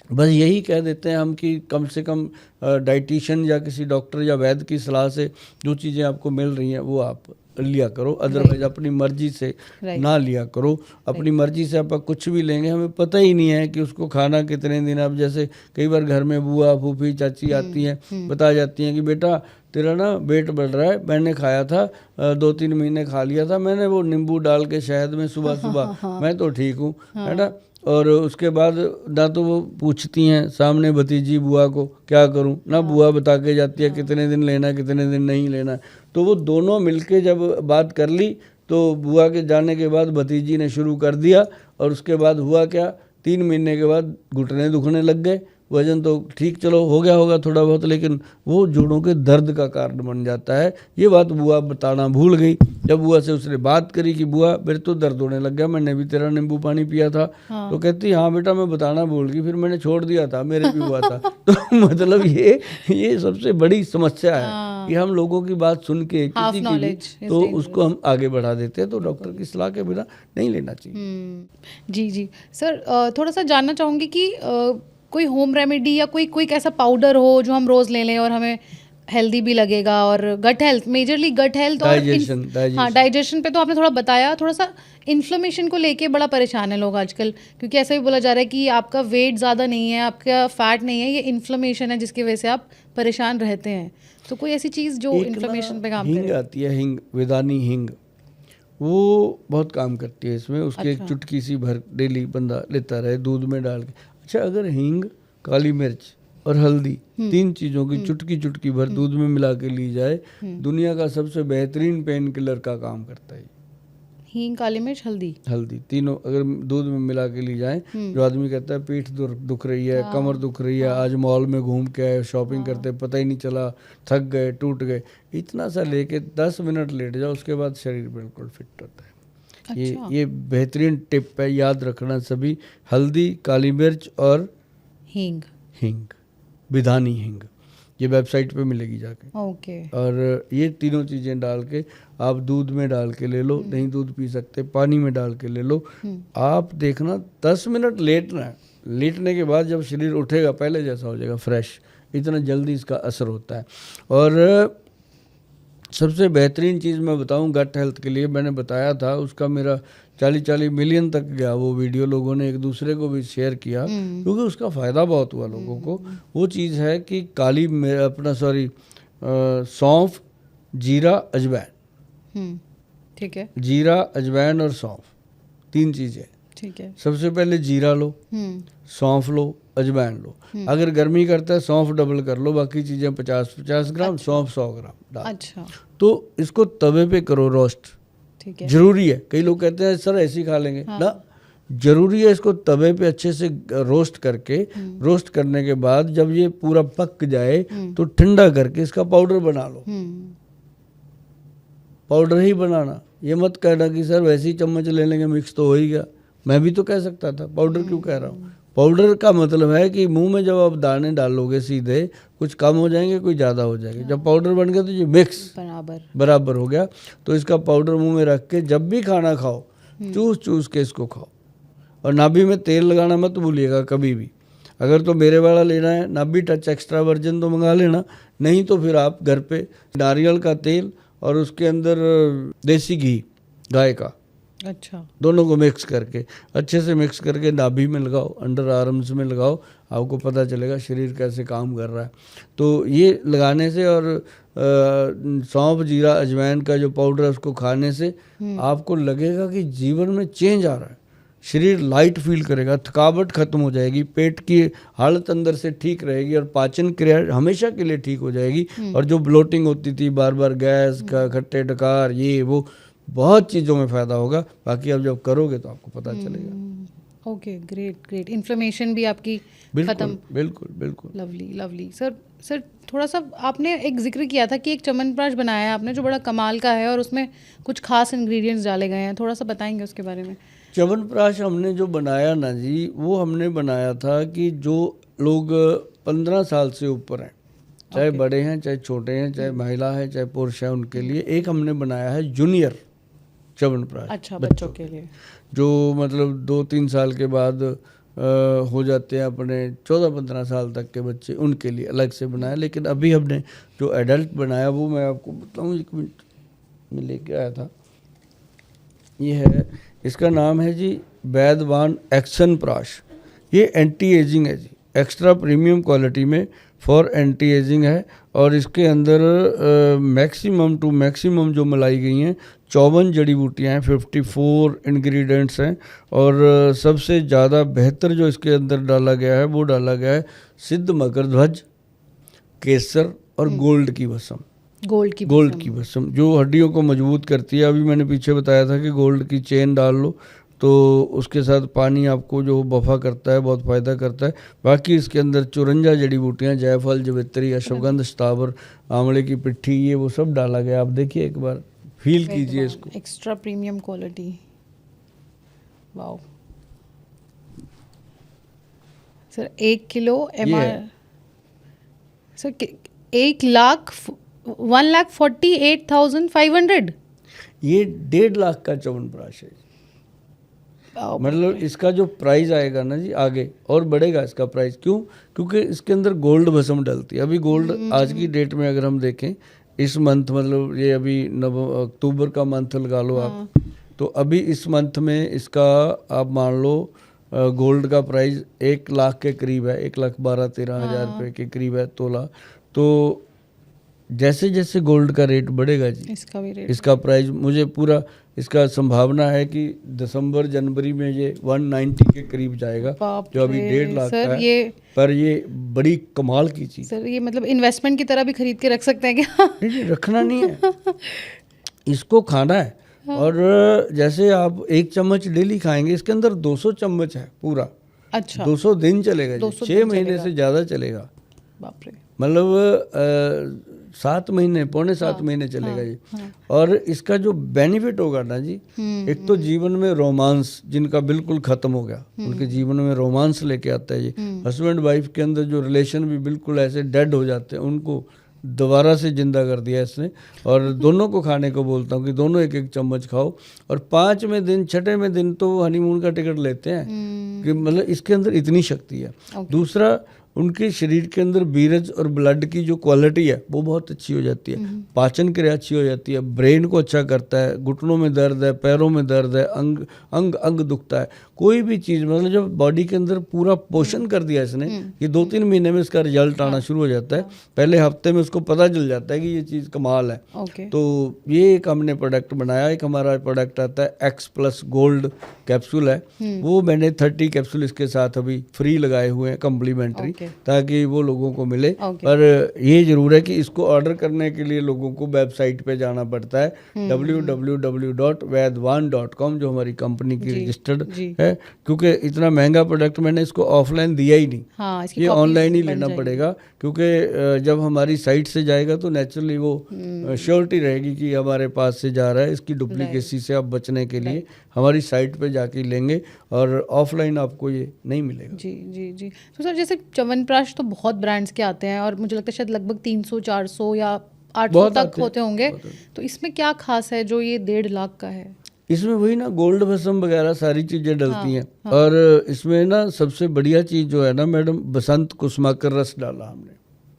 बस यही कह देते हैं हम कि कम से कम डाइटिशियन या किसी डॉक्टर या वैद्य की सलाह से जो चीज़ें आपको मिल रही हैं वो आप लिया करो। अदरवाइज अपनी मर्जी से ना लिया करो। अपनी मर्जी से आप कुछ भी लेंगे, हमें पता ही नहीं है कि उसको खाना कितने दिन। अब जैसे कई बार घर में बुआ फूफी चाची आती हैं, बता जाती हैं कि बेटा तेरा ना वेट बढ़ रहा है, मैंने खाया था 2-3 महीने खा लिया था मैंने वो नींबू डाल के शहद में सुबह सुबह, मैं तो ठीक हूँ, है ना। और उसके बाद ना तो वो पूछती हैं सामने भतीजी बुआ को क्या करूं, ना बुआ बता के जाती है कितने दिन लेना है कितने दिन नहीं लेना। तो वो दोनों मिलके जब बात कर ली तो बुआ के जाने के बाद भतीजी ने शुरू कर दिया। और उसके बाद हुआ क्या, 3 महीने के बाद घुटने दुखने लग गए। वजन तो ठीक चलो हो गया होगा थोड़ा बहुत, लेकिन वो जोड़ों के दर्द का कारण बन जाता है। ये बात बुआ बताना भूल गई। जब बुआ से उसने बात करी कि बुआ मेरे तो दर्द होने लग गया, मैंने भी तेरा नींबू पानी पिया था। तो कहती हाँ बेटा मैं बताना भूल गई, फिर मैंने छोड़ दिया था, मेरे भी हुआ था। तो मतलब ये सबसे बड़ी समस्या है कि हम लोगों की बात सुन के किसी की भी तो उसको हम आगे बढ़ा देते हैं। तो डॉक्टर की सलाह के बिना नहीं लेना चाहिए। जी जी सर, थोड़ा सा जानना चाहूँगी कि कोई होम रेमेडी या कोई ऐसा पाउडर हो जो हम रोज़ ले लें और हमें हेल्दी भी लगेगा, और gut health, majorly gut health और हाँ डाइजेशन पे तो आपने थोड़ा बताया। थोड़ा सा इन्फ्लेमेशन को लेके बड़ा परेशान है लोग आजकल, क्योंकि ऐसा भी बोला जा रहा है कि आपका वेट ज़्यादा नहीं है, आपका फैट नहीं है, ये इन्फ्लेमेशन है जिसकी वजह से आप परेशान रहते हैं। तो कोई ऐसी चीज़ जो इन्फ्लेमेशन पे काम करे? हिंग आती है, हिंग, विदानी हिंग, वो बहुत काम करती है इसमें। उसकी एक चुटकी सी भर डेली बंदा लेता रहे दूध में डाल के। अच्छा, अगर हींग, काली मिर्च और हल्दी 3 चीज़ों की चुटकी चुटकी भर दूध में मिला के ली जाए, दुनिया का सबसे बेहतरीन पेन किलर का काम करता है। हींग, काली मिर्च, हल्दी। हल्दी, तीनों अगर दूध में मिला के ली जाए। जो आदमी कहता है पीठ दुख रही है, कमर दुख रही है, आज मॉल में घूम के आए, शॉपिंग करते पता ही नहीं चला, थक गए, टूट गए, इतना सा लेके 10 मिनट लेट जाओ, उसके बाद शरीर बिल्कुल फिट होता है। अच्छा। ये बेहतरीन टिप है, याद रखना सभी। हल्दी, काली मिर्च और हींग। हींग, विधानी हींग, ये वेबसाइट पे मिलेगी जाके। ओके। और ये तीनों चीज़ें डाल के आप दूध में डाल के ले लो, नहीं दूध पी सकते, पानी में डाल के ले लो। आप देखना 10 मिनट लेटना है, लेटने के बाद जब शरीर उठेगा पहले जैसा हो जाएगा, फ्रेश। इतना जल्दी इसका असर होता है। और सबसे बेहतरीन चीज़ मैं बताऊं गट हेल्थ के लिए, मैंने बताया था, उसका मेरा 40 मिलियन तक गया वो वीडियो, लोगों ने एक दूसरे को भी शेयर किया क्योंकि उसका फ़ायदा बहुत हुआ लोगों को। वो चीज़ है कि सौंफ, जीरा, अजवाइन। ठीक है। जीरा, अजवाइन और सौंफ, 3 चीज़ें। ठीक है। सबसे पहले जीरा लो, सौंफ लो, अजवाइन लो। अगर गर्मी करता है सौंफ डबल कर लो, बाकी चीज़ें 50 ग्राम, सौंफ 100 ग्राम डाल। अच्छा। तो इसको तवे पे करो रोस्ट। ठीक है। जरूरी है, कई लोग कहते हैं सर ऐसे ही खा लेंगे ना, जरूरी है इसको तवे पे अच्छे से रोस्ट करके, रोस्ट करने के बाद जब ये पूरा पक जाए तो ठंडा करके इसका पाउडर बना लो। पाउडर ही बनाना, ये मत कहना कि सर वैसे ही चम्मच ले लेंगे मिक्स तो हो ही गया। मैं भी तो कह सकता था, पाउडर क्यों कह रहा हूँ। पाउडर का मतलब है कि मुंह में जब आप दाने डालोगे सीधे, कुछ कम हो जाएंगे, कुछ ज़्यादा हो जाएंगे। जब पाउडर बन गया तो ये मिक्स बराबर हो गया। तो इसका पाउडर मुंह में रख के जब भी खाना खाओ, चूस चूस के इसको खाओ। और नाभि में तेल लगाना मत भूलिएगा कभी भी। अगर तो मेरे वाला लेना है, नाभि टच एक्स्ट्रा वर्जन, तो मंगा लेना, नहीं तो फिर आप घर पे नारियल का तेल और उसके अंदर देसी घी गाय का, अच्छा, दोनों को मिक्स करके अच्छे से मिक्स करके नाभि में लगाओ, अंडर आर्म्स में लगाओ, आपको पता चलेगा शरीर कैसे काम कर रहा है। तो ये लगाने से और सौंफ, जीरा, अजवाइन का जो पाउडर है उसको खाने से आपको लगेगा कि जीवन में चेंज आ रहा है, शरीर लाइट फील करेगा, थकावट खत्म हो जाएगी, पेट की हालत अंदर से ठीक रहेगी और पाचन क्रिया हमेशा के लिए ठीक हो जाएगी। और जो ब्लोटिंग होती थी, बार बार गैस का, खट्टे डकार, ये वो, बहुत चीज़ों में फ़ायदा होगा। बाकी अब जब करोगे तो आपको पता चलेगा। Okay, great great. इन्फ्लेमेशन भी आपकी खत्म। बिल्कुल बिल्कुल। Lovely lovely. सर थोड़ा सा आपने एक जिक्र किया था कि एक च्यवनप्राश बनाया है आपने जो बड़ा कमाल का है और उसमें कुछ खास इंग्रेडिएंट्स डाले गए हैं, थोड़ा सा बताएंगे उसके बारे में। च्यवनप्राश हमने जो बनाया ना जी, वो हमने बनाया था कि जो लोग 15 साल से ऊपर हैं, चाहे बड़े हैं चाहे छोटे हैं, चाहे महिला है चाहे पुरुष है, उनके लिए एक हमने बनाया है जूनियर च्यवनप्राश। अच्छा, बच्चों के लिए, जो मतलब 2-3 साल के बाद हो जाते हैं, अपने 14-15 साल तक के बच्चे, उनके लिए अलग से बनाया। लेकिन अभी हमने जो एडल्ट बनाया वो मैं आपको बताऊँ, 1 मिनट में लेके आया था, ये है, इसका नाम है जी वैदवान एक्शन प्राश। ये एंटी एजिंग है जी, एक्स्ट्रा प्रीमियम क्वालिटी में फॉर एंटी एजिंग है। और इसके अंदर मैक्सिमम टू मैक्सिमम जो मिलाई गई हैं 54 जड़ी बूटियाँ हैं, 54 इंग्रेडिएंट्स हैं। और सबसे ज़्यादा बेहतर जो इसके अंदर डाला गया है वो डाला गया है सिद्ध मकरध्वज, केसर और गोल्ड की भस्म। गोल्ड की भस्म जो हड्डियों को मजबूत करती है। अभी मैंने पीछे बताया था कि गोल्ड की चेन डाल लो तो उसके साथ पानी आपको जो बफा करता है, बहुत फ़ायदा करता है। बाकी इसके अंदर 54 जड़ी बूटियाँ, जायफल, जवित्री, अश्वगंध, स्थावर, आंवले की पिट्ठी, ये वो सब डाला गया। आप देखिए एक बार, फील कीजिए इसको। Extra premium quality, wow. Sir 1 kilo sir 1,48,500, ये 1.5 लाख का च्यवनप्राश है। मतलब इसका जो प्राइस आएगा ना जी, आगे और बढ़ेगा इसका प्राइस। क्यों? क्योंकि इसके अंदर गोल्ड भस्म डलती है। अभी गोल्ड आज की डेट में अगर हम देखें, इस मंथ, मतलब ये अभी अक्टूबर का मंथ लगा लो आप, तो अभी इस मंथ में इसका आप मान लो गोल्ड का प्राइस 1 लाख के करीब है, 1,12,13,000 रुपये के करीब है तोला। तो जैसे जैसे गोल्ड का रेट बढ़ेगा जी, इसका भी रेट, इसका प्राइस, मुझे पूरा इसका संभावना है कि दिसंबर जनवरी में ये 190 के करीब जाएगा, जो अभी 1.5 लाख का है। पर ये बड़ी कमाल की चीज़ सर, ये मतलब इन्वेस्टमेंट की तरह भी खरीद के रख सकते हैं क्या? नहीं, रखना नहीं है, इसको खाना है। और जैसे आप 1 चम्मच डेली खाएंगे, इसके अंदर 200 चम्मच है पूरा। अच्छा, 200 दिन चलेगा जी, 200 6 दिन महीने चलेगा। से ज़्यादा चलेगा। बाप रे। मतलब 7 महीने, पौने 7 महीने चलेगा जी। और इसका जो बेनिफिट होगा ना जी, एक तो जीवन में रोमांस जिनका बिल्कुल ख़त्म हो गया, उनके जीवन में रोमांस लेके आता है जी। हस्बैंड वाइफ के अंदर जो रिलेशन भी बिल्कुल ऐसे डेड हो जाते हैं, उनको दोबारा से जिंदा कर दिया इसने। और दोनों को खाने को बोलता हूँ कि दोनों 1-1 चम्मच खाओ। और 5वें दिन 6वें दिन तो हनीमून का टिकट लेते हैं कि मतलब इसके अंदर इतनी शक्ति है। दूसरा, उनके शरीर के अंदर बीरज और ब्लड की जो क्वालिटी है वो बहुत अच्छी हो जाती है, पाचन क्रिया अच्छी हो जाती है, ब्रेन को अच्छा करता है, घुटनों में दर्द है, पैरों में दर्द है, अंग दुखता है, कोई भी चीज़ मतलब जब बॉडी के अंदर पूरा पोषण कर दिया इसने, ये 2-3 महीने में इसका रिजल्ट आना शुरू हो जाता है। पहले हफ्ते में उसको पता चल जाता है कि ये चीज़ कमाल है। तो ये एक हमने प्रोडक्ट बनाया। एक हमारा प्रोडक्ट आता है X+ गोल्ड कैप्सूल है, वो मैंने 30 कैप्सूल इसके साथ अभी फ्री लगाए हुए हैं कम्प्लीमेंट्री, ताकि वो लोगों को मिले। पर ये जरूर है कि इसको ऑर्डर करने के लिए लोगों को वेबसाइट पे जाना पड़ता है www.vaidwan.com, जो हमारी कंपनी की रजिस्टर्ड है, क्योंकि इतना महंगा प्रोडक्ट मैंने इसको ऑफलाइन दिया ही नहीं। ये ऑनलाइन ही लेना पड़ेगा, क्योंकि जब हमारी साइट से जाएगा तो नेचुरली वो श्योरिटी रहेगी कि हमारे पास से जा रहा है। इसकी डुप्लीकेसी से आप बचने के लिए हमारी साइट पे जाके लेंगे, और ऑफलाइन आपको ये नहीं मिलेगा। जी जी जी। तो सर जैसे च्यवनप्राश तो बहुत ब्रांड्स के आते हैं, और मुझे लगता है शायद लगभग 300-400 या 800 तक होते होंगे, तो इसमें क्या खास है जो ये 1.5 लाख का है? इसमें वही ना गोल्ड भस्म वगैरह सारी चीज़ें डलती हैं। और इसमें ना सबसे बढ़िया चीज़ जो है ना मैडम, बसंत कुसुमाकर रस डाला हमने।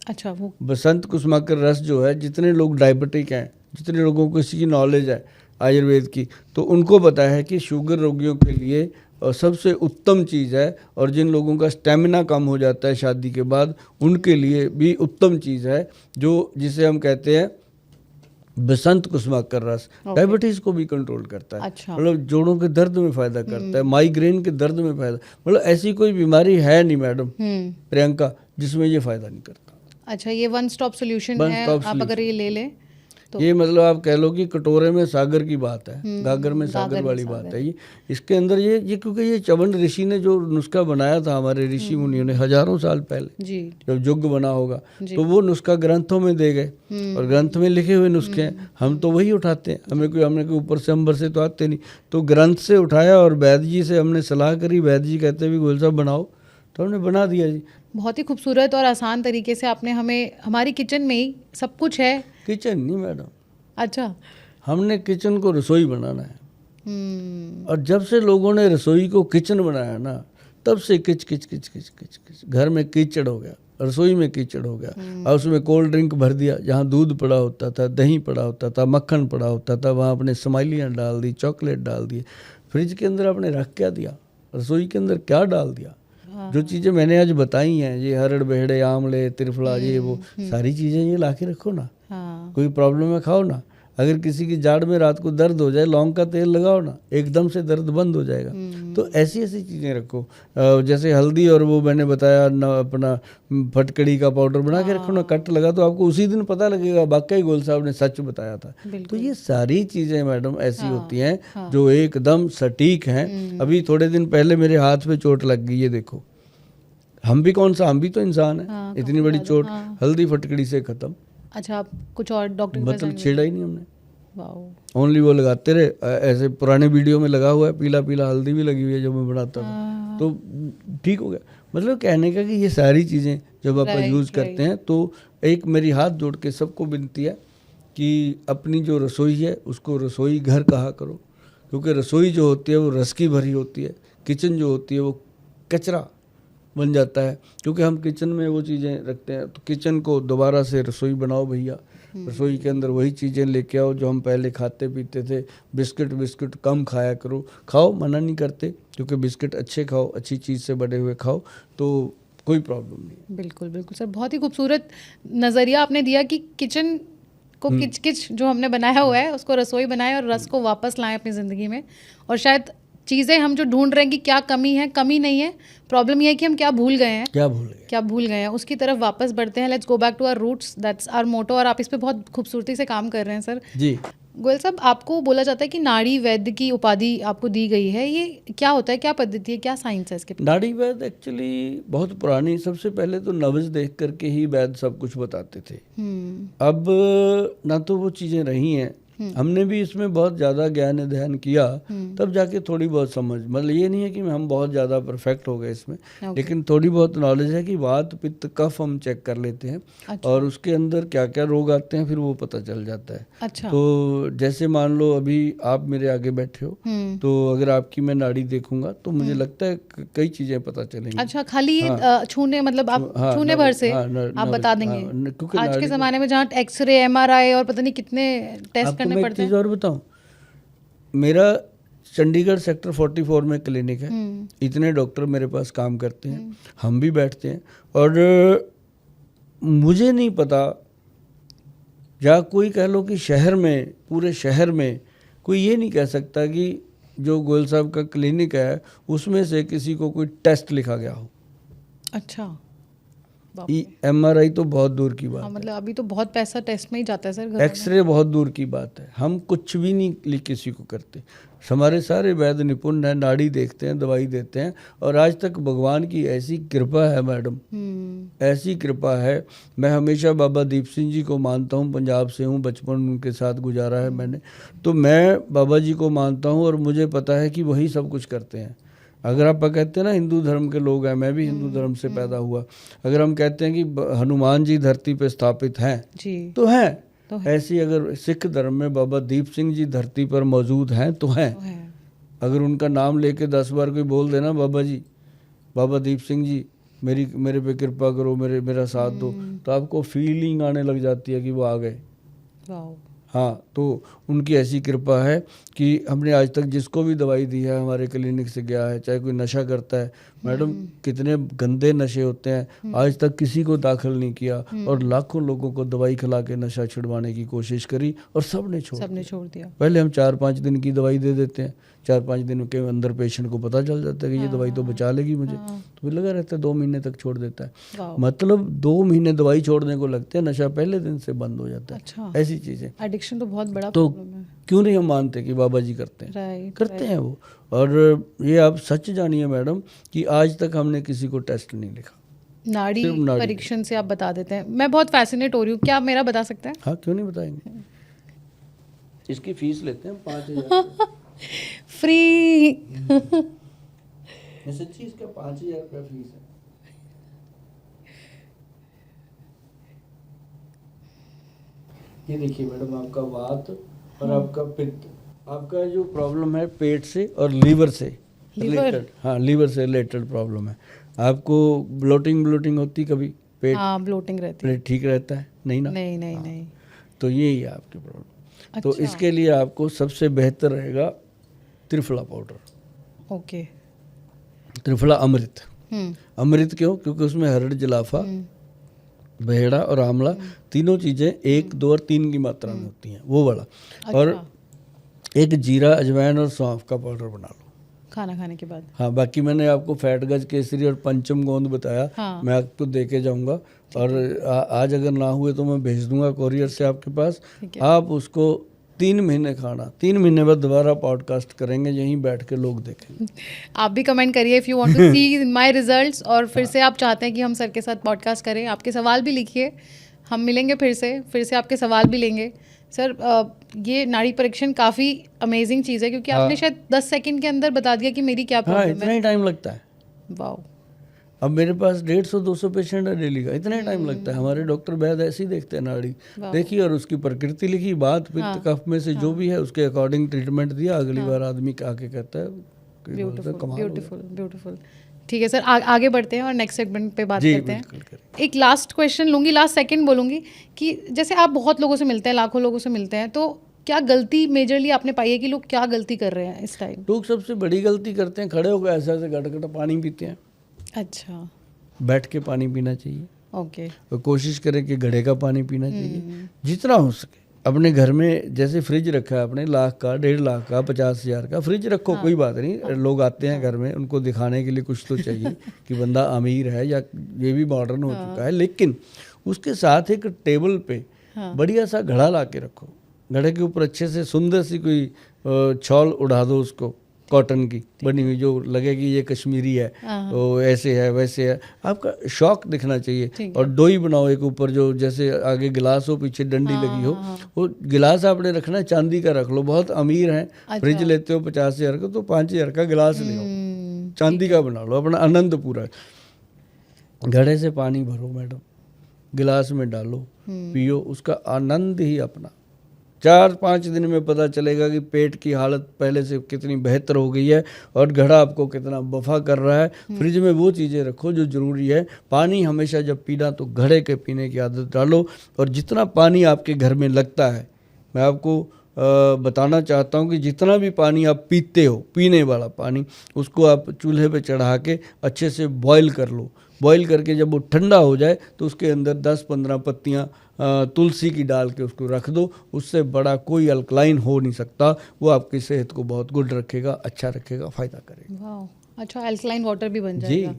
अच्छा, वो बसंत कुसुमाकर रस जो है, जितने लोग डायबिटिक हैं, जितने लोगों को इसकी नॉलेज है आयुर्वेद की, तो उनको पता है कि शुगर रोगियों के लिए सबसे उत्तम चीज़ है। और जिन लोगों का स्टेमिना कम हो जाता है शादी के बाद, उनके लिए भी उत्तम चीज़ है, जो जिसे हम कहते हैं बसंत कुसुमाकर रस। डायबिटीज़ को भी कंट्रोल करता है। अच्छा। मतलब जोड़ों के दर्द में फ़ायदा करता है, माइग्रेन के दर्द में फ़ायदा, मतलब ऐसी कोई बीमारी है नहीं मैडम प्रियंका जिसमें ये फ़ायदा नहीं करता। अच्छा, ये वन स्टॉप सोल्यूशन है, आप अगर ये ले लें तो ये मतलब आप कह लो कि कटोरे में सागर की बात है, गागर में सागर वाली बात है। ये इसके अंदर ये क्योंकि ये च्यवन ऋषि ने जो नुस्खा बनाया था, हमारे ऋषि मुनियों ने हजारों साल पहले जी, जब युग बना होगा, तो वो नुस्खा ग्रंथों में दे गए, और ग्रंथ में लिखे हुए नुस्खे हैं, हम तो वही उठाते हैं। हमने कोई ऊपर से अंबर से तो आते नहीं, तो ग्रंथ से उठाया और वैद्य जी से हमने सलाह करी। वैद्य जी कहते भी गोयल साहब बनाओ, तो हमने बना दिया जी। बहुत ही खूबसूरत और आसान तरीके से आपने हमें, हमारी किचन में ही सब कुछ है। किचन नहीं मैडम, अच्छा, हमने किचन को रसोई बनाना है। और जब से लोगों ने रसोई को किचन बनाया ना, तब से किच किच किच किच किच किच घर में कीचड़ हो गया, रसोई में कीचड़ हो गया। और उसमें कोल्ड ड्रिंक भर दिया, जहाँ दूध पड़ा होता था, दही पड़ा होता था, मक्खन पड़ा होता था, वहाँ अपने स्माइलियाँ डाल दी, चॉकलेट डाल दिए। फ्रिज के अंदर आपने रख क्या दिया, रसोई के अंदर क्या डाल दिया? जो चीज़ें मैंने आज बताई हैं, ये हरड़ बेहड़े आमले त्रिफला, ये वो सारी चीज़ें ये ला के रखो ना। कोई प्रॉब्लम है खाओ ना। अगर किसी की जाड़ में रात को दर्द हो जाए, लौंग का तेल लगाओ ना, एकदम से दर्द बंद हो जाएगा। तो ऐसी ऐसी चीज़ें रखो। जैसे हल्दी और वो मैंने बताया ना, अपना फटकड़ी का पाउडर बना के रखो ना, कट लगा तो आपको उसी दिन पता लगेगा वाकई गोयल साहब ने सच बताया था। तो ये सारी चीज़ें मैडम ऐसी होती हैं जो एकदम सटीक हैं। अभी थोड़े दिन पहले मेरे हाथ पे चोट लग गई है, देखो हम भी कौन सा, हम भी तो इंसान है। इतनी बड़ी चोट हल्दी फटकड़ी से खत्म। अच्छा, आप कुछ और डॉक्टर मतलब छेड़ा ही नहीं हमने, ओनली वो लगाते रहे। ऐसे पुराने वीडियो में लगा हुआ है, पीला पीला हल्दी भी लगी हुई है जो मैं बनाता था, तो ठीक हो गया। मतलब कहने का कि ये सारी चीज़ें जब आप यूज़ करते हैं, तो एक मेरी हाथ जोड़ के सबको विनती है कि अपनी जो रसोई है उसको रसोई घर कहा करो, क्योंकि रसोई जो होती है वो रस की भरी होती है, किचन जो होती है वो कचरा बन जाता है, क्योंकि हम किचन में वो चीज़ें रखते हैं। तो किचन को दोबारा से रसोई बनाओ भैया, रसोई के अंदर वही चीज़ें लेके आओ जो हम पहले खाते पीते थे। बिस्किट कम खाया करो, खाओ, मना नहीं करते, क्योंकि बिस्किट अच्छे खाओ, अच्छी चीज़ से बने हुए खाओ, तो कोई प्रॉब्लम नहीं। बिल्कुल बिल्कुल सर, बहुत ही खूबसूरत नज़रिया आपने दिया कि किचन को किच किच जो हमने बनाया हुआ है उसको रसोई बनाए और रस को वापस लाएं अपनी ज़िंदगी में। और शायद चीज़ें हम जो ढूंढ रहे हैं कि क्या कमी है, कमी नहीं है, प्रॉब्लम ये है कि हम क्या भूल गए हैं, क्या भूल गए हैं, उसकी तरफ वापस बढ़ते हैं। Let's go back to our roots, that's our motto. और आप इस पे बहुत खूबसूरती से काम कर रहे हैं सर जी। गोयल साहब, आपको बोला जाता है कि नाड़ी वैद्य की उपाधि आपको दी गई है, ये क्या होता है, क्या पद्धति है, क्या साइंस है इसके पीछे? नाड़ी वैद्य एक्चुअली बहुत पुरानी, सबसे पहले तो नब्ज देख करके ही वैद्य सब कुछ बताते थे। अब ना तो वो चीज़ें रही हैं, हमने भी इसमें बहुत ज़्यादा ज्ञान अध्ययन किया, तब जाके थोड़ी बहुत समझ, मतलब ये नहीं है कि हम बहुत ज़्यादा परफेक्ट हो गए इसमें, लेकिन थोड़ी बहुत नॉलेज है कि वात पित्त कफ हम चेक कर लेते हैं। अच्छा। और उसके अंदर क्या क्या रोग आते हैं फिर वो पता चल जाता है। अच्छा। तो जैसे मान लो अभी आप मेरे आगे बैठे हो, तो अगर आपकी मैं नाड़ी देखूंगा तो मुझे लगता है कई चीज़ें पता चलेंगी। अच्छा, खाली ये छूने, मतलब आप छूने भर से आप बता देंगे? क्योंकि आज के ज़माने में जहाँ एक्सरे, MRI और पता नहीं कितने टेस्ट आपको करने मैं एक पड़ते हैं। चीज़ और बताऊं, मेरा चंडीगढ़ सेक्टर 44 में क्लिनिक है, इतने डॉक्टर मेरे पास काम करते हैं, हम भी बैठते हैं, और मुझे नहीं पता, या कोई कह लो कि शहर में, पूरे शहर में कोई ये नहीं कह सकता कि जो गोयल साहब का क्लिनिक है उसमें से किसी को कोई टेस्ट लिखा गया हो। अच्छा। MRI तो बहुत दूर की बात हाँ, है, मतलब अभी तो बहुत पैसा टेस्ट में ही जाता है सर, घरों में। एक्सरे बहुत दूर की बात है, हम कुछ भी नहीं किसी को करते। हमारे सारे वैद्य निपुण हैं, नाड़ी देखते हैं, दवाई देते हैं, और आज तक भगवान की ऐसी कृपा है मैडम, ऐसी कृपा है। मैं हमेशा बाबा दीप सिंह जी को मानता हूँ, पंजाब से हूँ, बचपन उनके साथ गुजारा है मैंने, तो मैं बाबा जी को मानता हूँ, और मुझे पता है कि वही सब कुछ करते हैं। अगर आप कहते हैं ना हिंदू धर्म के लोग हैं, मैं भी हिंदू धर्म से पैदा हुआ, अगर हम कहते हैं कि हनुमान जी धरती पे स्थापित हैं जी, तो हैं, ऐसी अगर सिख धर्म में बाबा दीप सिंह जी धरती पर मौजूद हैं तो हैं। अगर उनका नाम लेके 10 बार कोई बोल देना बाबा जी, बाबा दीप सिंह जी मेरे पे कृपा करो, मेरा साथ दो, तो आपको फीलिंग आने लग जाती है कि वो आ गए। हाँ, तो उनकी ऐसी कृपा है कि हमने आज तक जिसको भी दवाई दी है हमारे क्लिनिक से गया है, चाहे कोई नशा करता है, मैडम कितने गंदे नशे होते हैं, आज तक किसी को दाखिल नहीं किया, और लाखों लोगों को दवाई खिला के नशा छुड़वाने की कोशिश करी और सबने छोड़ दिया। पहले हम 4-5 दिन की दवाई दे देते हैं, 4-5 दिन के अंदर पेशेंट को पता चल जाता है कि ये दवाई तो बचा लेगी मुझे, तो फिर लगा रहता है 2 महीने तक छोड़ देता है। मतलब 2 महीने दवाई छोड़ने को लगते हैं, नशा पहले दिन से बंद हो जाता है। अच्छा। ऐसी चीज़ें, एडिक्शन तो बहुत बड़ा तो प्रॉब्लम है। क्यों नहीं हम मानते कि बाबा जी करते हैं, करते हैं वो। और ये आप सच जानिए मैडम कि आज तक हमने किसी को टेस्ट नहीं लिखा, नाड़ी परीक्षण से आप बता देते हैं। मैं बहुत फैसिनेट हो रही हूँ, क्या आप मेरा बता सकते हैं? हाँ, क्यों नहीं बताएंगे। इसकी फीस लेते हैं 5,000 फ्री। सच्ची, इसका 5,000 रुपया फीस है। ये देखिए मैडम, आपका वात और आपका पित्त, आपका जो प्रॉब्लम है पेट से और लीवर से रिलेटेड, हाँ लीवर से रिलेटेड प्रॉब्लम है। आपको ब्लोटिंग होती कभी, पेट? हाँ, ब्लोटिंग रहती है। पेट ठीक रहता है? नहीं ना? नहीं। तो यही है आपकी प्रॉब्लम। अच्छा। तो इसके लिए आपको सबसे बेहतर रहेगा त्रिफला पाउडर। ओके। त्रिफला अमृत। अमृत क्यों? क्योंकि उसमें हरड़, जलाफा, बहेड़ा और आंवला तीनों चीज़ें 1, 2 और 3 की मात्रा में होती हैं, वो वाला। अच्छा। और एक जीरा, अजवाइन और सौंफ का पाउडर बना लो खाना खाने के बाद। हाँ, बाकी मैंने आपको फैट गज केसरी और पंचम गोंद बताया। हाँ। मैं आपको दे के जाऊँगा, और आज अगर ना हुए तो मैं भेज दूंगा कोरियर से आपके पास। आप उसको 3 महीने खाना, 3 महीने बाद दोबारा पॉडकास्ट करेंगे, यहीं बैठ के लोग देखेंगे। आप भी कमेंट करिए if you want to see my results, और फिर से आप चाहते हैं कि हम सर के साथ पॉडकास्ट करें, आपके सवाल भी लिखिए, हम मिलेंगे फिर से आपके सवाल भी लेंगे। सर, ये नाड़ी परीक्षण काफ़ी अमेजिंग चीज़ है, क्योंकि आपने शायद 10 सेकंड के अंदर बता दिया कि मेरी क्या प्रॉब्लम है। इतना ही टाइम लगता है। वाओ। अब मेरे पास 150-200 पेशेंट है डेली का, इतना टाइम लगता है। हमारे डॉक्टर वैद्य ऐसे ही देखते हैं, नाड़ी देखी और उसकी प्रकृति लिखी, बात पित्त कफ में से जो भी है उसके अकॉर्डिंग ट्रीटमेंट दिया। अगली बार आदमी आके कहता है ब्यूटीफुल। ठीक है सर, आगे बढ़ते हैं और नेक्स्ट सेगमेंट पे बात करते हैं। एक लास्ट क्वेश्चन लूँगी, लास्ट सेकंड बोलूँगी कि जैसे आप बहुत लोगों से मिलते हैं, लाखों लोगों से मिलते हैं, तो क्या गलती मेजरली आपने पाई है कि लोग क्या गलती कर रहे हैं इस टाइम? लोग सबसे बड़ी गलती करते हैं, खड़े होकर ऐसे घट पानी पीते हैं। अच्छा। बैठ के पानी पीना चाहिए। ओके। तो कोशिश करें कि घड़े का पानी पीना चाहिए जितना हो सके। अपने घर में जैसे फ्रिज रखा है अपने, 1 लाख का, 1.5 लाख का, 50,000 का फ्रिज रखो। कोई बात नहीं, लोग आते हैं घर में, उनको दिखाने के लिए कुछ तो चाहिए कि बंदा अमीर है, या ये भी मॉडर्न हो चुका है। लेकिन उसके साथ एक टेबल पे बढ़िया सा घड़ा ला के रखो, घड़े के ऊपर अच्छे से सुंदर सी कोई छाल उड़ा दो उसको, कॉटन की बनी हुई, जो लगेगी ये कश्मीरी है, तो ऐसे है वैसे है, आपका शौक दिखना चाहिए। और डोई बनाओ एक ऊपर, जो जैसे आगे गिलास हो पीछे डंडी लगी हो, वो गिलास आपने रखना है चांदी का रख लो। बहुत अमीर हैं, फ्रिज लेते हो 50,000 का, तो 5,000 का गिलास ले आओ, चांदी का बना लो, अपना आनंद पूरा। घड़े से पानी भरो मैडम, गिलास में डालो, पियो, उसका आनंद ही अपना। 4-5 दिन में पता चलेगा कि पेट की हालत पहले से कितनी बेहतर हो गई है और घड़ा आपको कितना वफा कर रहा है। फ्रिज में वो चीज़ें रखो जो ज़रूरी है। पानी हमेशा जब पीना तो घड़े के पीने की आदत डालो। और जितना पानी आपके घर में लगता है, मैं आपको बताना चाहता हूँ कि जितना भी पानी आप पीते हो, पीने वाला पानी, उसको आप चूल्हे पे चढ़ा के अच्छे से बॉईल कर लो। बॉईल करके जब वो ठंडा हो जाए तो उसके अंदर 10-15 पत्तियाँ तुलसी की डाल के उसको रख दो। उससे बड़ा कोई अल्कलाइन हो नहीं सकता। वो आपकी सेहत को बहुत गुड रखेगा, अच्छा रखेगा, फ़ायदा करेगा। वाह, अच्छा, अल्कलाइन वाटर भी बन जाएगा।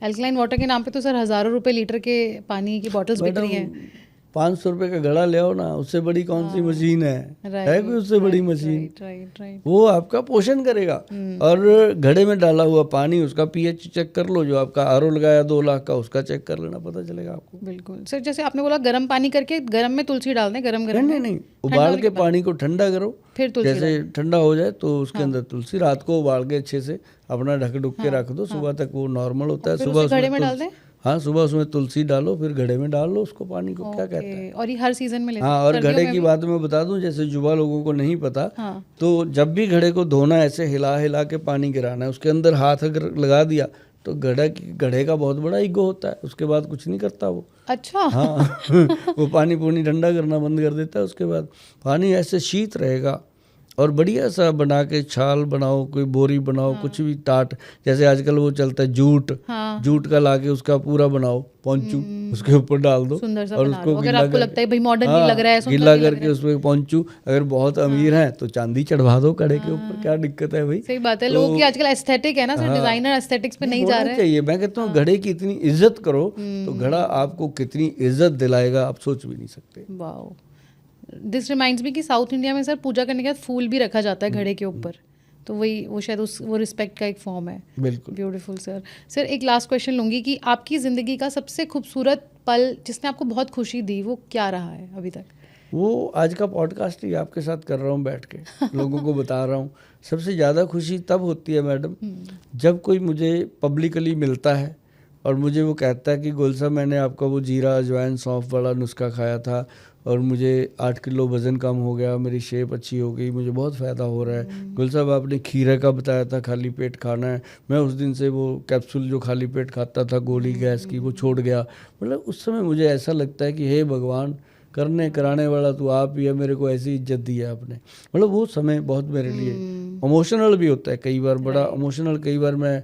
अल्कलाइन वाटर के नाम पे तो सर हज़ारों रुपए लीटर के पानी की बॉटल्स बिक रही हैं। 500 रुपये का घड़ा ले आओ ना, उससे बड़ी कौन सी मशीन है कोई उससे बड़ी मशीन? राइट। वो आपका पोषण करेगा। और घड़े में डाला हुआ पानी, उसका पीएच चेक कर लो। जो आपका आरओ लगाया 2 लाख का, उसका चेक कर लेना, पता चलेगा आपको। बिल्कुल सर, जैसे आपने बोला गर्म पानी करके गरम में तुलसी डाल दें, गरम नहीं, उबाल के पानी को ठंडा करो, फिर तुलसी जैसे ठंडा हो जाए तो उसके अंदर तुलसी, रात को उबाल के अच्छे से अपना ढक ढुक के रख दो। सुबह तक वो नॉर्मल होता है। सुबह घड़े में डाल दें। हाँ, सुबह उसमें तुलसी डालो, फिर घड़े में डाल लो उसको, पानी को क्या कहते हैं। और ये हर सीजन में लेते हैं। हाँ, और घड़े की बात मैं बता दूं, जैसे युवा लोगों को नहीं पता, तो जब भी घड़े को धोना, ऐसे हिला हिला के पानी गिराना है। उसके अंदर हाथ अगर लगा दिया तो घड़े का बहुत बड़ा ईगो होता है, उसके बाद कुछ नहीं करता वो। अच्छा। हाँ वो पानी ठंडा करना बंद कर देता है। उसके बाद पानी ऐसे शीत रहेगा। और बढ़िया सा बना के छाल बनाओ, कोई बोरी बनाओ, कुछ भी टाट, जैसे आजकल वो चलता है जूट का लाके उसका पूरा बनाओ पोंचू, उसके ऊपर डाल दो और उसको अगर आपको लगता है भाई मॉडर्न नहीं लग रहा है, गीला करके उसमें पोंचू। अगर बहुत अमीर हैं तो चांदी चढ़वा दो कड़े के ऊपर, क्या दिक्कत है भाई? सही बात है। लोगों की आजकल एस्थेटिक है ना सर, डिजाइनर एस्थेटिक्स पे नहीं जा रहे हैं। चाहिए। मैं कहता हूँ घड़े की इतनी इज्जत करो तो घड़ा आपको कितनी इज्जत दिलाएगा, आप सोच भी नहीं सकते। वाह, दिस रिमाइंड्स मी कि साउथ इंडिया में सर पूजा करने के बाद फूल भी रखा जाता है घड़े के ऊपर, तो वो शायद वो रिस्पेक्ट का एक फॉर्म है। बिल्कुल, ब्यूटीफुल सर। सर एक लास्ट क्वेश्चन लूँगी कि आपकी ज़िंदगी का सबसे खूबसूरत पल जिसने आपको बहुत खुशी दी, वो क्या रहा है अभी तक? वो आज का पॉडकास्ट ही आपके साथ कर रहा हूँ बैठ के, लोगों को बता रहा हूँ। सबसे ज़्यादा खुशी तब होती है मैडम जब कोई मुझे पब्लिकली मिलता है और मुझे वो कहता है कि गोल साहब, मैंने आपका वो जीरा अजवाइन सौंफ वाला नुस्खा खाया था और मुझे 8 किलो वज़न कम हो गया, मेरी शेप अच्छी हो गई, मुझे बहुत फ़ायदा हो रहा है। गुल साहब, आपने खीरे का बताया था खाली पेट खाना है, मैं उस दिन से वो कैप्सूल जो खाली पेट खाता था गोली गैस की, वो छोड़ गया। मतलब उस समय मुझे ऐसा लगता है कि हे भगवान, करने कराने वाला तो आप ही है, मेरे को ऐसी इज्जत दी है आपने। मतलब वो समय बहुत मेरे लिए इमोशनल भी होता है कई बार, बड़ा इमोशनल। कई बार मैं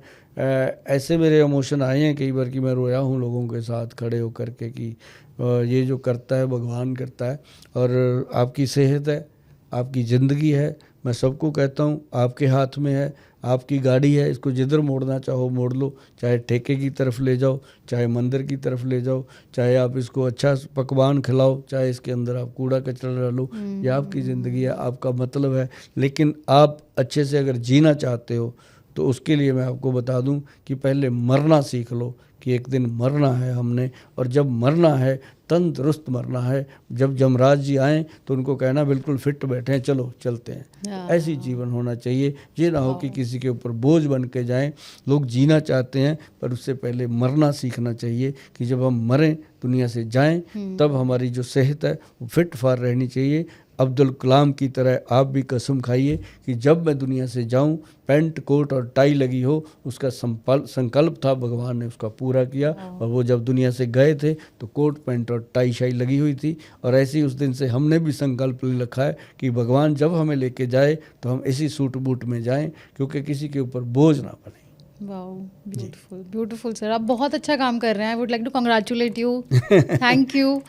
ऐसे मेरे इमोशन आए हैं कई बार कि मैं रोया हूँ लोगों के साथ खड़े होकर के कि ये जो करता है भगवान करता है। और आपकी सेहत है, आपकी ज़िंदगी है, मैं सबको कहता हूँ आपके हाथ में है। आपकी गाड़ी है, इसको जिधर मोड़ना चाहो मोड़ लो, चाहे ठेके की तरफ ले जाओ, चाहे मंदिर की तरफ ले जाओ, चाहे आप इसको अच्छा पकवान खिलाओ, चाहे इसके अंदर आप कूड़ा कचरा डालो। ये आपकी ज़िंदगी है, आपका मतलब है। लेकिन आप अच्छे से अगर जीना चाहते हो तो उसके लिए मैं आपको बता दूं कि पहले मरना सीख लो, कि एक दिन मरना है हमने, और जब मरना है तंदुरुस्त मरना है। जब यमराज जी आएँ तो उनको कहना बिल्कुल फिट बैठे हैं, चलो चलते हैं। ऐसी जीवन होना चाहिए, ये ना हो कि किसी के ऊपर बोझ बन के जाएं। लोग जीना चाहते हैं पर उससे पहले मरना सीखना चाहिए, कि जब हम मरें दुनिया से जाएं तब हमारी जो सेहत है वो फिट फार रहनी चाहिए। अब्दुल कलाम की तरह आप भी कसम खाइए कि जब मैं दुनिया से जाऊं पैंट कोट और टाई लगी हो। उसका संकल्प था, भगवान ने उसका पूरा किया। और वो जब दुनिया से गए थे तो कोट पैंट और टाई शाई लगी हुई थी। और ऐसे ही उस दिन से हमने भी संकल्प ले रखा है कि भगवान जब हमें लेके जाए तो हम इसी सूट बूट में जाएं, क्योंकि किसी के ऊपर बोझ ना बने। वाओ, ब्यूटीफुल ब्यूटीफुल सर, आप बहुत अच्छा काम कर रहे हैं। I would like to congratulate you, thank you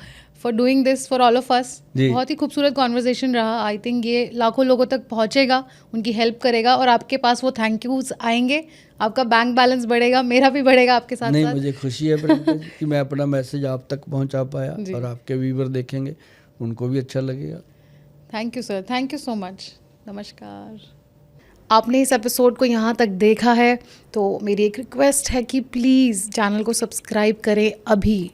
for doing this for all of us. बहुत ही खूबसूरत कॉन्वर्जेशन रहा। आई थिंक ये लाखों लोगों तक पहुंचेगा, उनकी हेल्प करेगा, और आपके पास वो थैंक यूज आएंगे, आपका बैंक बैलेंस बढ़ेगा, मेरा भी बढ़ेगा आपके साथ। नहीं, मुझे खुशी है कि मैं अपना मैसेज आप तक पहुंचा पाया और आपके व्यूवर देखेंगे, उनको भी अच्छा लगेगा। Thank you sir, thank you so much. नमस्कार। आपने इस एपिसोड को यहाँ तक देखा है तो मेरी एक रिक्वेस्ट है कि प्लीज़ चैनल को सब्सक्राइब करें अभी,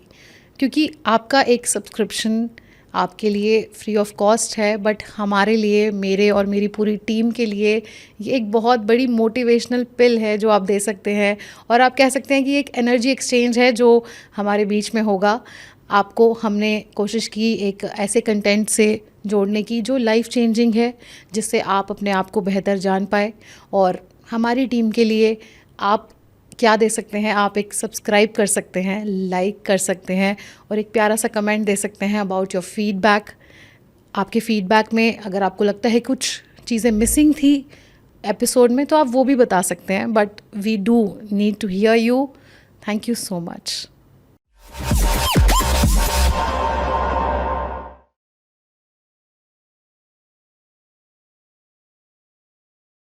क्योंकि आपका एक सब्सक्रिप्शन आपके लिए फ्री ऑफ कॉस्ट है, बट हमारे लिए, मेरे और मेरी पूरी टीम के लिए ये एक बहुत बड़ी मोटिवेशनल पिल है जो आप दे सकते हैं, और आप कह सकते हैं कि एक एनर्जी एक्सचेंज है जो हमारे बीच में होगा। आपको हमने कोशिश की एक ऐसे कंटेंट से जोड़ने की जो लाइफ चेंजिंग है, जिससे आप अपने आप को बेहतर जान पाए। और हमारी टीम के लिए आप क्या दे सकते हैं, आप एक सब्सक्राइब कर सकते हैं, लाइक कर सकते हैं और एक प्यारा सा कमेंट दे सकते हैं अबाउट योर फीडबैक। आपके फीडबैक में अगर आपको लगता है कुछ चीज़ें मिसिंग थी एपिसोड में, तो आप वो भी बता सकते हैं, but we do need to hear you. Thank you so much.